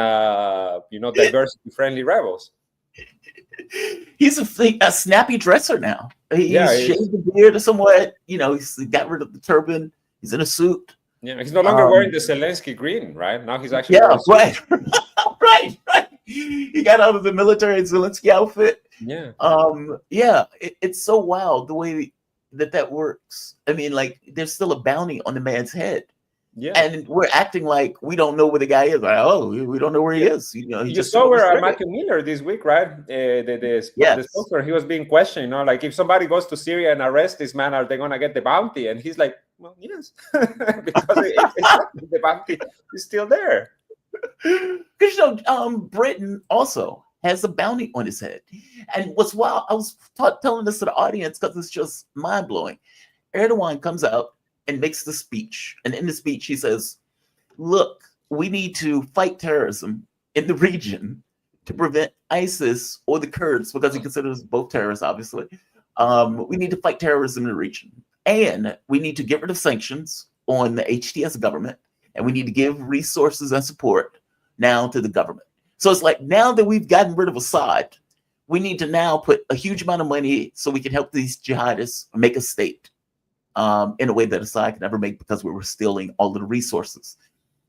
Speaker 12: diversity-friendly rebels.
Speaker 1: He's a snappy dresser now. He's shaved the beard somewhat. He's got rid of the turban. He's in a suit.
Speaker 12: Yeah, he's no longer wearing the Zelensky green, right? Now he's actually
Speaker 1: right. He got out of the military Zelensky outfit.
Speaker 12: Yeah.
Speaker 1: It's so wild the way that works. I mean, like, there's still a bounty on the man's head.
Speaker 12: Yeah.
Speaker 1: And we're acting like we don't know where the guy is. Like, we don't know where he is.
Speaker 12: You just saw where Matthew Miller this week, right? The spokesman, he was being questioned, like, if somebody goes to Syria and arrests this man, are they going to get the bounty? And he's like, well, yes, because the bounty is still there.
Speaker 1: Because Britain also has a bounty on his head. And what's wild, I was telling this to the audience because it's just mind-blowing. Erdogan comes out and makes the speech. And in the speech, he says, look, we need to fight terrorism in the region to prevent ISIS or the Kurds, because he considers both terrorists, obviously. We need to fight terrorism in the region. And we need to get rid of sanctions on the HTS government. And we need to give resources and support now to the government. So it's like, now that we've gotten rid of Assad, we need to now put a huge amount of money so we can help these jihadists make a state in a way that Assad could never make, because we were stealing all of the resources.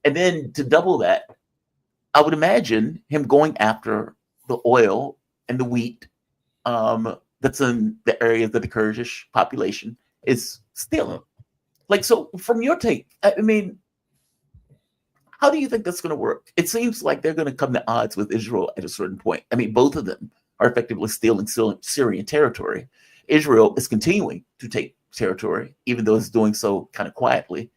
Speaker 1: And then to double that, I would imagine him going after the oil and the wheat that's in the areas that the Kurdish population is stealing. Like, so from your take, I mean, how do you think that's going to work? It seems like they're going to come to odds with Israel at a certain point. I mean, both of them are effectively stealing Syrian territory. Israel is continuing to take territory, even though it's doing so kind of quietly.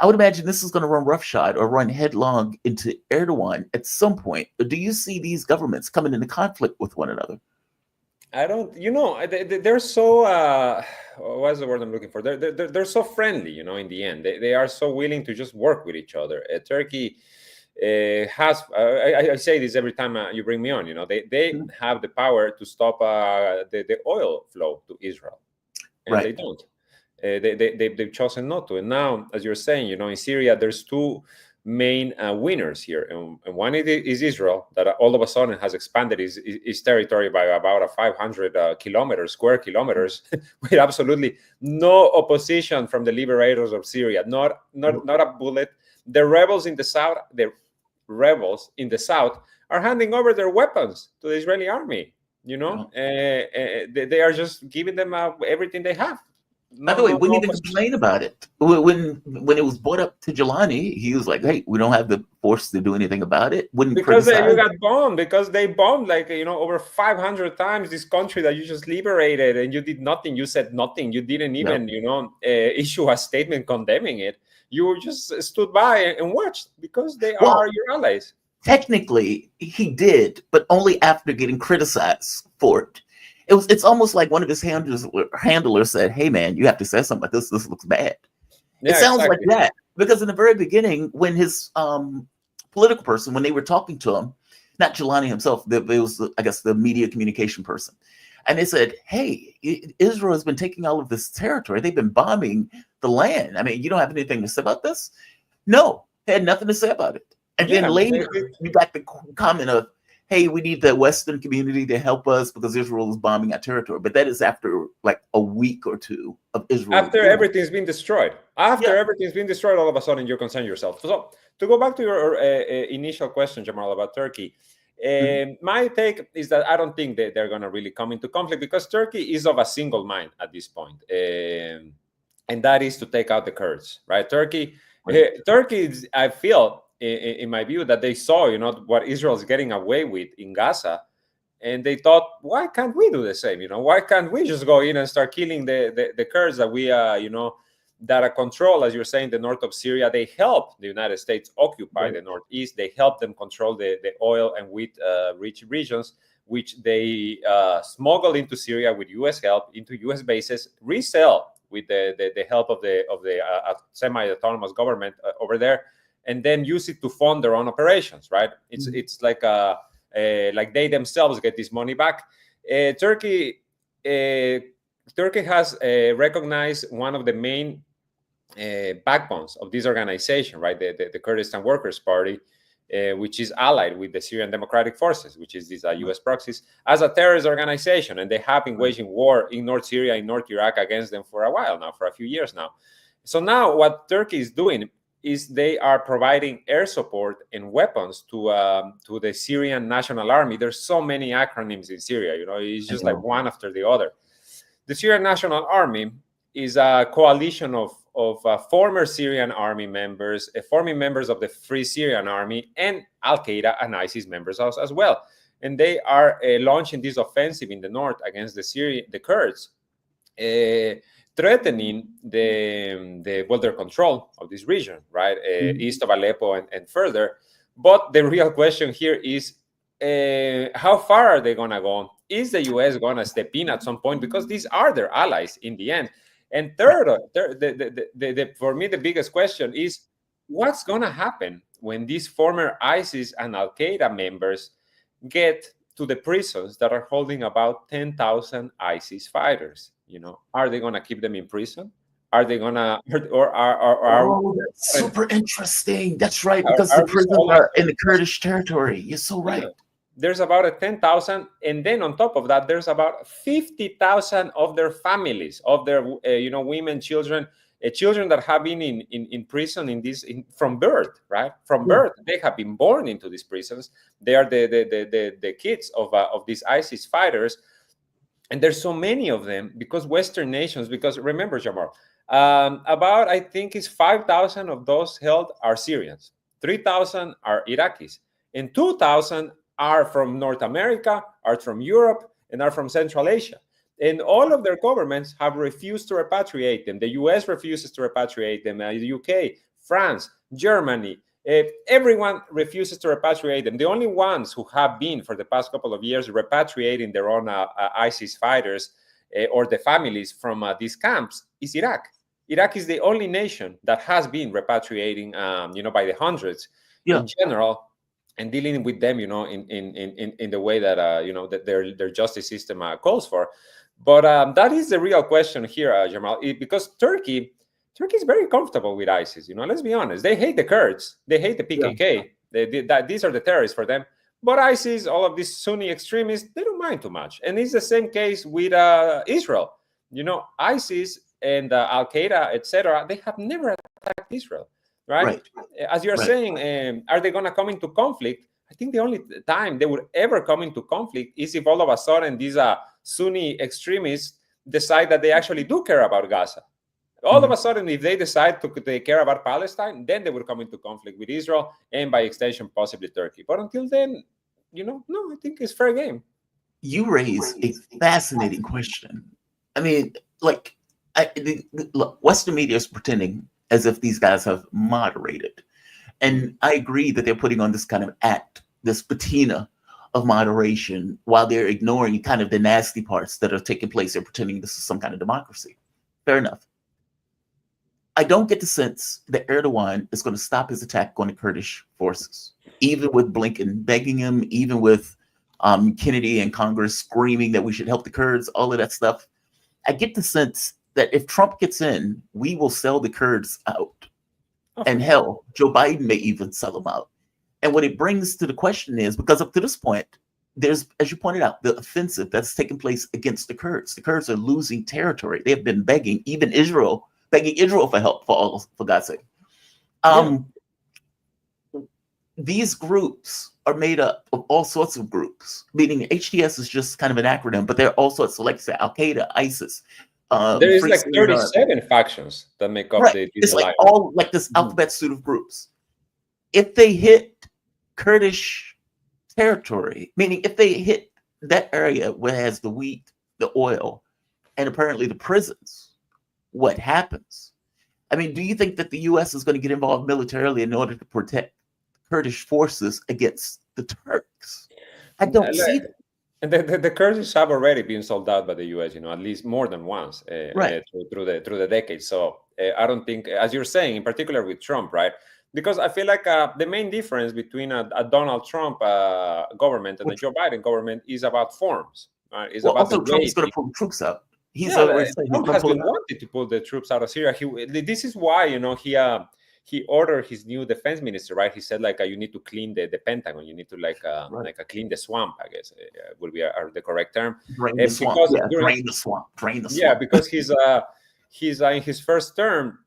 Speaker 1: I would imagine this is going to run roughshod or run headlong into Erdogan at some point. Do you see these governments coming into conflict with one another?
Speaker 12: I don't, they're so, what's the word I'm looking for? They're so friendly, in the end. They are so willing to just work with each other. Turkey has, I say this every time you bring me on, they have the power to stop the oil flow to Israel. And they don't. They've chosen not to. And now, as you're saying, in Syria, there's two main winners here. And one is Israel, that all of a sudden has expanded its territory by about 500 square kilometers, with absolutely no opposition from the liberators of Syria, not a bullet. The rebels in the south are handing over their weapons to the Israeli army. They are just giving them everything they have.
Speaker 1: By the way, we need to complain about it. When it was brought up to Giuliani, he was like, "Hey, we don't have the force to do anything about it."
Speaker 12: Because you got bombed. Because they bombed over 500 times this country that you just liberated, and you did nothing. You said nothing. You didn't even issue a statement condemning it. You just stood by and watched, because they are your allies.
Speaker 1: Technically, he did, but only after getting criticized for it. It's almost like one of his handlers said, "Hey, man, you have to say something about this. This looks bad."
Speaker 12: Yeah,
Speaker 1: it sounds like that, because in the very beginning, when his political person, when they were talking to him, not Giuliani himself, it was, I guess, the media communication person, and they said, "Hey, Israel has been taking all of this territory. They've been bombing the land. I mean, you don't have anything to say about this?" No, they had nothing to say about it. And then later, you got the comment of, hey, we need the Western community to help us because Israel is bombing our territory. But that is after like a week or two of Israel.
Speaker 12: After everything's been destroyed. After
Speaker 1: Yeah.
Speaker 12: everything's been destroyed, all of a sudden you concern yourself. So to go back to your initial question, Jamal, about Turkey, my take is that I don't think that they're going to really come into conflict because Turkey is of a single mind at this point. And that is to take out the Kurds, right? Turkey, I feel, in my view, that they saw, you know, what Israel's getting away with in Gaza, and they thought, why can't we do the same? You know, why can't we just go in and start killing the Kurds that we, you know, that control, as you're saying, the north of Syria? They help the United States occupy the northeast. They help them control the oil and wheat rich regions, which they smuggle into Syria with U.S. help into U.S. bases, resell with the help of the semi-autonomous government over there, and then use it to fund their own operations. Right? It's like they themselves get this money back. Turkey has recognized one of the main backbones of this organization, right? The Kurdistan Workers' Party, which is allied with the Syrian Democratic Forces, which is these U.S. proxies, as a terrorist organization. And they have been waging war in North Syria, in North Iraq against them for a while now, for a few years now. So now what Turkey is doing is they are providing air support and weapons to the Syrian National Army. There's so many acronyms in Syria, you know, it's just like one after the other. The Syrian National Army is a coalition of former Syrian army members, former members of the Free Syrian Army, and Al-Qaeda and ISIS members as well. And they are launching this offensive in the north against the Kurds, threatening their control of this region, right, east of Aleppo and further. But the real question here is, how far are they going to go? Is the U.S. going to step in at some point? Because these are their allies in the end. And third, for me, the biggest question is, what's going to happen when these former ISIS and Al-Qaeda members get to the prisons that are holding about 10,000 ISIS fighters? You know, are they going to keep them in prison? Are they going to, or are
Speaker 1: that's super interesting. That's right, because the prisons are in the Kurdish territory. You're so right.
Speaker 12: There's about 10,000, and then on top of that, there's about 50,000 of their families, of their women, children, children that have been in prison from birth, right? From birth, they have been born into these prisons. They are the kids of these ISIS fighters, and there's so many of them because Western nations. Because remember, Jamar, about I think it's 5,000 of those held are Syrians, 3,000 are Iraqis, and 2,000 are from North America, are from Europe, and are from Central Asia. And all of their governments have refused to repatriate them. The US refuses to repatriate them, the UK, France, Germany, everyone refuses to repatriate them. The only ones who have been for the past couple of years repatriating their own ISIS fighters or the families from these camps is Iraq. Iraq is the only nation that has been repatriating, by the hundreds in general, and dealing with them, in the way that that their justice system calls for. But that is the real question here, Jamal, because Turkey is very comfortable with ISIS. Let's be honest. They hate the Kurds. They hate the PKK. These are the terrorists for them. But ISIS, all of these Sunni extremists, they don't mind too much. And it's the same case with Israel. ISIS and Al-Qaeda, etc., they have never attacked Israel. Right? As you're saying, are they going to come into conflict? I think the only time they would ever come into conflict is if all of a sudden these Sunni extremists decide that they actually do care about Gaza. All of a sudden, if they decide they care about Palestine, then they would come into conflict with Israel and by extension, possibly Turkey. But until then, no, I think it's fair game.
Speaker 1: You raise a fascinating question. I mean, look, Western media is pretending as if these guys have moderated. And I agree that they're putting on this kind of act, this patina of moderation, while they're ignoring kind of the nasty parts that are taking place. They're pretending this is some kind of democracy. Fair enough. I don't get the sense that Erdogan is going to stop his attack on the Kurdish forces, even with Blinken begging him, even with Kennedy and Congress screaming that we should help the Kurds, all of that stuff. I get the sense that if Trump gets in, we will sell the Kurds out. And hell, Joe Biden may even sell them out. And what it brings to the question is, because up to this point, there's, as you pointed out, the offensive that's taken place against the Kurds. The Kurds are losing territory. They have been begging, even Israel, begging Israel for help, for God's sake. These groups are made up of all sorts of groups, meaning HTS is just kind of an acronym, but there are all sorts of, like say, Al-Qaeda, ISIS.
Speaker 12: There is like 37 factions that make up
Speaker 1: right.
Speaker 12: this
Speaker 1: It's like
Speaker 12: alliance.
Speaker 1: all like this alphabet suit of groups. If they hit Kurdish territory, meaning if they hit that area where it has the wheat, the oil, and apparently the prisons, what happens? I mean, do you think that the U.S. is going to get involved militarily in order to protect Kurdish forces against the Turks? I don't see that.
Speaker 12: And the Kurds have already been sold out by the U.S., at least more than once
Speaker 1: Right.
Speaker 12: through the decades. So I don't think, as you're saying, in particular with Trump, right? Because I feel like the main difference between a Donald Trump government and a Joe Biden government is about forms. Right? It's
Speaker 1: Well,
Speaker 12: about
Speaker 1: also
Speaker 12: the
Speaker 1: Trump
Speaker 12: way
Speaker 1: is going to pull the troops out. He's
Speaker 12: yeah,
Speaker 1: already said he's
Speaker 12: Trump
Speaker 1: going to
Speaker 12: has
Speaker 1: pull
Speaker 12: been
Speaker 1: them out.
Speaker 12: wanting to pull the troops out of Syria. This is why he ordered his new defense minister, right? He said like you need to clean the Pentagon, you need to clean the swamp, I guess would be the correct term.
Speaker 1: Drain the swamp. Yeah, drain the swamp. Drain the swamp.
Speaker 12: Yeah, because he's in his first term,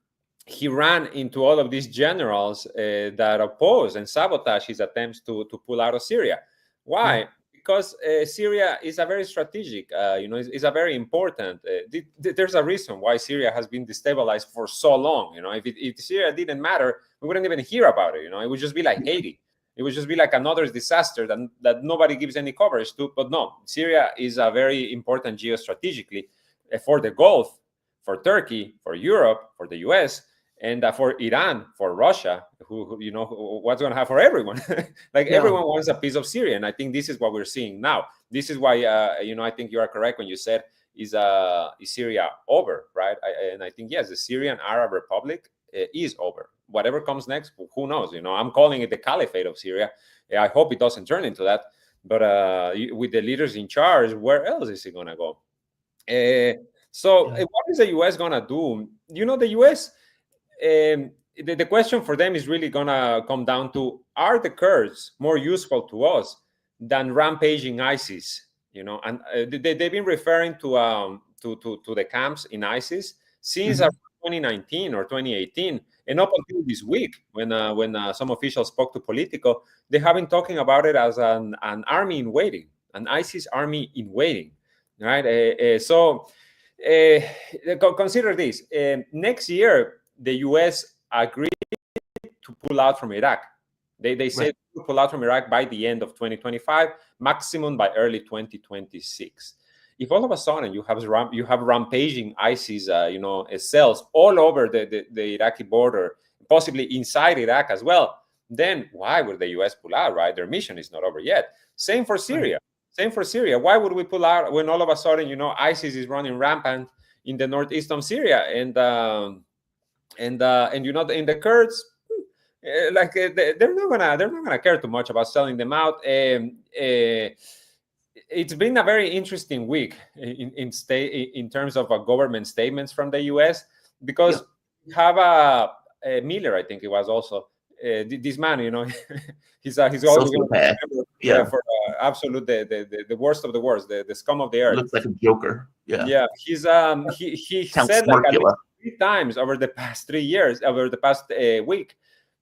Speaker 12: he ran into all of these generals that oppose and sabotage his attempts to pull out of Syria. Why?
Speaker 1: Yeah.
Speaker 12: Because Syria is a very strategic, it's a very important. There's a reason why Syria has been destabilized for so long. If Syria didn't matter, we wouldn't even hear about it. It would just be like Haiti. It would just be like another disaster that nobody gives any coverage to. But no, Syria is a very important geostrategically for the Gulf, for Turkey, for Europe, for the US, and for Iran, for Russia, who what's going to have for everyone. Everyone wants a piece of Syria, and I think this is what we're seeing now. This is why I think you are correct when you said is Syria over, right? And I think yes, the Syrian Arab Republic is over. Whatever comes next, who knows? I'm calling it the Caliphate of Syria. I hope it doesn't turn into that. But with the leaders in charge, where else is it going to go? What is the U.S. going to do? The U.S. The question for them is really gonna come down to: are the Kurds more useful to us than rampaging ISIS? And they've been referring to the camps in ISIS since 2019 or 2018, and up until this week, when some officials spoke to Politico, they have been talking about it as an army in waiting, an ISIS army in waiting, right? Consider this: next year, the U.S. agreed to pull out from Iraq. They said to pull out from Iraq by the end of 2025, maximum by early 2026. If all of a sudden you have rampaging ISIS, cells all over the Iraqi border, possibly inside Iraq as well, then why would the U.S. pull out? Right, their mission is not over yet. Same for Syria. Same for Syria. Why would we pull out when all of a sudden ISIS is running rampant in the northeast of Syria and in the Kurds, they're not gonna care too much about selling them out. It's been a very interesting week in terms of government statements from the U.S. because we have Miller, I think it was also this man. he's always going to remember for absolute the worst of the worst, the scum of the earth.
Speaker 1: Looks like a joker. Yeah.
Speaker 12: He's he said like 3 times over the past 3 years, over the past week,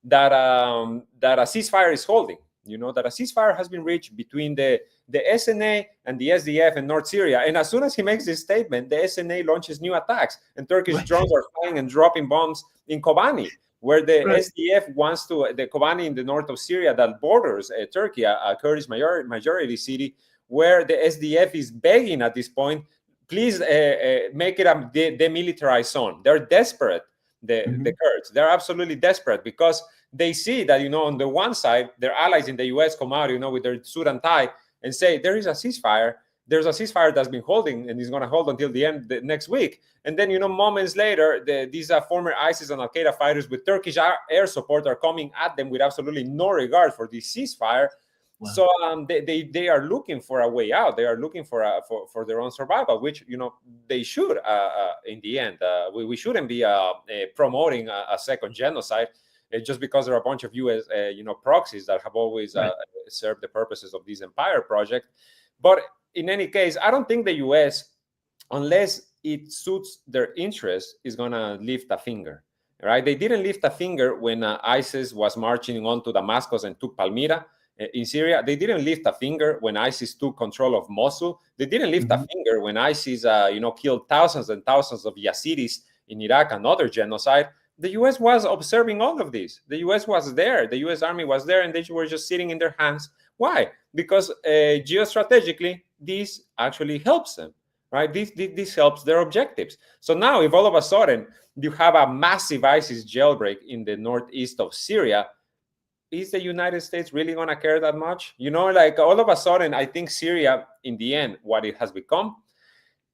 Speaker 12: that a ceasefire is holding. That a ceasefire has been reached between the SNA and the SDF in North Syria. And as soon as he makes this statement, the SNA launches new attacks, and Turkish drones are flying and dropping bombs in Kobani, where the SDF wants to, the Kobani in the north of Syria that borders Turkey, a Kurdish majority city, where the SDF is begging at this point, please make it a demilitarized zone. They're desperate, the Kurds. They're absolutely desperate because they see that, on the one side, their allies in the U.S. come out, with their suit and tie and say, there is a ceasefire. There's a ceasefire that's been holding and is going to hold until the end next week. And then, moments later, these former ISIS and Al-Qaeda fighters with Turkish air support are coming at them with absolutely no regard for this ceasefire. Wow. So they are looking for a way out. They are looking for their own survival, which they should. In the end, we shouldn't be promoting a second genocide. just because there are a bunch of U.S. Proxies that have always served the purposes of this Empire project. But in any case, I don't think the U.S., unless it suits their interest, is going to lift a finger. Right? They didn't lift a finger when ISIS was marching on to Damascus and took Palmyra in Syria. They didn't lift a finger when ISIS took control of Mosul. They didn't lift a finger when ISIS, killed thousands and thousands of Yazidis in Iraq and other genocide. The U.S. was observing all of this. The U.S. was there. The U.S. Army was there, and they were just sitting in their hands. Why? Because geostrategically, this actually helps them. Right? This helps their objectives. So now, if all of a sudden you have a massive ISIS jailbreak in the northeast of Syria, is the United States really going to care that much? All of a sudden, I think Syria, in the end, what it has become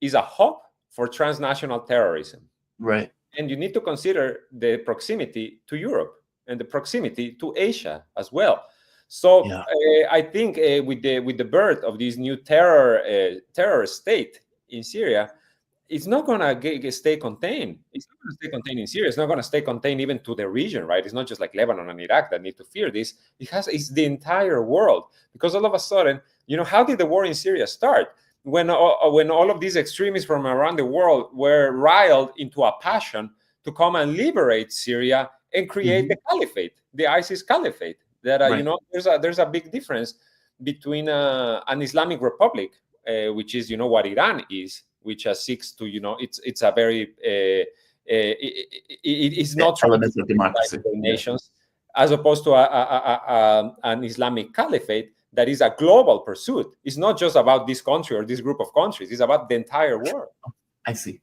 Speaker 12: is a hub for transnational terrorism.
Speaker 1: Right.
Speaker 12: And you need to consider the proximity to Europe and the proximity to Asia as well. So I think with the birth of this new terror state in Syria, it's not going to stay contained. It's not going to stay contained in Syria. It's not going to stay contained even to the region, right? It's not just like Lebanon and Iraq that need to fear this. It's the entire world. Because all of a sudden, how did the war in Syria start? When all of these extremists from around the world were riled into a passion to come and liberate Syria and create the caliphate, the ISIS caliphate. That there's a big difference between an Islamic republic, which is what Iran is, which seeks to it's a very it's not
Speaker 1: elements of democracy
Speaker 12: nations, as opposed to an Islamic caliphate that is a global pursuit. It's not just about this country or this group of countries. It's about the entire world.
Speaker 1: I see.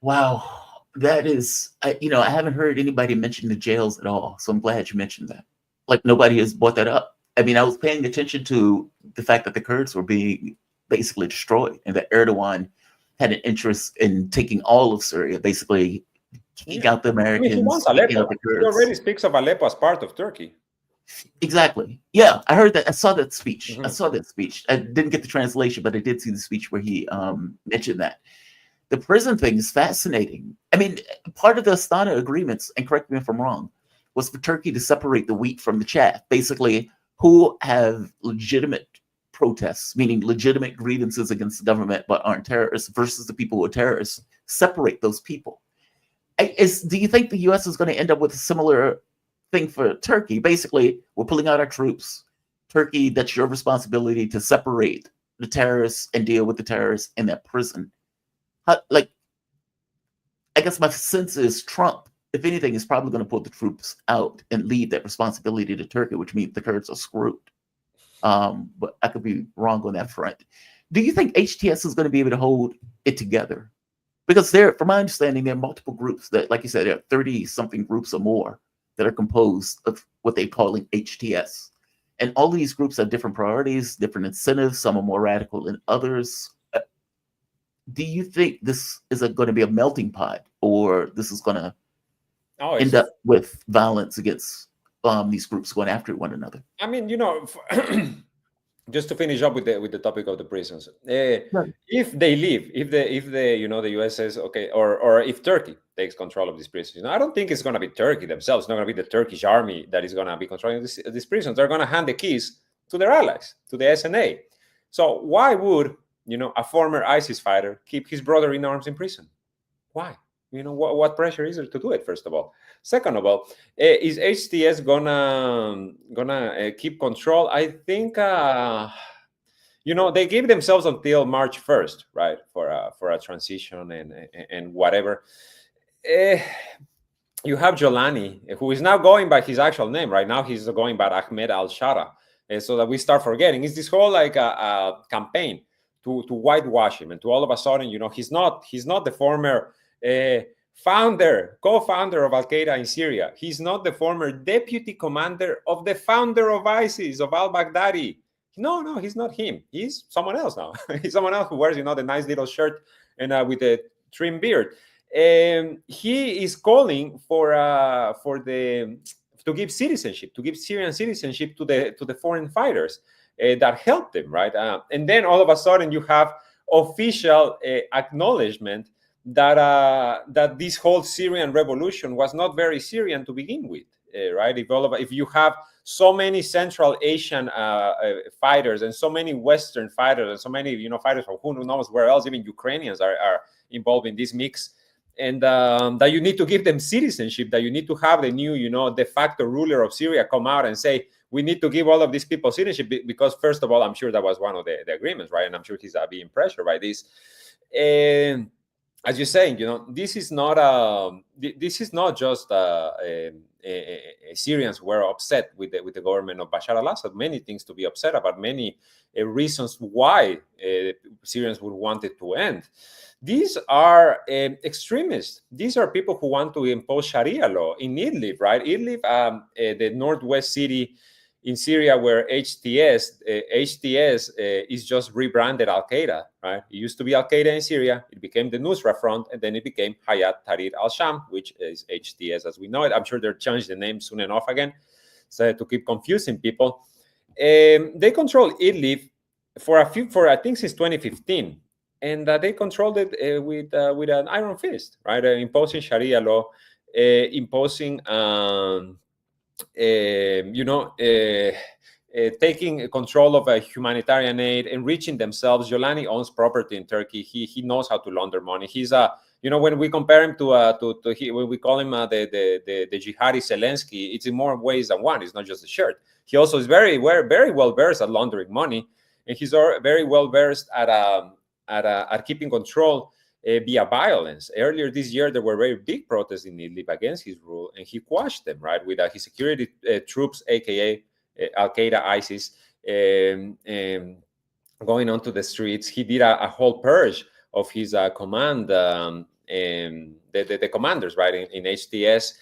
Speaker 1: Wow. That is, I haven't heard anybody mention the jails at all. So I'm glad you mentioned that. Like nobody has brought that up. I mean, I was paying attention to the fact that the Kurds were being basically destroyed and that Erdogan had an interest in taking all of Syria, basically kicking out the Americans.
Speaker 12: He wants Aleppo. He already speaks of Aleppo as part of Turkey.
Speaker 1: Exactly. Yeah, I heard that. I saw that speech. I didn't get the translation, but I did see the speech where he mentioned that. The prison thing is fascinating. I mean, part of the Astana agreements, and correct me if I'm wrong, was for Turkey to separate the wheat from the chaff. Basically, who have legitimate protests, meaning legitimate grievances against the government but aren't terrorists, versus the people who are terrorists. Separate those people. Do you think the U.S. is going to end up with a similar thing for Turkey? Basically, we're pulling out our troops. Turkey, that's your responsibility to separate the terrorists and deal with the terrorists in that prison. I guess my sense is Trump, if anything, is probably going to pull the troops out and leave that responsibility to Turkey, which means the Kurds are screwed. But I could be wrong on that front. Do you think HTS is going to be able to hold it together? Because from my understanding, there are multiple groups that, like you said, there are 30-something groups or more that are composed of what they're calling HTS. And all of these groups have different priorities, different incentives. Some are more radical than others. Do you think this is going to be a melting pot, or this is going to end up with violence against these groups going after one another?
Speaker 12: I mean, just to finish up with the topic of the prisons, if they leave, if the U.S. says okay, or if Turkey takes control of these prisons, I don't think it's going to be Turkey themselves. It's not going to be the Turkish army that is going to be controlling these prisons. They're going to hand the keys to their allies, to the SNA. So why would a former ISIS fighter keep his brother in arms in prison? Why? What pressure is there to do it? First of all. Second of all, is HTS gonna keep control? I think they gave themselves until March 1st, right, for a transition and whatever. You have Jolani, who is now going by his actual name. Right now, he's going by Ahmed al-Shara, so that we start forgetting. It's this whole campaign to whitewash him and to all of a sudden, he's not the former co-founder of Al-Qaeda in Syria. He's not the former deputy commander of the founder of ISIS, of al-Baghdadi. No, he's not him. He's someone else now. He's someone else who wears, the nice little shirt and with a trim beard. He is calling to give Syrian citizenship to the foreign fighters that helped them, right? And then all of a sudden you have official acknowledgement that this whole Syrian revolution was not very Syrian to begin with, right? If you have so many Central Asian fighters and so many Western fighters and so many fighters from who knows where else, even Ukrainians are involved in this mix, and that you need to give them citizenship, that you need to have the new de facto ruler of Syria come out and say, we need to give all of these people citizenship, because first of all, I'm sure that was one of the agreements, right? And I'm sure he's being pressured by this. And as you're saying, this is not just Syrians who were upset with the government of Bashar al-Assad. Many things to be upset about, many reasons why Syrians would want it to end. These are extremists. These are people who want to impose Sharia law in Idlib, right? Idlib, the northwest city in Syria, where HTS is just rebranded Al-Qaeda, right? It used to be Al-Qaeda in Syria. It became the Nusra Front, and then it became Hayat Tahrir al-Sham, which is HTS as we know it. I'm sure they'll change the name soon enough again, so to keep confusing people. They control Idlib for I think since 2015, and they controlled it with an iron fist, right? Imposing Sharia law, imposing taking control of humanitarian aid, enriching themselves. Jolani owns property in Turkey. He knows how to launder money. He's when we compare him when we call him the jihadi Zelensky, it's in more ways than one. It's not just the shirt. He also is very well versed at laundering money, and he's very well versed at keeping control via violence. Earlier this year, there were very big protests in Idlib against his rule, and he quashed them, right, with his security troops, aka Al-Qaeda, ISIS, going onto the streets. He did a whole purge of his command, the commanders, right, in HTS,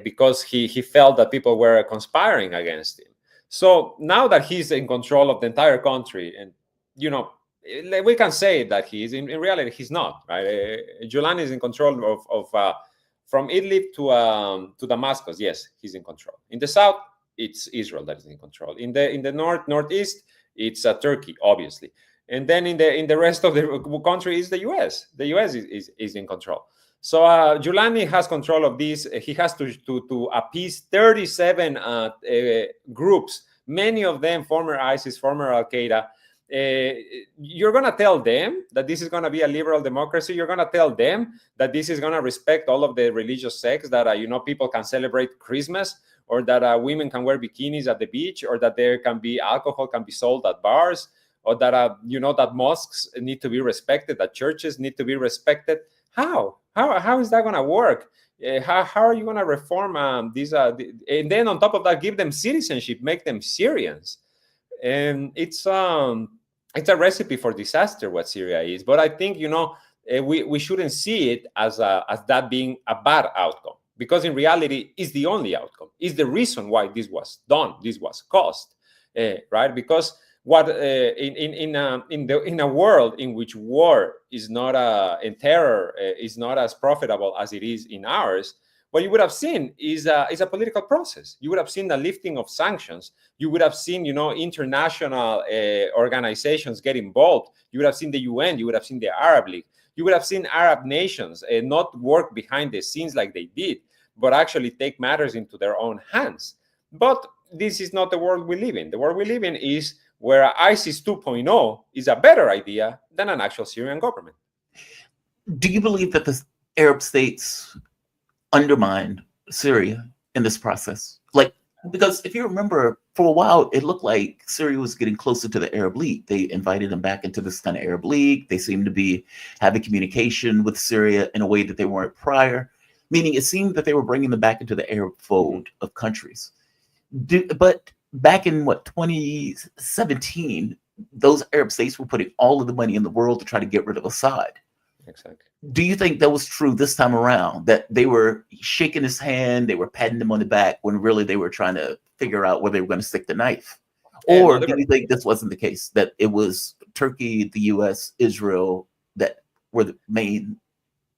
Speaker 12: because he felt that people were conspiring against him. So now that he's in control of the entire country, and we can say that he is. In reality, he's not, right? Julan is in control of from Idlib to Damascus. Yes, he's in control. In the south, it's Israel that is in control. In the northeast, it's Turkey, obviously. And then in the rest of the country is the U.S. The U.S. is in control. So Julani has control of this. He has to appease 37 groups, many of them former ISIS, former Al-Qaeda. You're going to tell them that this is going to be a liberal democracy. You're going to tell them that this is going to respect all of the religious sects, that people can celebrate Christmas, or that women can wear bikinis at the beach, or that there can be alcohol can be sold at bars, or that that mosques need to be respected, that churches need to be respected. How is that going to work? How are you going to reform these? And then on top of that, give them citizenship, make them Syrians. And it's a recipe for disaster, what Syria is. But I think we shouldn't see it as that being a bad outcome, because in reality, it's the only outcome. It's the reason why this was done. This was caused, right? Because what in a world in which war is not and terror is not as profitable as it is in ours, what you would have seen is a political process. You would have seen the lifting of sanctions. You would have seen, international organizations get involved. You would have seen the UN. You would have seen the Arab League. You would have seen Arab nations not work behind the scenes like they did, but actually take matters into their own hands. But this is not the world we live in. The world we live in is where ISIS 2.0 is a better idea than an actual Syrian government.
Speaker 1: Do you believe that the Arab states undermined Syria in this process? Because if you remember, for a while, it looked like Syria was getting closer to the Arab League. They invited them back into this kind of Arab League. They seemed to be having communication with Syria in a way that they weren't prior, meaning it seemed that they were bringing them back into the Arab fold of countries. But back in 2017, those Arab states were putting all of the money in the world to try to get rid of Assad.
Speaker 12: Exactly.
Speaker 1: Do you think that was true this time around, that they were shaking his hand, they were patting him on the back, when really they were trying to figure out where they were going to stick the knife? Or do you think this wasn't the case, that it was Turkey, the U.S., Israel that were the main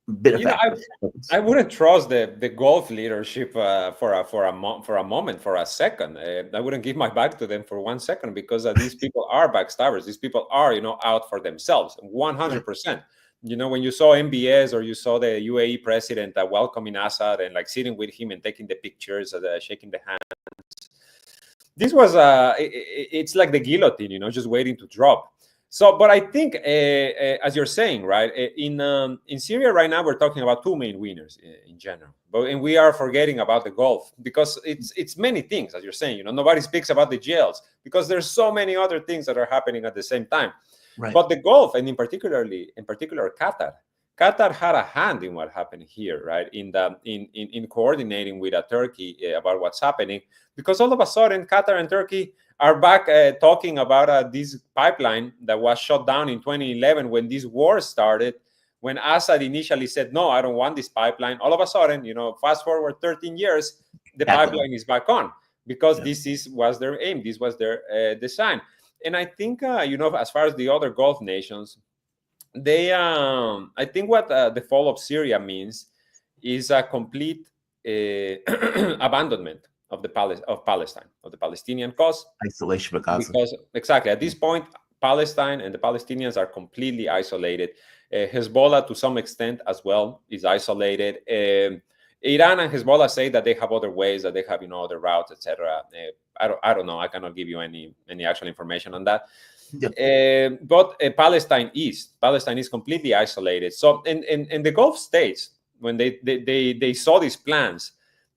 Speaker 1: benefactors?
Speaker 12: I wouldn't trust the Gulf leadership for a moment, for a second. I wouldn't give my back to them for 1 second, because these people are backstabbers. These people are, out for themselves, 100%. You know, when you saw MBS or you saw the UAE president welcoming Assad and like sitting with him and taking the pictures, shaking the hand. This was it's like the guillotine, you know, just waiting to drop. So, but I think, as you're saying, right, in Syria right now, we're talking about two main winners in general, and we are forgetting about the Gulf because it's many things, as you're saying. You know, nobody speaks about the jails because there's so many other things that are happening at the same time.
Speaker 1: Right.
Speaker 12: But the Gulf, and in particular, Qatar had a hand in what happened here, right? In coordinating with Turkey about what's happening, because all of a sudden Qatar and Turkey are back talking about this pipeline that was shut down in 2011 when this war started. When Assad initially said, no, I don't want this pipeline, all of a sudden, you know, fast forward 13 years, the pipeline is back on because this was their aim. This was their design. And I think, you know, as far as the other Gulf nations, they, I think what the fall of Syria means is a complete abandonment of the Palestine, of the Palestinian cause.
Speaker 1: Isolation of Gaza.
Speaker 12: Because exactly at this point, Palestine and the Palestinians are completely isolated. Hezbollah, to some extent as well, is isolated. Iran and Hezbollah say that they have other ways, that they have, you know, other routes, etc. I don't know. I cannot give you any actual information on that. Yep. But Palestine is completely isolated. So, in the Gulf states, when they saw these plans,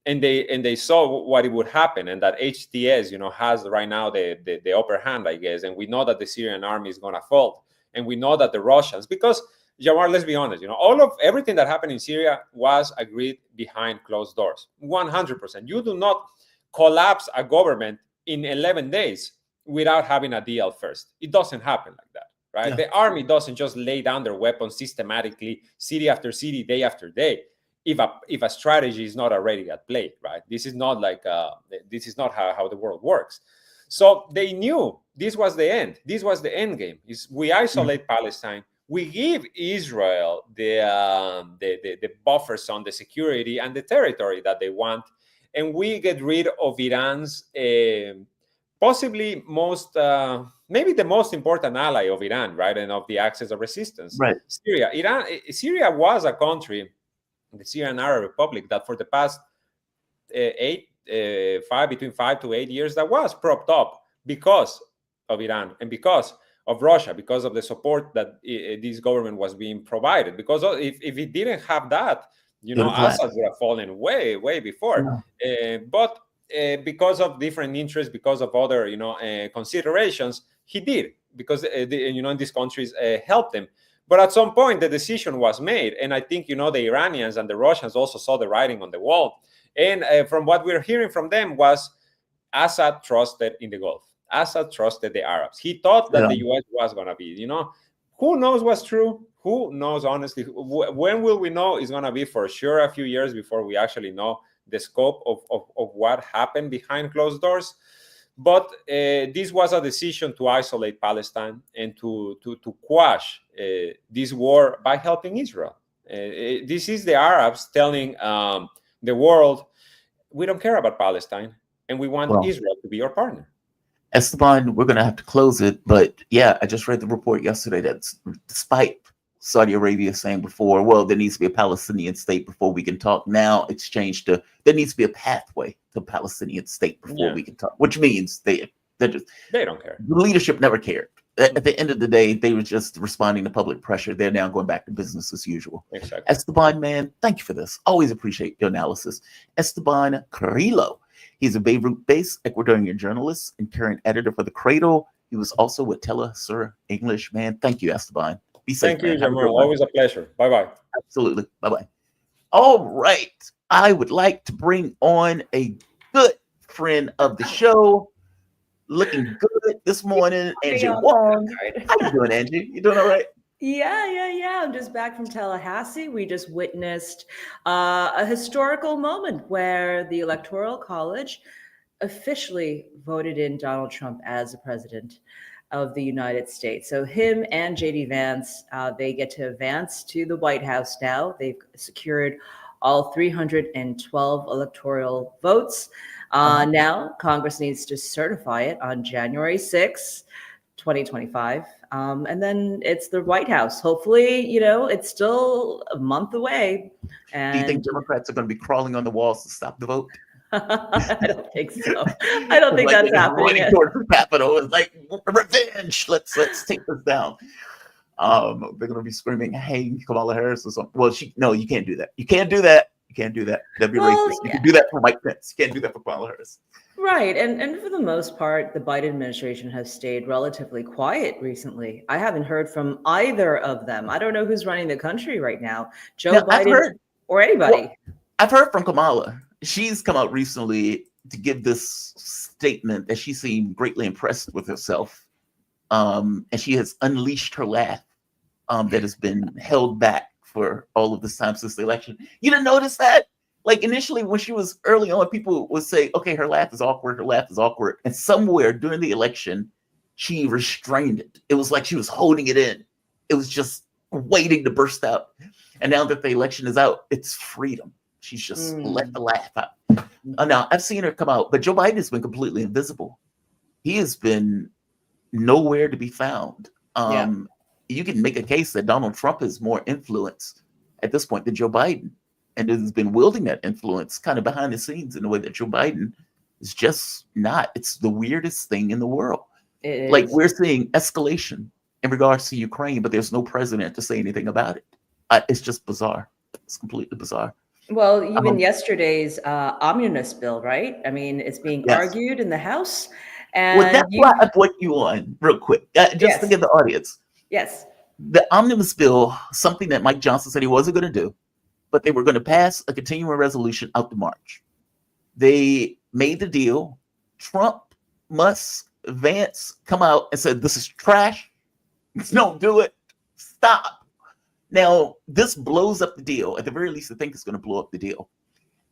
Speaker 12: and they saw what it would happen, and that HTS, you know, has right now the upper hand, I guess, and we know that the Syrian army is going to fall, and we know that the Russians, because Jamar, let's be honest, you know, everything that happened in Syria was agreed behind closed doors, 100%. You do not collapse a government in 11 days without having a deal first. It doesn't happen like that, right? Yeah. The army doesn't just lay down their weapons systematically, city after city, day after day, if a strategy is not already at play, right? This is not like this is not how the world works. So they knew this was the end. This was the end game. Is we isolate Palestine, we give Israel the buffer zone, the security and the territory that they want, and we get rid of Iran's possibly maybe the most important ally of Iran, right, and of the axis of resistance,
Speaker 1: right?
Speaker 12: Syria was a country, the Syrian Arab Republic, that for the past between 5 to 8 years, that was propped up because of Iran and because of Russia, because of the support that this government was being provided. Because if it didn't have that, you know, Assad would have fallen way before. Yeah. But because of different interests, because of other, you know, considerations, he did, because you know, in these countries helped him. But at some point, the decision was made, and I think, you know, the Iranians and the Russians also saw the writing on the wall. And from what we're hearing from them was Assad trusted in the Gulf. Assad trusted the Arabs. He thought that the U.S. was going to be, you know, who knows what's true? Who knows, honestly? When will we know? It's going to be for sure a few years before we actually know the scope of what happened behind closed doors. But this was a decision to isolate Palestine and to quash this war by helping Israel. This is the Arabs telling the world, we don't care about Palestine, and we want Israel to be our partner.
Speaker 1: Esteban, we're going to have to close it. But yeah, I just read the report yesterday that despite Saudi Arabia saying before, well, there needs to be a Palestinian state before we can talk. Now it's changed to there needs to be a pathway to a Palestinian state before we can talk, which means they
Speaker 12: don't care.
Speaker 1: The leadership never cared. At the end of the day, they were just responding to public pressure. They're now going back to business as usual.
Speaker 12: Exactly.
Speaker 1: Esteban, man, thank you for this. Always appreciate your analysis. Esteban Carrillo. He's a Beirut-based Ecuadorian journalist and current editor for The Cradle. He was also with Telesur English, man. Thank you, Esteban. Be safe.
Speaker 12: Thank you, Jamal. Always a pleasure. Bye-bye.
Speaker 1: Absolutely. Bye-bye. All right. I would like to bring on a good friend of the show, looking good this morning, Angie Walker. How you doing, Angie? You doing all right?
Speaker 13: Yeah. I'm just back from Tallahassee. We just witnessed a historical moment where the Electoral College officially voted in Donald Trump as the president of the United States. So him and JD Vance, they get to advance to the White House now. They've secured all 312 electoral votes. Now Congress needs to certify it on January 6th 2025. And then it's the White House. Hopefully, it's still a month away.
Speaker 1: Do you think
Speaker 13: And
Speaker 1: Democrats are going to be crawling on the walls to stop the vote?
Speaker 13: I don't think so. I don't think
Speaker 1: Like
Speaker 13: that's
Speaker 1: they're
Speaker 13: happening
Speaker 1: running
Speaker 13: yet.
Speaker 1: towards the Capitol. It's like revenge. Let's take this down. They're going to be screaming, "Hey, Kamala Harris!" or something. Well, no, you can't do that. You can't do that. You can't do that. That'd be
Speaker 13: Well,
Speaker 1: racist. You can do that for Mike Pence. You can't do that for Kamala Harris.
Speaker 13: Right. And for the most part, the Biden administration has stayed relatively quiet recently. I haven't heard from either of them. I don't know who's running the country right now, Joe
Speaker 1: Now, I've
Speaker 13: Biden
Speaker 1: heard,
Speaker 13: or anybody.
Speaker 1: well, I've heard from Kamala. She's come out recently to give this statement that she seemed greatly impressed with herself. And she has unleashed her laugh that has been held back for all of this time since the election. You didn't notice that? Like initially when she was early on, people would say, okay, her laugh is awkward, her laugh is awkward. And somewhere during the election, she restrained it. It was like she was holding it in. It was just waiting to burst out. And now that the election is out, it's freedom. She's just let the laugh out. Now, I've seen her come out, but Joe Biden has been completely invisible. He has been nowhere to be found. You can make a case that Donald Trump has more influence at this point than Joe Biden, and has been wielding that influence kind of behind the scenes in a way that Joe Biden is just not. It's the weirdest thing in the world. Like we're seeing escalation in regards to Ukraine, but there's no president to say anything about it. It's just bizarre. It's completely bizarre.
Speaker 13: Well, even yesterday's omnibus bill, right? I mean, it's being argued in the House. And
Speaker 1: well, that's why I put you on real quick, just to give the audience.
Speaker 13: Yes.
Speaker 1: The omnibus bill, something that Mike Johnson said he wasn't going to do, but they were going to pass a continuing resolution out to March. They made the deal. Trump, Musk, Vance come out and said, this is trash. Don't do it. Stop. Now, this blows up the deal. At the very least, I think it's going to blow up the deal.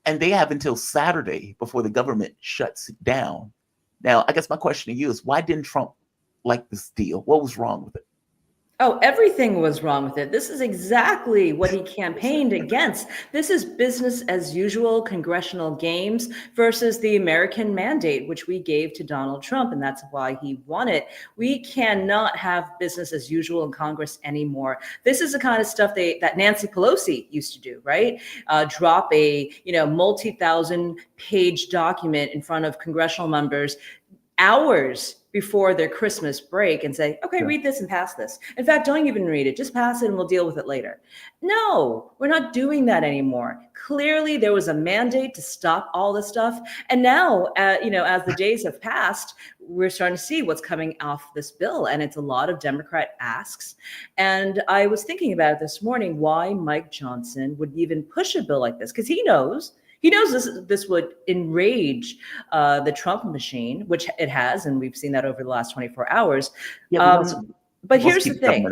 Speaker 1: And they have until Saturday before the government shuts it down. Now, I guess my question to you is, why didn't Trump like this deal? What was wrong with it?
Speaker 13: Oh, everything was wrong with it. This is exactly what he campaigned against. This is business as usual congressional games versus the American mandate, which we gave to Donald Trump, and that's why he won it. We cannot have business as usual in Congress anymore. This is the kind of stuff that Nancy Pelosi used to do, right? Drop a multi-thousand-page document in front of congressional members hours before their Christmas break and say, okay, read this and pass this. In fact, don't even read it. Just pass it and we'll deal with it later. No, we're not doing that anymore. Clearly, there was a mandate to stop all this stuff. And now, as the days have passed, we're starting to see what's coming off this bill. And it's a lot of Democrat asks. And I was thinking about it this morning, why Mike Johnson would even push a bill like this, because he knows this would enrage the Trump machine, which it has, and we've seen that over the last 24 hours. But here's the thing.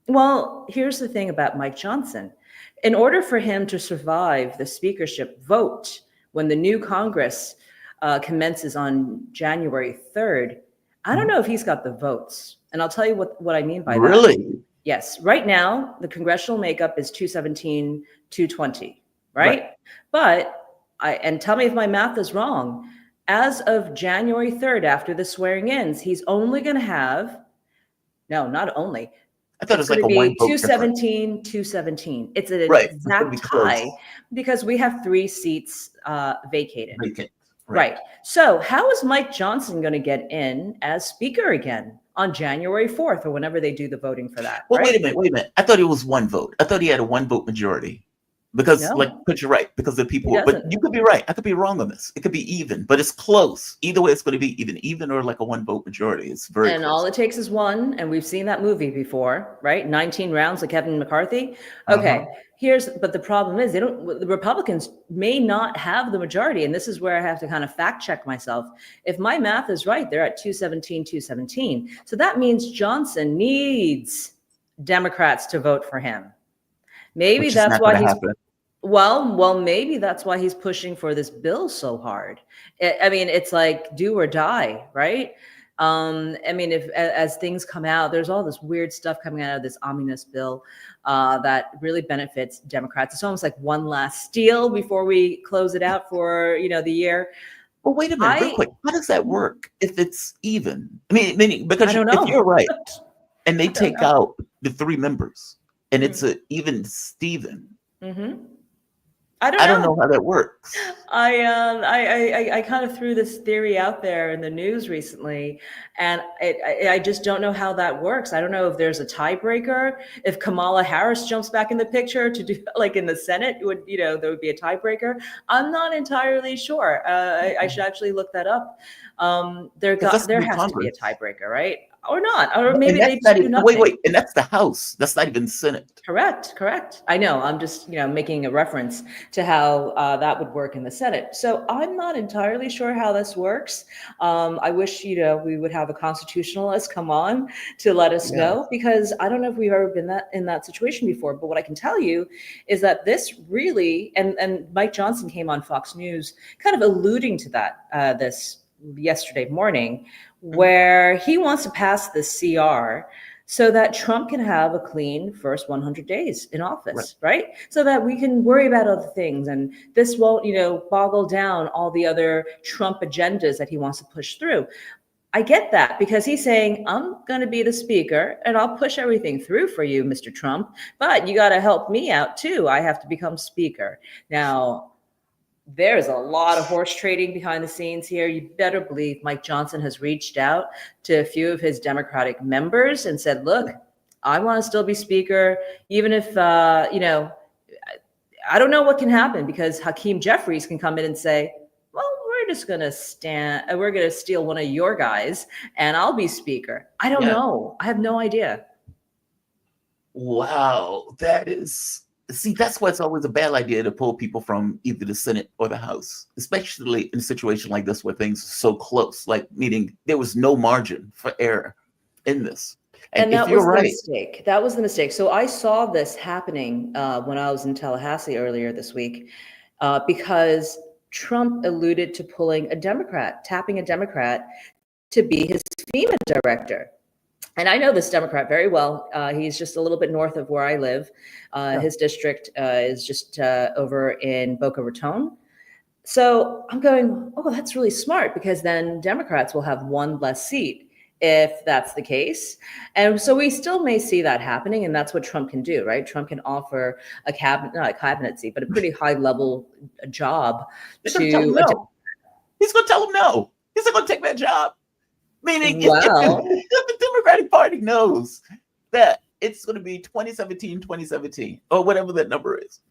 Speaker 13: Well, here's the thing about Mike Johnson. In order for him to survive the speakership vote when the new Congress commences on January 3rd, I don't know if he's got the votes. And I'll tell you what I mean by that. Really? Yes. Right now, the congressional makeup is 217, 220. Right? But and tell me if my math is wrong. As of January 3rd, after the swearing ins, he's only going to have, no, not only.
Speaker 1: I thought it was like a one vote
Speaker 13: 217, 217. It's an exact tie because we have 3 seats vacated. Right. So how is Mike Johnson going to get in as speaker again on January 4th or whenever they do the voting for that?
Speaker 1: Well, wait a minute. I thought it was one vote. I thought he had a 1 vote majority. Because, but you're right, because the people, but you could be right. I could be wrong on this. It could be even, but it's close. Either way, it's going to be even or like a 1 vote majority. It's very close.
Speaker 13: All it takes is 1, and we've seen that movie before, right? 19 rounds like Kevin McCarthy. Okay, but the problem is the Republicans may not have the majority, and this is where I have to kind of fact check myself. If my math is right, they're at 217, 217. So that means Johnson needs Democrats to vote for him. Maybe that's why he's maybe that's why he's pushing for this bill so hard. I mean, it's like do or die, right? I mean, as things come out, there's all this weird stuff coming out of this omnibus bill that really benefits Democrats. It's almost like one last steal before we close it out for the year.
Speaker 1: Well, wait a minute, real
Speaker 13: I
Speaker 1: quick. How does that work if it's even? I mean, meaning because
Speaker 13: I don't
Speaker 1: if
Speaker 13: know.
Speaker 1: you're right, and they
Speaker 13: I don't
Speaker 1: take
Speaker 13: know.
Speaker 1: out the 3 members, and it's
Speaker 13: Mm.
Speaker 1: a even Steven,
Speaker 13: Mhm.
Speaker 1: I don't know how that works.
Speaker 13: I kind of threw this theory out there in the news recently, and I just don't know how that works. I don't know if there's a tiebreaker. If Kamala Harris jumps back in the picture to do like in the Senate, there would be a tiebreaker. I'm not entirely sure. I should actually look that up.
Speaker 1: Because that's the
Speaker 13: There
Speaker 1: new
Speaker 13: has to be a
Speaker 1: Congress.
Speaker 13: tiebreaker, right? Or not, or
Speaker 1: And
Speaker 13: maybe they
Speaker 1: that's not
Speaker 13: just do
Speaker 1: even, wait,
Speaker 13: nothing.
Speaker 1: and that's the House. That's not even Senate.
Speaker 13: Correct. I know. I'm just, making a reference to how that would work in the Senate. So I'm not entirely sure how this works. I wish, we would have a constitutionalist come on to let us
Speaker 1: Yeah.
Speaker 13: know, because I don't know if we've ever been in that situation before. But what I can tell you is that this really, and Mike Johnson came on Fox News kind of alluding to that this yesterday morning, where he wants to pass the CR so that Trump can have a clean first 100 days in office, right? So that we can worry about other things, and this won't, boggle down all the other Trump agendas that he wants to push through. I get that, because he's saying, I'm going to be the speaker and I'll push everything through for you, Mr. Trump, but you got to help me out too. I have to become speaker. Now, there's a lot of horse trading behind the scenes here. You better believe Mike Johnson has reached out to a few of his Democratic members and said, look, I want to still be speaker, even if, I don't know what can happen, because Hakeem Jeffries can come in and say, well, we're going to steal one of your guys and I'll be speaker. I don't know. I have no idea.
Speaker 1: Wow, see, that's why it's always a bad idea to pull people from either the Senate or the House, especially in a situation like this where things are so close, like meaning there was no margin for error in this.
Speaker 13: And
Speaker 1: if
Speaker 13: that
Speaker 1: you're
Speaker 13: was the
Speaker 1: right,
Speaker 13: mistake. That was the mistake. So I saw this happening when I was in Tallahassee earlier this week, because Trump alluded to tapping a Democrat to be his FEMA director. And I know this Democrat very well. He's just a little bit north of where I live. His district is just over in Boca Raton. So I'm going, oh, that's really smart, because then Democrats will have one less seat if that's the case. And so we still may see that happening, and that's what Trump can do, right? Trump can offer a cabinet, not a cabinet seat, but a pretty high level job
Speaker 1: he's going to tell him no. He's going to tell him no. He's not going to take that job. Meaning, if the Democratic Party knows that it's going to be 2017, or whatever that number is,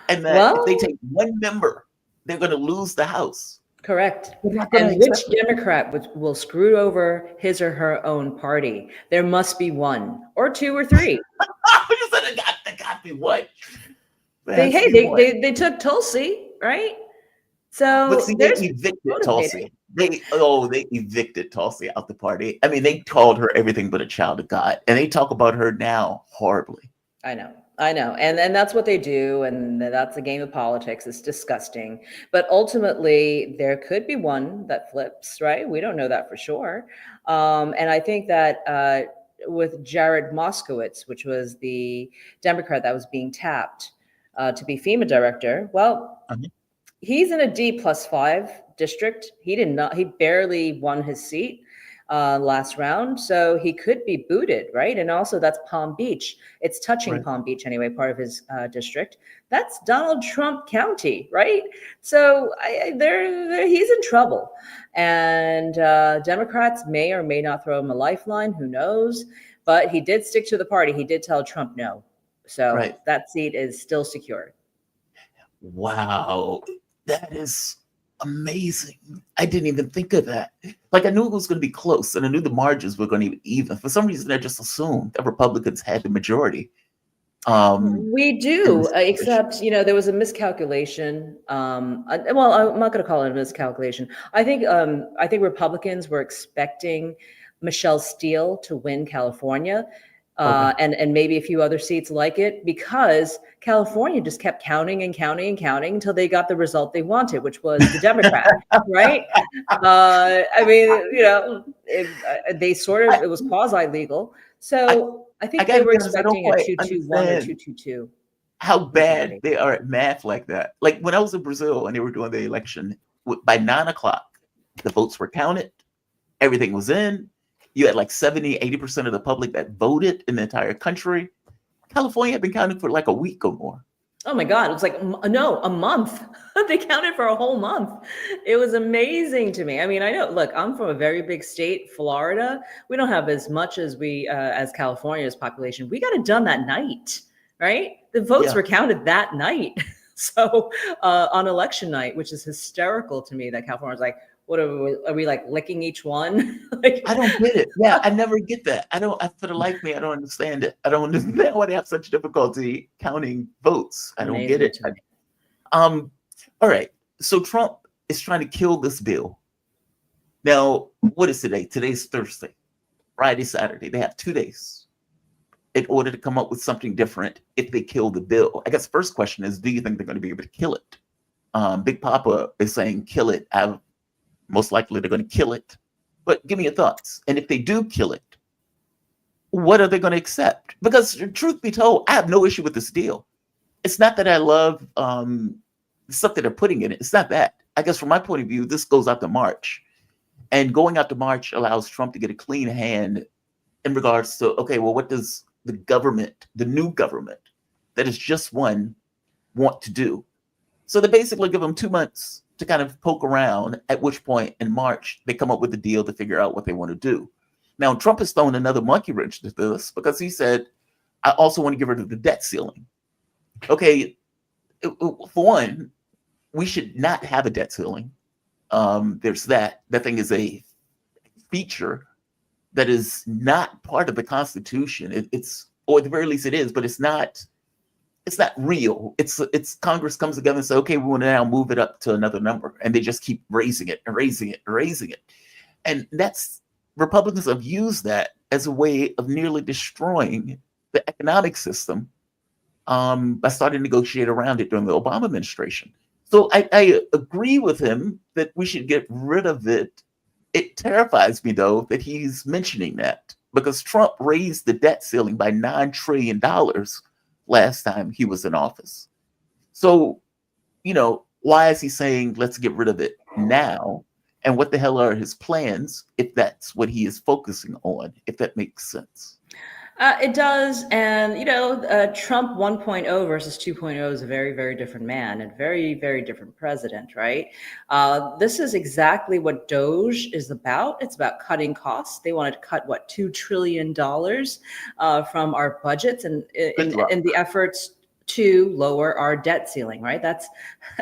Speaker 1: and that if they take one member, they're going to lose the House.
Speaker 13: Correct. And which Democrat will screw over his or her own party? There must be one, or two, or three.
Speaker 1: You said it got to be one.
Speaker 13: They took Tulsi, right? So
Speaker 1: but see, they evicted Tulsi. They evicted Tulsi out the party. I mean, they called her everything but a child of God, and they talk about her now horribly.
Speaker 13: I know, and that's what they do, and that's a game of politics. It's disgusting, but ultimately there could be one that flips, right? We don't know that for sure, and I think that with Jared Moskowitz, which was the Democrat that was being tapped to be FEMA director, well. He's in a D+5 district. He barely won his seat last round. So he could be booted, right? And also that's Palm Beach. It's touching Palm Beach anyway, part of his district. That's Donald Trump County, right? So he's in trouble. And Democrats may or may not throw him a lifeline. Who knows? But he did stick to the party. He did tell Trump no. So that seat is still secure.
Speaker 1: Wow. That is amazing. I didn't even think of that. Like, I knew it was going to be close, and I knew the margins were going to be even. For some reason, I just assumed that Republicans had the majority.
Speaker 13: We do, except, there was a miscalculation. Well, I'm not going to call it a miscalculation. I think Republicans were expecting Michelle Steele to win California. And maybe a few other seats like it, because California just kept counting until they got the result they wanted, which was the Democrat, right? I mean, it was quasi-legal. So I think they were expecting a 2-2-1 or 2-2-2.
Speaker 1: How bad they are at math like that. Like when I was in Brazil and they were doing the election, by 9 o'clock, The votes were counted. Everything was in. You had like 70, 80% of the public that voted in the entire country. California had been counted for like a week or more.
Speaker 13: Oh my God, it was like, no, a month. They counted for a whole month. It was amazing to me. I mean, I know, look, I'm from a very big state, Florida. We don't have as much as as California's population. We got it done that night, right? The votes were counted that night. So on election night, which is hysterical to me that California's like, what are we like licking each one? Like,
Speaker 1: I don't get it. Yeah, I never get that. For the life of me, I don't understand it. I don't understand why they have such difficulty counting votes. I don't get it. All right. So Trump is trying to kill this bill. Now, what is today? Today's Thursday, Friday, Saturday. They have 2 days in order to come up with something different if they kill the bill. I guess the first question is, do you think they're going to be able to kill it? Big Papa is saying kill it. Most likely they're going to kill it. But give me your thoughts. And if they do kill it, what are they going to accept? Because truth be told, I have no issue with this deal. It's not that I love the stuff that they're putting in it. It's not that. I guess from my point of view, this goes out to March. And going out to March allows Trump to get a clean hand in regards to, okay, well, what does the government, the new government that is just won, want to do? So they basically give them 2 months to kind of poke around, at which point in March, they come up with a deal to figure out what they want to do. Now, Trump has thrown another monkey wrench to this because he said, I also want to get rid of the debt ceiling. Okay, for one, we should not have a debt ceiling. There's that. That thing is a feature that is not part of the Constitution. It's, or at the very least it is, but it's not real. It's Congress comes together and says, okay, we want to now move it up to another number. And they just keep raising it and raising it and raising it. And Republicans have used that as a way of nearly destroying the economic system by starting to negotiate around it during the Obama administration. So I agree with him that we should get rid of it. It terrifies me, though, that he's mentioning that because Trump raised the debt ceiling by $9 trillion last time he was in office. So, why is he saying let's get rid of it now? And what the hell are his plans if that's what he is focusing on, if that makes sense?
Speaker 13: It does. And, Trump 1.0 versus 2.0 is a very, very different man and very, very different president, right? This is exactly what Doge is about. It's about cutting costs. They wanted to cut, $2 trillion from our budgets and in the efforts to lower our debt ceiling, right?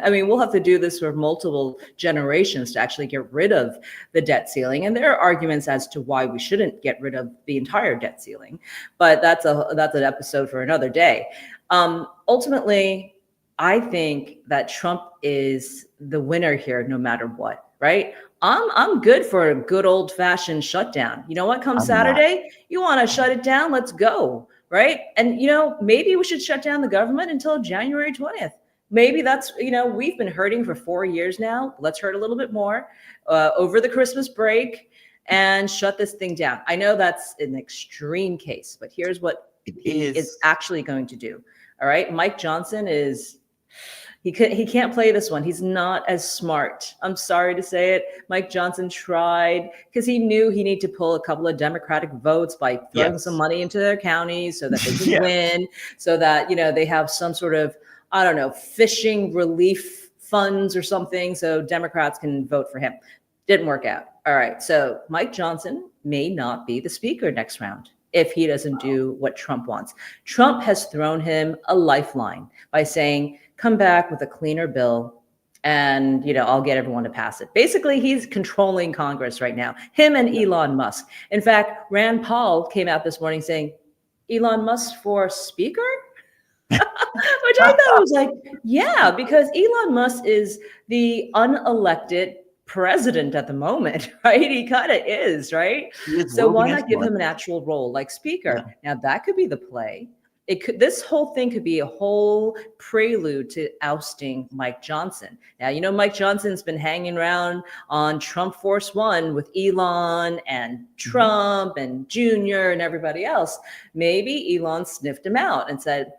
Speaker 13: We'll have to do this for multiple generations to actually get rid of the debt ceiling. And there are arguments as to why we shouldn't get rid of the entire debt ceiling, but that's an episode for another day. Ultimately, I think that Trump is the winner here, no matter what, right? I'm good for a good old fashioned shutdown. You know what comes Saturday? You want to shut it down? Let's go. Right. And, maybe we should shut down the government until January 20th. Maybe that's, we've been hurting for 4 years now. Let's hurt a little bit more over the Christmas break and shut this thing down. I know that's an extreme case, but here's what he is actually going to do. All right. Mike Johnson he can't play this one. He's not as smart. I'm sorry to say it. Mike Johnson tried because he knew he needed to pull a couple of Democratic votes by throwing some money into their counties so that they could win, so that, they have some sort of, I don't know, fishing relief funds or something so Democrats can vote for him. Didn't work out. All right. So Mike Johnson may not be the speaker next round if he doesn't do what Trump wants. Trump has thrown him a lifeline by saying, come back with a cleaner bill and, I'll get everyone to pass it. Basically, he's controlling Congress right now, him and Elon Musk. In fact, Rand Paul came out this morning saying, Elon Musk for speaker? Which I thought was like, yeah, because Elon Musk is the unelected president at the moment, right? He kind of is, right? So why not give him an actual role like speaker? Yeah. Now that could be the play. This whole thing could be a whole prelude to ousting Mike Johnson. Now, Mike Johnson's been hanging around on Trump Force One with Elon and Trump and Junior and everybody else. Maybe Elon sniffed him out and said,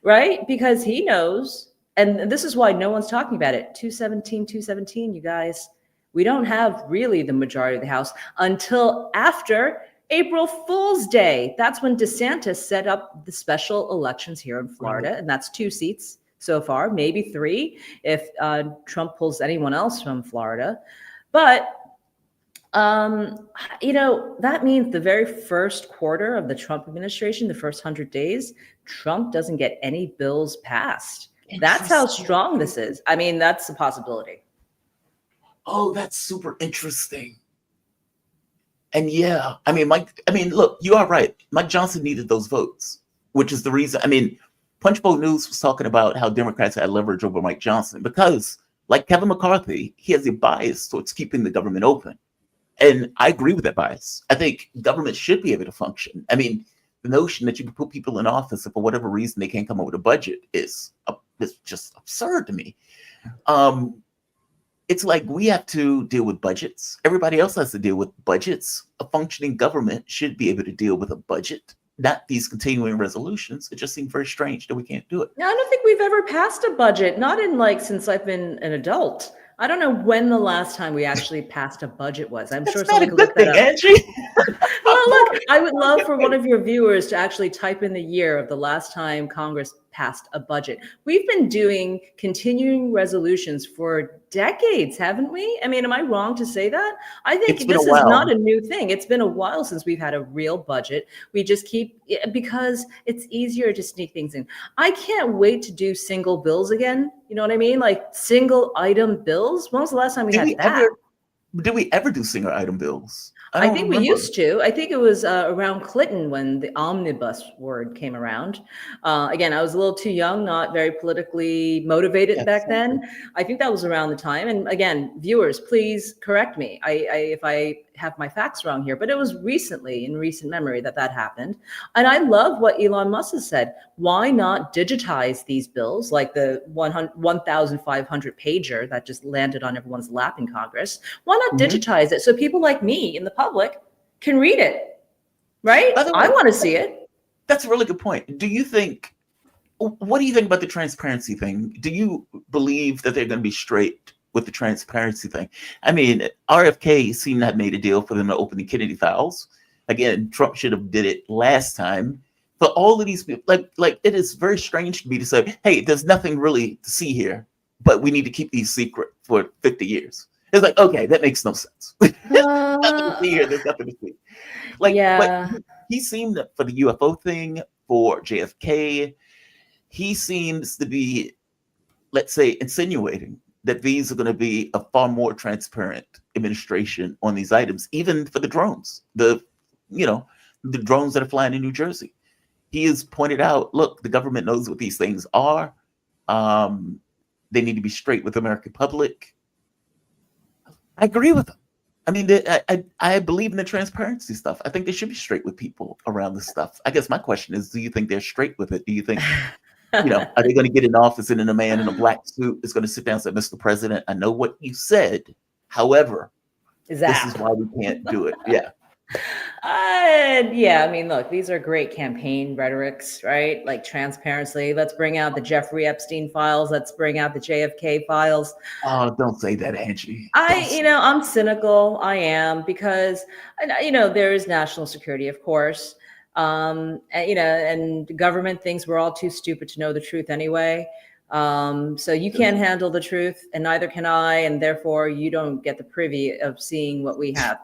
Speaker 13: right? Because he knows and this is why no one's talking about it. 217, you guys. We don't have really the majority of the House until after April Fool's Day. That's when DeSantis set up the special elections here in Florida, and that's 2 seats so far, maybe 3 if Trump pulls anyone else from Florida. But that means the very first quarter of the Trump administration, the first 100 days, Trump doesn't get any bills passed. That's how strong this is. I mean, that's a possibility.
Speaker 1: Oh, that's super interesting. And yeah, look, you are right. Mike Johnson needed those votes, which is the reason. Punchbowl News was talking about how Democrats had leverage over Mike Johnson because, like Kevin McCarthy, he has a bias towards keeping the government open. And I agree with that bias. I think government should be able to function. The notion that you can put people in office and for whatever reason they can't come up with a budget is just absurd to me. It's like we have to deal with budgets. Everybody else has to deal with budgets. A functioning government should be able to deal with a budget, not these continuing resolutions. It just seems very strange that we can't do it.
Speaker 13: No, I don't think we've ever passed a budget, not in since I've been an adult. I don't know when the last time we actually passed a budget was. I'm sure someone could look that up.
Speaker 1: Angie.
Speaker 13: Well, look, I would love for one of your viewers to actually type in the year of the last time Congress passed a budget. We've been doing continuing resolutions for decades, haven't we? Am I wrong to say that? I think this is not a new thing. It's been a while since we've had a real budget. We just keep, because it's easier to sneak things in. I can't wait to do single bills again. You know what I mean? Like single item bills. When was the last time we had that?
Speaker 1: Did we ever do single item bills?
Speaker 13: I think we used to. I think it was around Clinton when the omnibus word came around. Again, I was a little too young, not very politically motivated back then. I think that was around the time. And again, viewers, please correct me if I have my facts wrong here, but it was recently, in recent memory, that happened. And I love what Elon Musk has said. Why not digitize these bills, like the 1,500 pager that just landed on everyone's lap in Congress? Why not digitize it so people like me in the public can read it, right? I want to see it.
Speaker 1: That's a really good point. What do you think about the transparency thing? Do you believe that they're going to be straight with the transparency thing? RFK seemed to have made a deal for them to open the Kennedy files. Again, Trump should have did it last time. But all of these people, like it is very strange to me to say, hey, there's nothing really to see here, but we need to keep these secret for 50 years. It's like, okay, that makes no sense. There's nothing to see here. There's nothing to see. But he seemed that for the UFO thing, for JFK, he seems to be, let's say, insinuating that these are going to be a far more transparent administration on these items, even for the drones, the drones that are flying in New Jersey. He has pointed out, look, the government knows what these things are. They need to be straight with the American public. I agree with him. I believe in the transparency stuff. I think they should be straight with people around this stuff. I guess my question is, do you think they're straight with it? Do you think, are they going to get in office and then a man in a black suit is going to sit down and say, Mr. President, I know what you said. However, this is why we can't do it. Yeah.
Speaker 13: Look, these are great campaign rhetorics, right? Like transparency. Let's bring out the Jeffrey Epstein files. Let's bring out the JFK files.
Speaker 1: Oh, don't say that, Angie.
Speaker 13: I'm cynical. I am, because, there is national security, of course. And government thinks we're all too stupid to know the truth anyway. So you can't handle the truth, and neither can I, and therefore you don't get the privy of seeing what we have.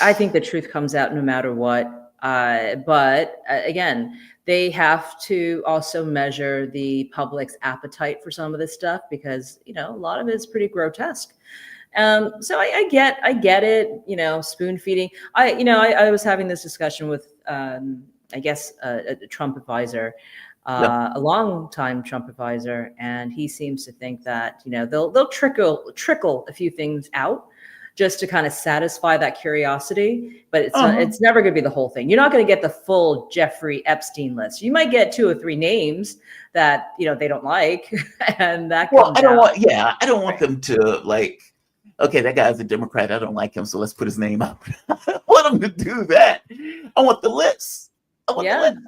Speaker 13: I think the truth comes out no matter what. But again, they have to also measure the public's appetite for some of this stuff, because, a lot of it is pretty grotesque. So I get it, spoon feeding. I was having this discussion with, a Trump advisor, a long-time Trump advisor, and he seems to think that, they'll trickle a few things out just to kind of satisfy that curiosity, but it's never going to be the whole thing. You're not going to get the full Jeffrey Epstein list. You might get 2 or 3 names that they don't like, and that.
Speaker 1: Well, I don't want them to okay, that guy's a Democrat. I don't like him, so let's put his name up. I don't want them to do that. I want the list. The list.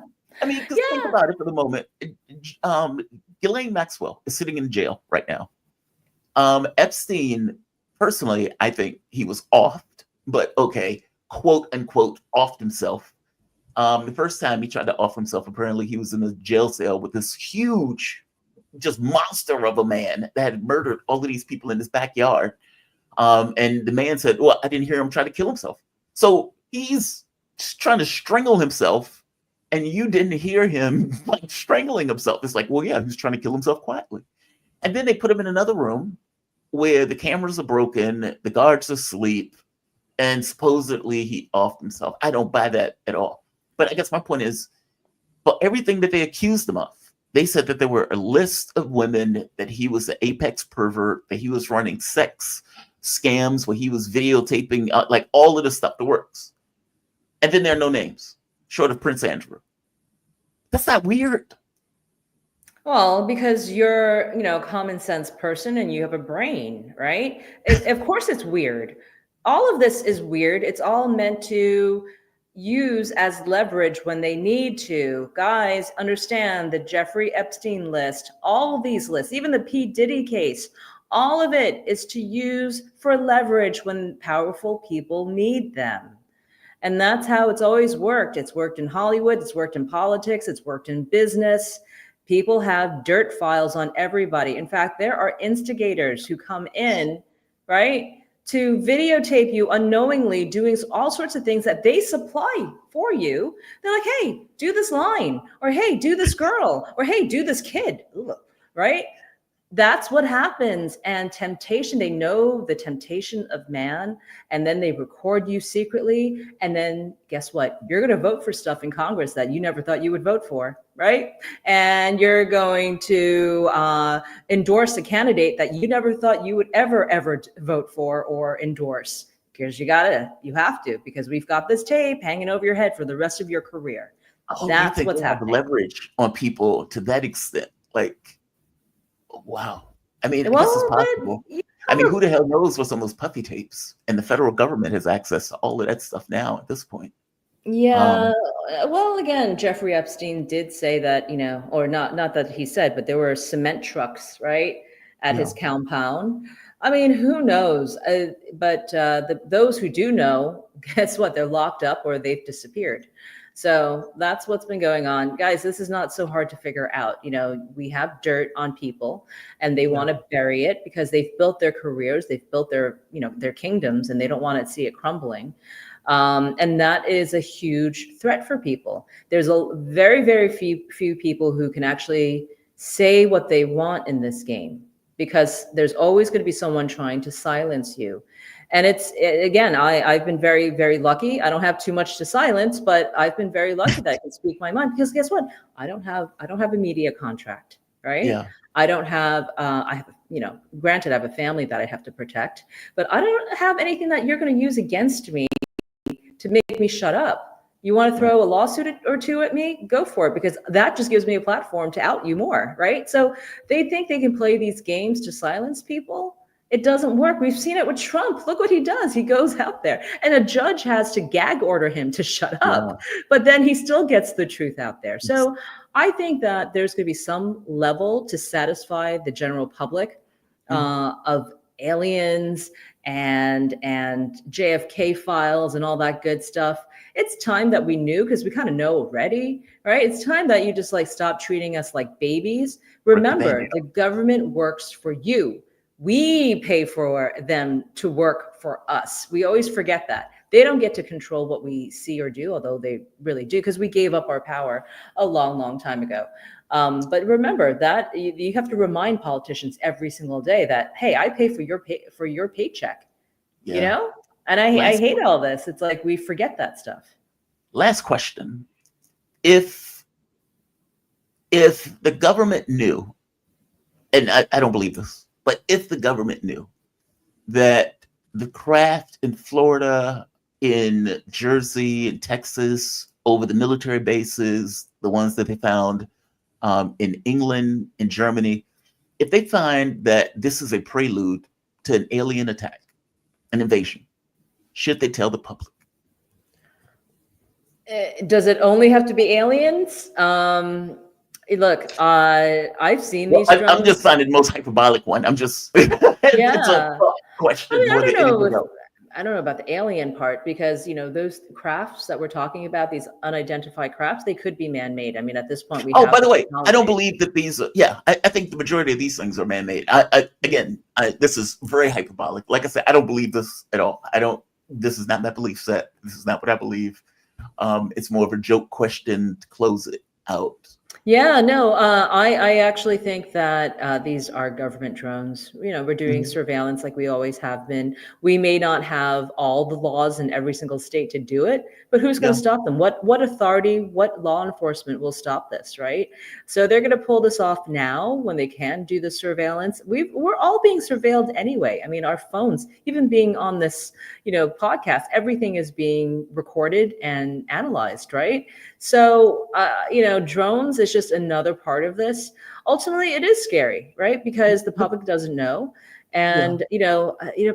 Speaker 1: Think about it for the moment. Ghislaine Maxwell is sitting in jail right now. Epstein, personally, I think he was offed, but okay, quote unquote, offed himself. The first time he tried to off himself, apparently he was in a jail cell with this huge, just monster of a man that had murdered all of these people in his backyard. And the man said, well, I didn't hear him try to kill himself. So he's just trying to strangle himself, and you didn't hear him like strangling himself. It's like, well, yeah, he's trying to kill himself quietly. And then they put him in another room where the cameras are broken, the guards are asleep, and supposedly he offed himself. I don't buy that at all. But I guess my point is, for everything that they accused him of, they said that there were a list of women, that he was the apex pervert, that he was running sex scams, where he was videotaping, like all of the stuff that works. And then there are no names, short of Prince Andrew. That's not weird.
Speaker 13: Well, because you're, a common sense person and you have a brain, right? Of course it's weird. All of this is weird. It's all meant to use as leverage when they need to. Guys, understand the Jeffrey Epstein list, all of these lists, even the P. Diddy case, all of it is to use for leverage when powerful people need them. And that's how it's always worked. It's worked in Hollywood, it's worked in politics, it's worked in business. People have dirt files on everybody. In fact, there are instigators who come in, right, to videotape you unknowingly doing all sorts of things that they supply for you. They're like, hey, do this line, or hey, do this girl, or hey, do this kid, right? That's what happens. And temptation, they know the temptation of man, and then they record you secretly. And then guess what? You're going to vote for stuff in Congress that you never thought you would vote for, right? And you're going to endorse a candidate that you never thought you would ever vote for or endorse, because you have to, because we've got this tape hanging over your head for the rest of your career.
Speaker 1: Oh,
Speaker 13: that's
Speaker 1: you think
Speaker 13: what's
Speaker 1: they have
Speaker 13: happening.
Speaker 1: leverage on people to that extent? Like, wow. I mean, I guess it's
Speaker 13: Well,
Speaker 1: possible. I mean, who the hell knows what's on those puppy tapes? And the federal government has access to all of that stuff now at this point.
Speaker 13: Yeah. Well, again, Jeffrey Epstein did say that, or not that he said, but there were cement trucks, right, at his compound. I mean, who knows? But those who do know, guess what? They're locked up or they've disappeared. So that's what's been going on. Guys, this is not so hard to figure out. We have dirt on people and they want to bury it because they've built their careers, they've built their, their kingdoms, and they don't want to see it crumbling. And that is a huge threat for people. There's a very few people who can actually say what they want in this game, because there's always going to be someone trying to silence you. And again, I've been very lucky. I don't have too much to silence, but I've been very lucky that I can speak my mind, because guess what? I don't have a media contract, right?
Speaker 1: Yeah.
Speaker 13: I don't have, granted, I have a family that I have to protect, but I don't have anything that you're going to use against me to make me shut up. You want to throw a lawsuit or two at me? Go for it, because that just gives me a platform to out you more, right? So they think they can play these games to silence people. It doesn't work. We've seen it with Trump. Look what he does. He goes out there and a judge has to gag order him to shut up, but then he still gets the truth out there. So I think that there's going to be some level to satisfy the general public of aliens and JFK files and all that good stuff. It's time that we knew, because we kind of know already, right? It's time that you just stop treating us like babies. Remember, the government works for you. We pay for them to work for us. We always forget that. They don't get to control what we see or do, although they really do, because we gave up our power a long time ago. But remember that you have to remind politicians every single day that, hey, I pay for your paycheck, And I hate all this. It's like we forget that stuff.
Speaker 1: Last question. If the government knew, and I don't believe this, but if the government knew that the craft in Florida, in Jersey, in Texas, over the military bases, the ones that they found in England, in Germany, if they find that this is a prelude to an alien attack, an invasion, should they tell the public?
Speaker 13: Does it only have to be aliens? Look, I've seen
Speaker 1: Well,
Speaker 13: these
Speaker 1: I'm just
Speaker 13: drones.
Speaker 1: finding the most hyperbolic one. I'm just, it's a
Speaker 13: Yeah.
Speaker 1: thought
Speaker 13: I
Speaker 1: question
Speaker 13: mean,
Speaker 1: more than anything else.
Speaker 13: I don't know about the alien part because, those crafts that we're talking about, these unidentified crafts, they could be man-made. I mean, at this point, we
Speaker 1: Oh,
Speaker 13: have
Speaker 1: by the
Speaker 13: the
Speaker 1: way, I don't
Speaker 13: technology.
Speaker 1: believe that these. Yeah, I think the majority of these things are man-made. Again, this is very hyperbolic. Like I said, I don't believe this at all. I don't. This is not my belief set. This is not what I believe. It's more of a joke question to close it out.
Speaker 13: Yeah, no, I actually think that these are government drones. We're doing surveillance like we always have been. We may not have all the laws in every single state to do it, but who's going
Speaker 1: Yeah.
Speaker 13: to stop them? What authority, what law enforcement will stop this, right? So they're going to pull this off now when they can do the surveillance. We're all being surveilled anyway. I mean, our phones, even being on this, podcast, everything is being recorded and analyzed, right? So, drones is just another part of this. Ultimately, it is scary, right? Because the public doesn't know. And,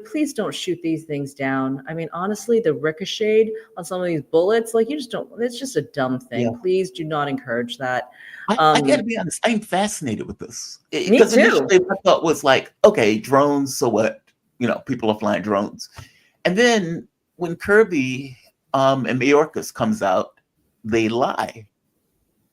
Speaker 13: please don't shoot these things down. I mean, honestly, the ricochet on some of these bullets, like you just don't, it's just a dumb thing.
Speaker 1: Yeah.
Speaker 13: Please do not encourage that.
Speaker 1: I got to be honest. I'm fascinated with this
Speaker 13: Me
Speaker 1: because
Speaker 13: too.
Speaker 1: initially my thought was like, okay, drones. So what? People are flying drones, and then when Kirby and Mayorkas comes out, they lie.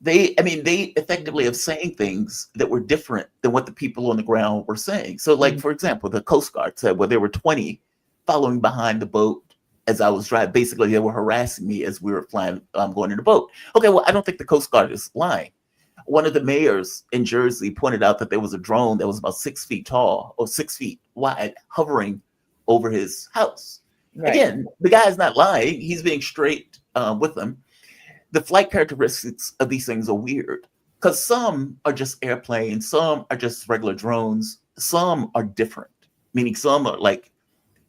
Speaker 1: They effectively are saying things that were different than what the people on the ground were saying. So, like, for example, the Coast Guard said, well, there were 20 following behind the boat as I was driving. Basically, they were harassing me as we were flying, going in the boat. Okay, well, I don't think the Coast Guard is lying. One of the mayors in Jersey pointed out that there was a drone that was about 6 feet tall or 6 feet wide hovering over his house.
Speaker 13: Right.
Speaker 1: Again, the guy's not lying. He's being straight with them. The flight characteristics of these things are weird because some are just airplanes, some are just regular drones, some are different, meaning some are like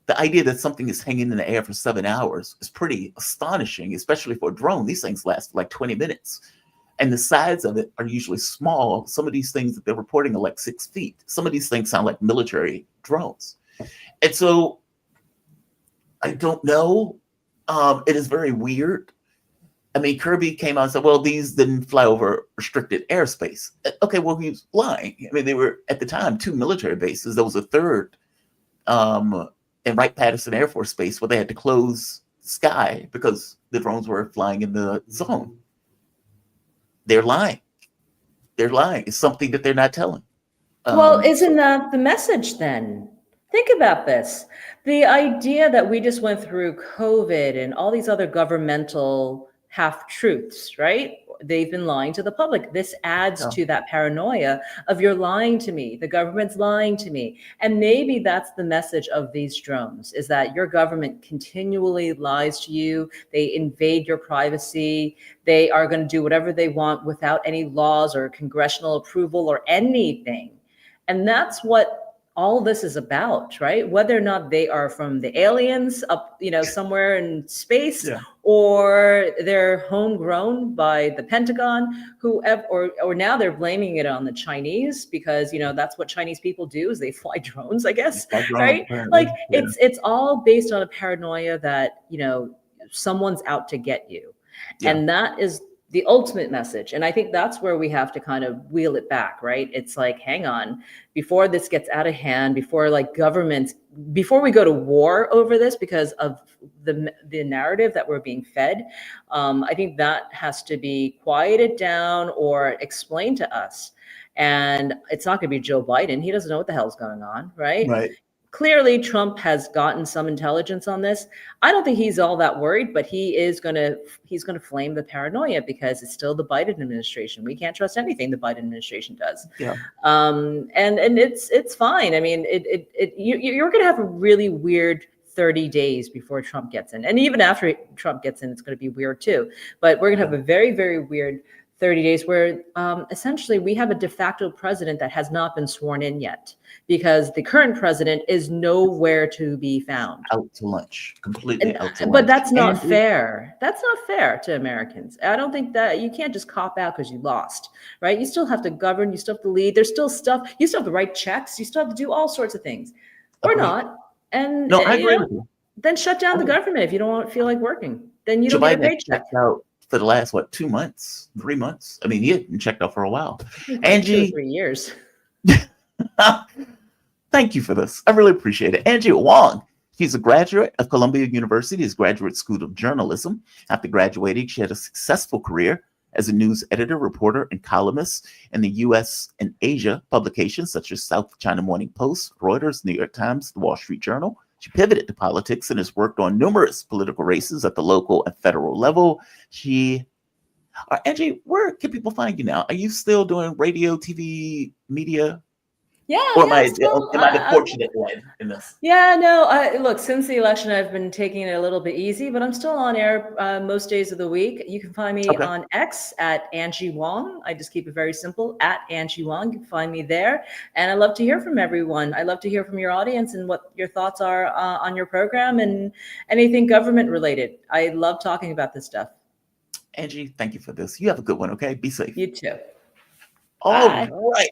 Speaker 1: the idea that something is hanging in the air for 7 hours is pretty astonishing, especially for a drone. These things last like 20 minutes. And the sides of it are usually small. Some of these things that they're reporting are like 6 feet. Some of these things sound like military drones. And so I don't know. It is very weird. I mean, Kirby came out and said, well, these didn't fly over restricted airspace. Okay, well, he was lying. I mean, they were, at the time, 2 military bases. There was a third in Wright-Patterson Air Force Base where they had to close sky because the drones were flying in the zone. They're lying. They're lying. It's something that they're not telling.
Speaker 13: Well, isn't that the message then? Think about this. The idea that we just went through COVID and all these other governmental half-truths, right? They've been lying to the public. This adds to that paranoia of you're lying to me, the government's lying to me. And maybe that's the message of these drones, is that your government continually lies to you. They invade your privacy. They are going to do whatever they want without any laws or congressional approval or anything. And that's what all this is about, right? Whether or not they are from the aliens up, somewhere in space, or they're homegrown by the Pentagon, whoever, or now they're blaming it on the Chinese because that's what Chinese people do is they fly drones, I guess, right? Like it's all based on a paranoia that someone's out to get you, and that is the ultimate message. And I think that's where we have to kind of wheel it back, right? It's like, hang on, before this gets out of hand, before we go to war over this because of the narrative that we're being fed, I think that has to be quieted down or explained to us. And it's not going to be Joe Biden. He doesn't know what the hell's going on, right?
Speaker 1: Right.
Speaker 13: Clearly, Trump has gotten some intelligence on this. I don't think he's all that worried, but he's going to flame the paranoia because it's still the Biden administration. We can't trust anything the Biden administration does.
Speaker 1: Yeah.
Speaker 13: And it's fine. I mean, you're going to have a really weird 30 days before Trump gets in, and even after Trump gets in, it's going to be weird too. But we're going to have a very, very weird 30 days where essentially we have a de facto president that has not been sworn in yet because the current president is nowhere to be found.
Speaker 1: Out to lunch, completely out to lunch.
Speaker 13: But that's not fair. That's not fair to Americans. I don't think that you can't just cop out because you lost, right? You still have to govern. You still have to lead. There's still stuff. You still have to write checks. You still have to do all sorts of things, or not.
Speaker 1: No, I agree with you.
Speaker 13: Then shut down the government if you don't feel like working. Then you don't
Speaker 1: Joe
Speaker 13: get a
Speaker 1: Biden
Speaker 13: paycheck.
Speaker 1: checked out for the last, what, 2 months, 3 months? I mean, he hadn't checked out for a while.
Speaker 13: I think like 2 or
Speaker 1: Angie,
Speaker 13: 3 years.
Speaker 1: thank you for this. I really appreciate it. Angie Wong, she's a graduate of Columbia University's Graduate School of Journalism. After graduating, she had a successful career as a news editor, reporter, and columnist in the U.S. and Asia publications such as South China Morning Post, Reuters, New York Times, The Wall Street Journal. She pivoted to politics and has worked on numerous political races at the local and federal level. Angie, where can people find you now? Are you still doing radio, TV, media?
Speaker 13: Yeah,
Speaker 1: Or am
Speaker 13: yeah.
Speaker 1: I
Speaker 13: So,
Speaker 1: the fortunate one in this?
Speaker 13: yeah, no. Look, since the election, I've been taking it a little bit easy, but I'm still on air most days of the week. You can find me
Speaker 1: Okay.
Speaker 13: on X at Angie Wong. I just keep it very simple, at Angie Wong. You can find me there, and I love to hear from everyone. I love to hear from your audience and what your thoughts are on your program and anything government related. I love talking about this stuff.
Speaker 1: Angie, thank you for this. You have a good one, okay? Be safe.
Speaker 13: You too.
Speaker 1: All
Speaker 13: Bye.
Speaker 1: right.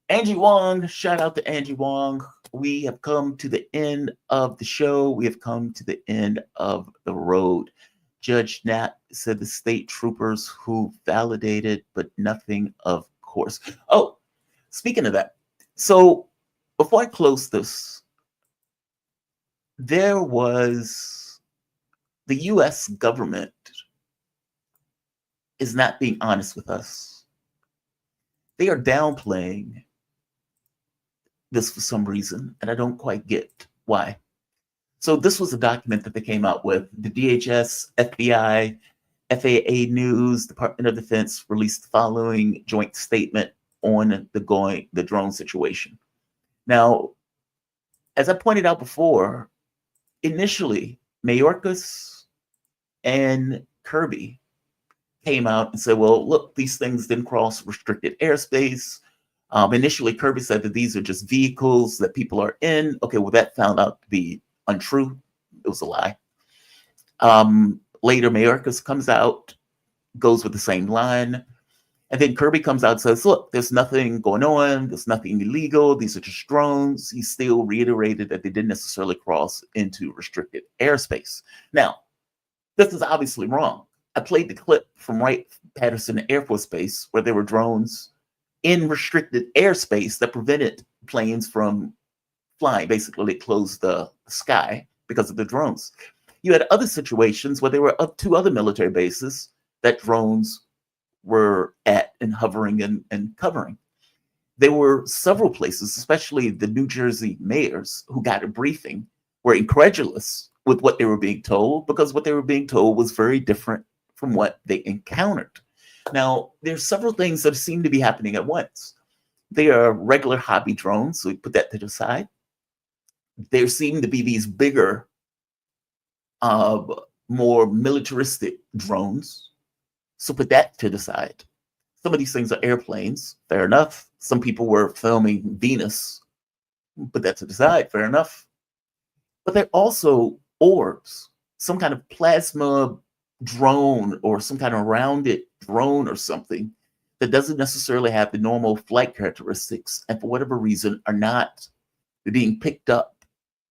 Speaker 1: Angie Wong, shout out to Angie Wong. We have come to the end of the show. We have come to the end of the road. Judge Knapp said the state troopers who validated, but nothing, of course. Oh, speaking of that, so before I close this, there was the US government is not being honest with us. They are downplaying this for some reason, and I don't quite get why. So this was a document that they came out with. The DHS, FBI, FAA News, Department of Defense released the following joint statement on the drone situation. Now, as I pointed out before, initially, Mayorkas and Kirby came out and said, well, look, these things didn't cross restricted airspace. Initially, Kirby said that these are just vehicles that people are in. Okay, well, that found out to be untrue. It was a lie. Later, Mayorkas comes out, goes with the same line. And then Kirby comes out and says, look, there's nothing going on. There's nothing illegal. These are just drones. He still reiterated that they didn't necessarily cross into restricted airspace. Now, this is obviously wrong. I played the clip from Wright-Patterson Air Force Base where there were drones in restricted airspace that prevented planes from flying. Basically, they closed the sky because of the drones. You had other situations where there were up 2 other military bases that drones were at and hovering and covering. There were several places, especially the New Jersey mayors who got a briefing, were incredulous with what they were being told because what they were being told was very different from what they encountered. Now, there's several things that seem to be happening at once. They are regular hobby drones, so we put that to the side. There seem to be these bigger, more militaristic drones, so put that to the side. Some of these things are airplanes, fair enough. Some people were filming Venus, put that to the side, fair enough. But they're also orbs, some kind of plasma drone or some kind of rounded drone or something that doesn't necessarily have the normal flight characteristics and for whatever reason are not being picked up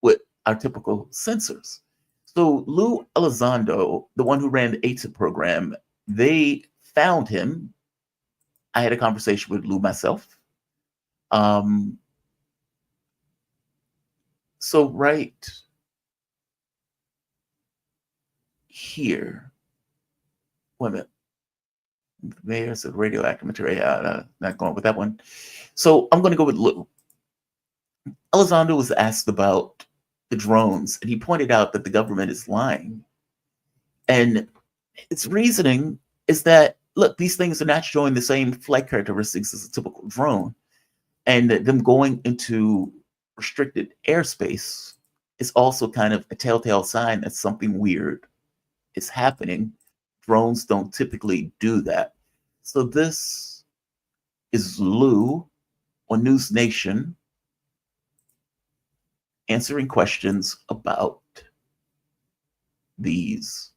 Speaker 1: with our typical sensors. So Lou Elizondo, the one who ran the ATIP program, they found him. I had a conversation with Lou myself. So right here, wait a minute. Mayor's of radioactive material. Not going with that one. So I'm going to go with Lou. Elizondo was asked about the drones, and he pointed out that the government is lying. And its reasoning is that, look, these things are not showing the same flight characteristics as a typical drone. And them going into restricted airspace is also kind of a telltale sign that something weird is happening. Drones don't typically do that. So this is Lou on News Nation answering questions about these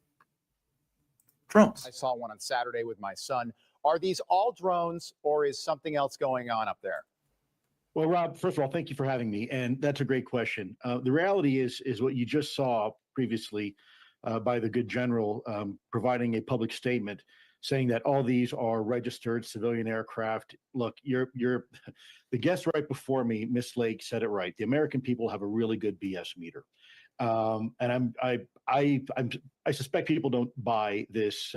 Speaker 1: drones.
Speaker 14: I saw one on Saturday with my son. Are these all drones or is something else going on up there?
Speaker 15: Well, Rob, first of all, thank you for having me. And that's a great question. The reality is what you just saw previously by the good general providing a public statement saying that all these are registered civilian aircraft. Look, the guest right before me, Miss Lake, said it right. The American people have a really good BS meter. And I suspect people don't buy this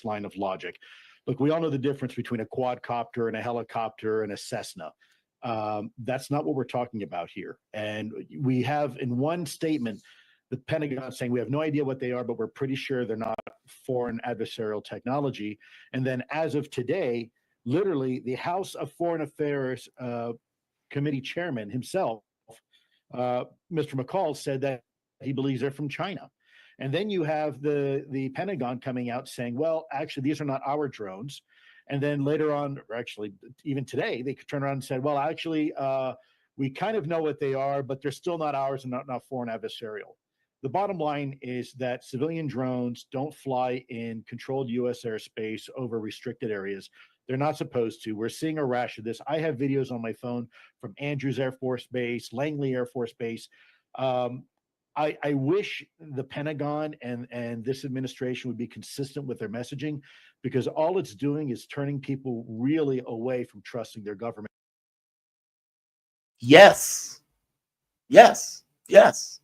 Speaker 15: line of logic. Look, we all know the difference between a quadcopter and a helicopter and a Cessna. That's not what we're talking about here. And we have in one statement, the Pentagon saying we have no idea what they are, but we're pretty sure they're not foreign adversarial technology. And then as of today, literally the House of Foreign Affairs Committee chairman himself, Mr. McCall, said that he believes they're from China. And then you have the Pentagon coming out saying, well, actually, these are not our drones. And then later on, or actually even today, they could turn around and say, well, actually, we kind of know what they are, but they're still not ours and not foreign adversarial. The bottom line is that civilian drones don't fly in controlled U.S. airspace over restricted areas. They're not supposed to. We're seeing a rash of this. I have videos on my phone from Andrews Air Force Base, Langley Air Force Base. I wish the Pentagon and this administration would be consistent with their messaging, because all it's doing is turning people really away from trusting their government.
Speaker 1: Yes. Yes. Yes.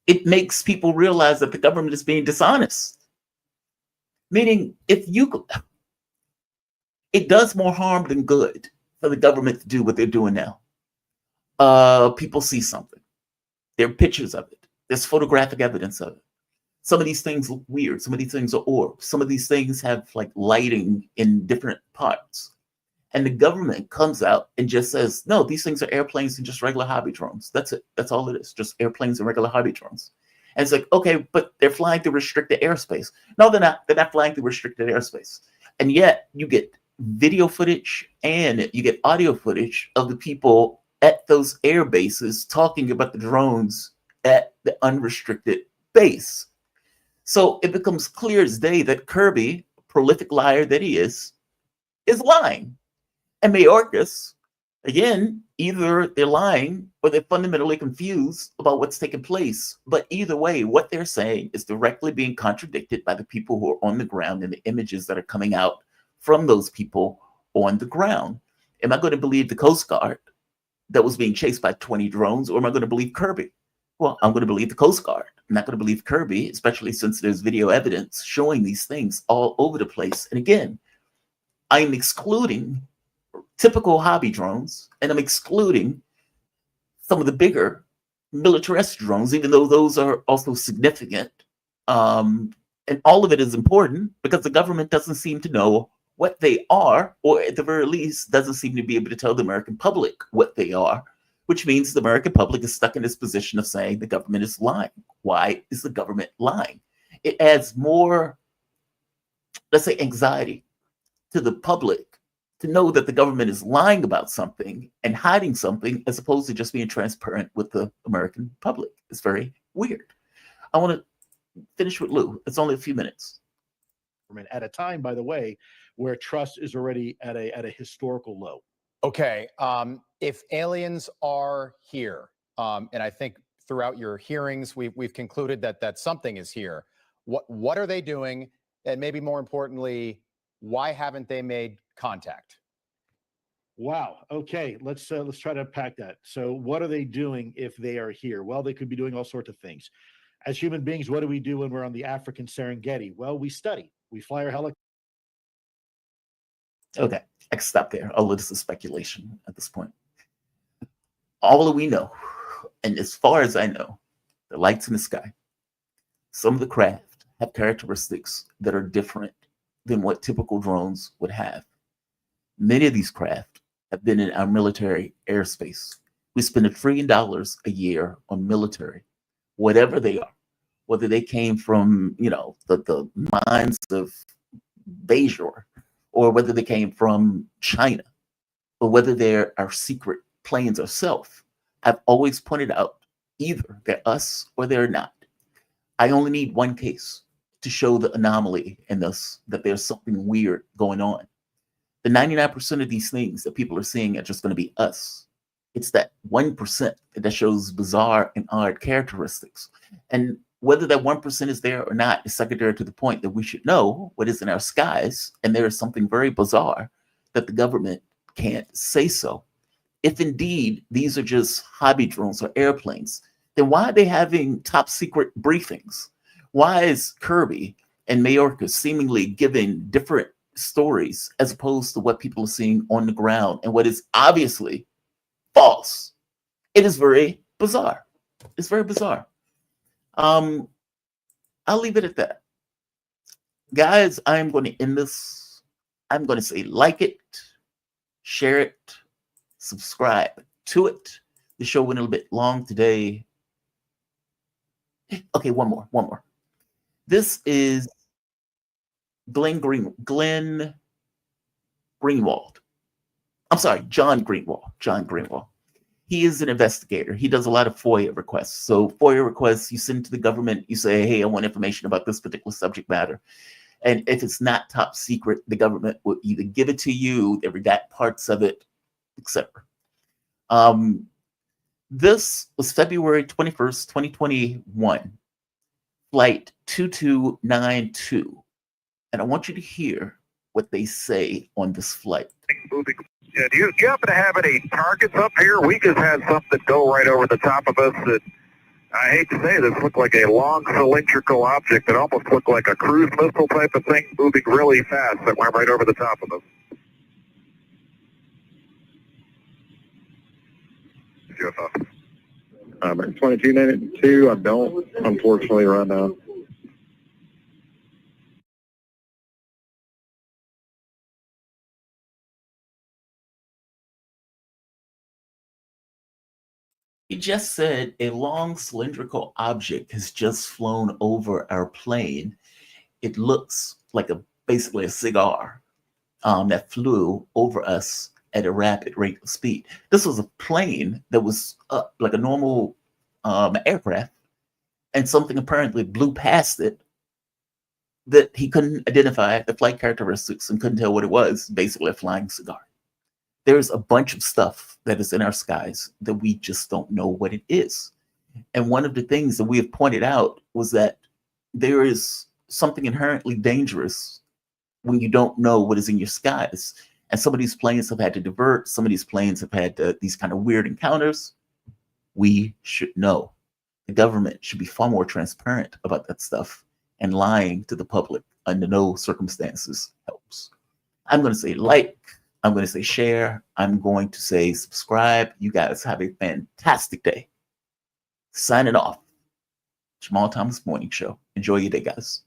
Speaker 1: It makes people realize that the government is being dishonest. Meaning, it does more harm than good for the government to do what they're doing now. People see something. There are pictures of it. There's photographic evidence of it. Some of these things look weird. Some of these things are orbs. Some of these things have like lighting in different parts. And the government comes out and just says, no, these things are airplanes and just regular hobby drones. That's it. That's all it is. Just airplanes and regular hobby drones. And it's like, okay, but they're flying through restricted airspace. No, they're not. They're not flying through restricted airspace. And yet you get video footage and you get audio footage of the people at those air bases talking about the drones at the unrestricted base. So it becomes clear as day that Kirby, prolific liar that he is lying. And Mayorkas, again, either they're lying or they're fundamentally confused about what's taking place. But either way, what they're saying is directly being contradicted by the people who are on the ground and the images that are coming out from those people on the ground. Am I going to believe the Coast Guard that was being chased by 20 drones, or am I going to believe Kirby? Well, I'm going to believe the Coast Guard. I'm not going to believe Kirby, especially since there's video evidence showing these things all over the place. And again, I'm excluding typical hobby drones, and I'm excluding some of the bigger militaristic drones, even though those are also significant. And all of it is important because the government doesn't seem to know what they are, or at the very least doesn't seem to be able to tell the American public what they are, which means the American public is stuck in this position of saying the government is lying. Why is the government lying? It adds more, let's say, anxiety to the public to know that the government is lying about something and hiding something, as opposed to just being transparent with the American public. It's very weird. I want to finish with Lou. It's only a few minutes.
Speaker 15: At a time, by the way, where trust is already at a historical low.
Speaker 14: Okay, if aliens are here, and I think throughout your hearings, we've concluded that something is here. What are they doing? And maybe more importantly, why haven't they made contact?
Speaker 15: Wow. Okay, let's try to unpack that. So what are they doing if they are here? Well, they could be doing all sorts of things. As human beings, what do we do when we're on the African Serengeti? Well, we study. We fly our helicopter.
Speaker 1: Okay, I can stop there. All of this is speculation at this point. All that we know, and as far as I know, the lights in the sky, some of the craft have characteristics that are different than what typical drones would have. Many of these craft have been in our military airspace. We spend $1 trillion a year on military, whatever they are, whether they came from, the mines of Bajor, or whether they came from China, or whether they're our secret planes ourselves. I've always pointed out either they're us or they're not. I only need one case to show the anomaly in this, that there's something weird going on. The 99% of these things that people are seeing are just going to be us. It's that 1% that shows bizarre and odd characteristics. And whether that 1% is there or not is secondary to the point that we should know what is in our skies. And there is something very bizarre that the government can't say so. If indeed these are just hobby drones or airplanes, then why are they having top secret briefings? Why is Kirby and Mayorkas seemingly giving different stories as opposed to what people are seeing on the ground and what is obviously false? It is very bizarre. It's very bizarre. I'll leave it at that. Guys, I'm going to end this. I'm going to say like it, share it, subscribe to it. The show went a little bit long today. Okay, one more. This is Glenn Greenwald. I'm sorry, John Greenwald. He is an investigator. He does a lot of FOIA requests. So FOIA requests, you send to the government, you say, hey, I want information about this particular subject matter. And if it's not top secret, the government will either give it to you, they redact parts of it, etc. This was February 21st, 2021, flight 2292. And I want you to hear what they say on this flight.
Speaker 16: Yeah, do you happen to have any targets up here? We just had something go right over the top of us that, I hate to say this, looked like a long cylindrical object that almost looked like a cruise missile type of thing moving really fast that went right over the top of us. UFO. 2292, I don't, unfortunately, right now.
Speaker 1: He just said a long cylindrical object has just flown over our plane. It looks like basically a cigar that flew over us at a rapid rate of speed. This was a plane that was up like a normal aircraft, and something apparently blew past it that he couldn't identify the flight characteristics and couldn't tell what it was, basically a flying cigar. There's a bunch of stuff that is in our skies that we just don't know what it is. And one of the things that we have pointed out was that there is something inherently dangerous when you don't know what is in your skies. And some of these planes have had to divert. Some of these planes have had these kind of weird encounters. We should know. The government should be far more transparent about that stuff, and lying to the public under no circumstances helps. I'm going to say like, I'm going to say share, I'm going to say subscribe. You guys have a fantastic day. Signing off. Jamal Thomas Morning Show. Enjoy your day, guys.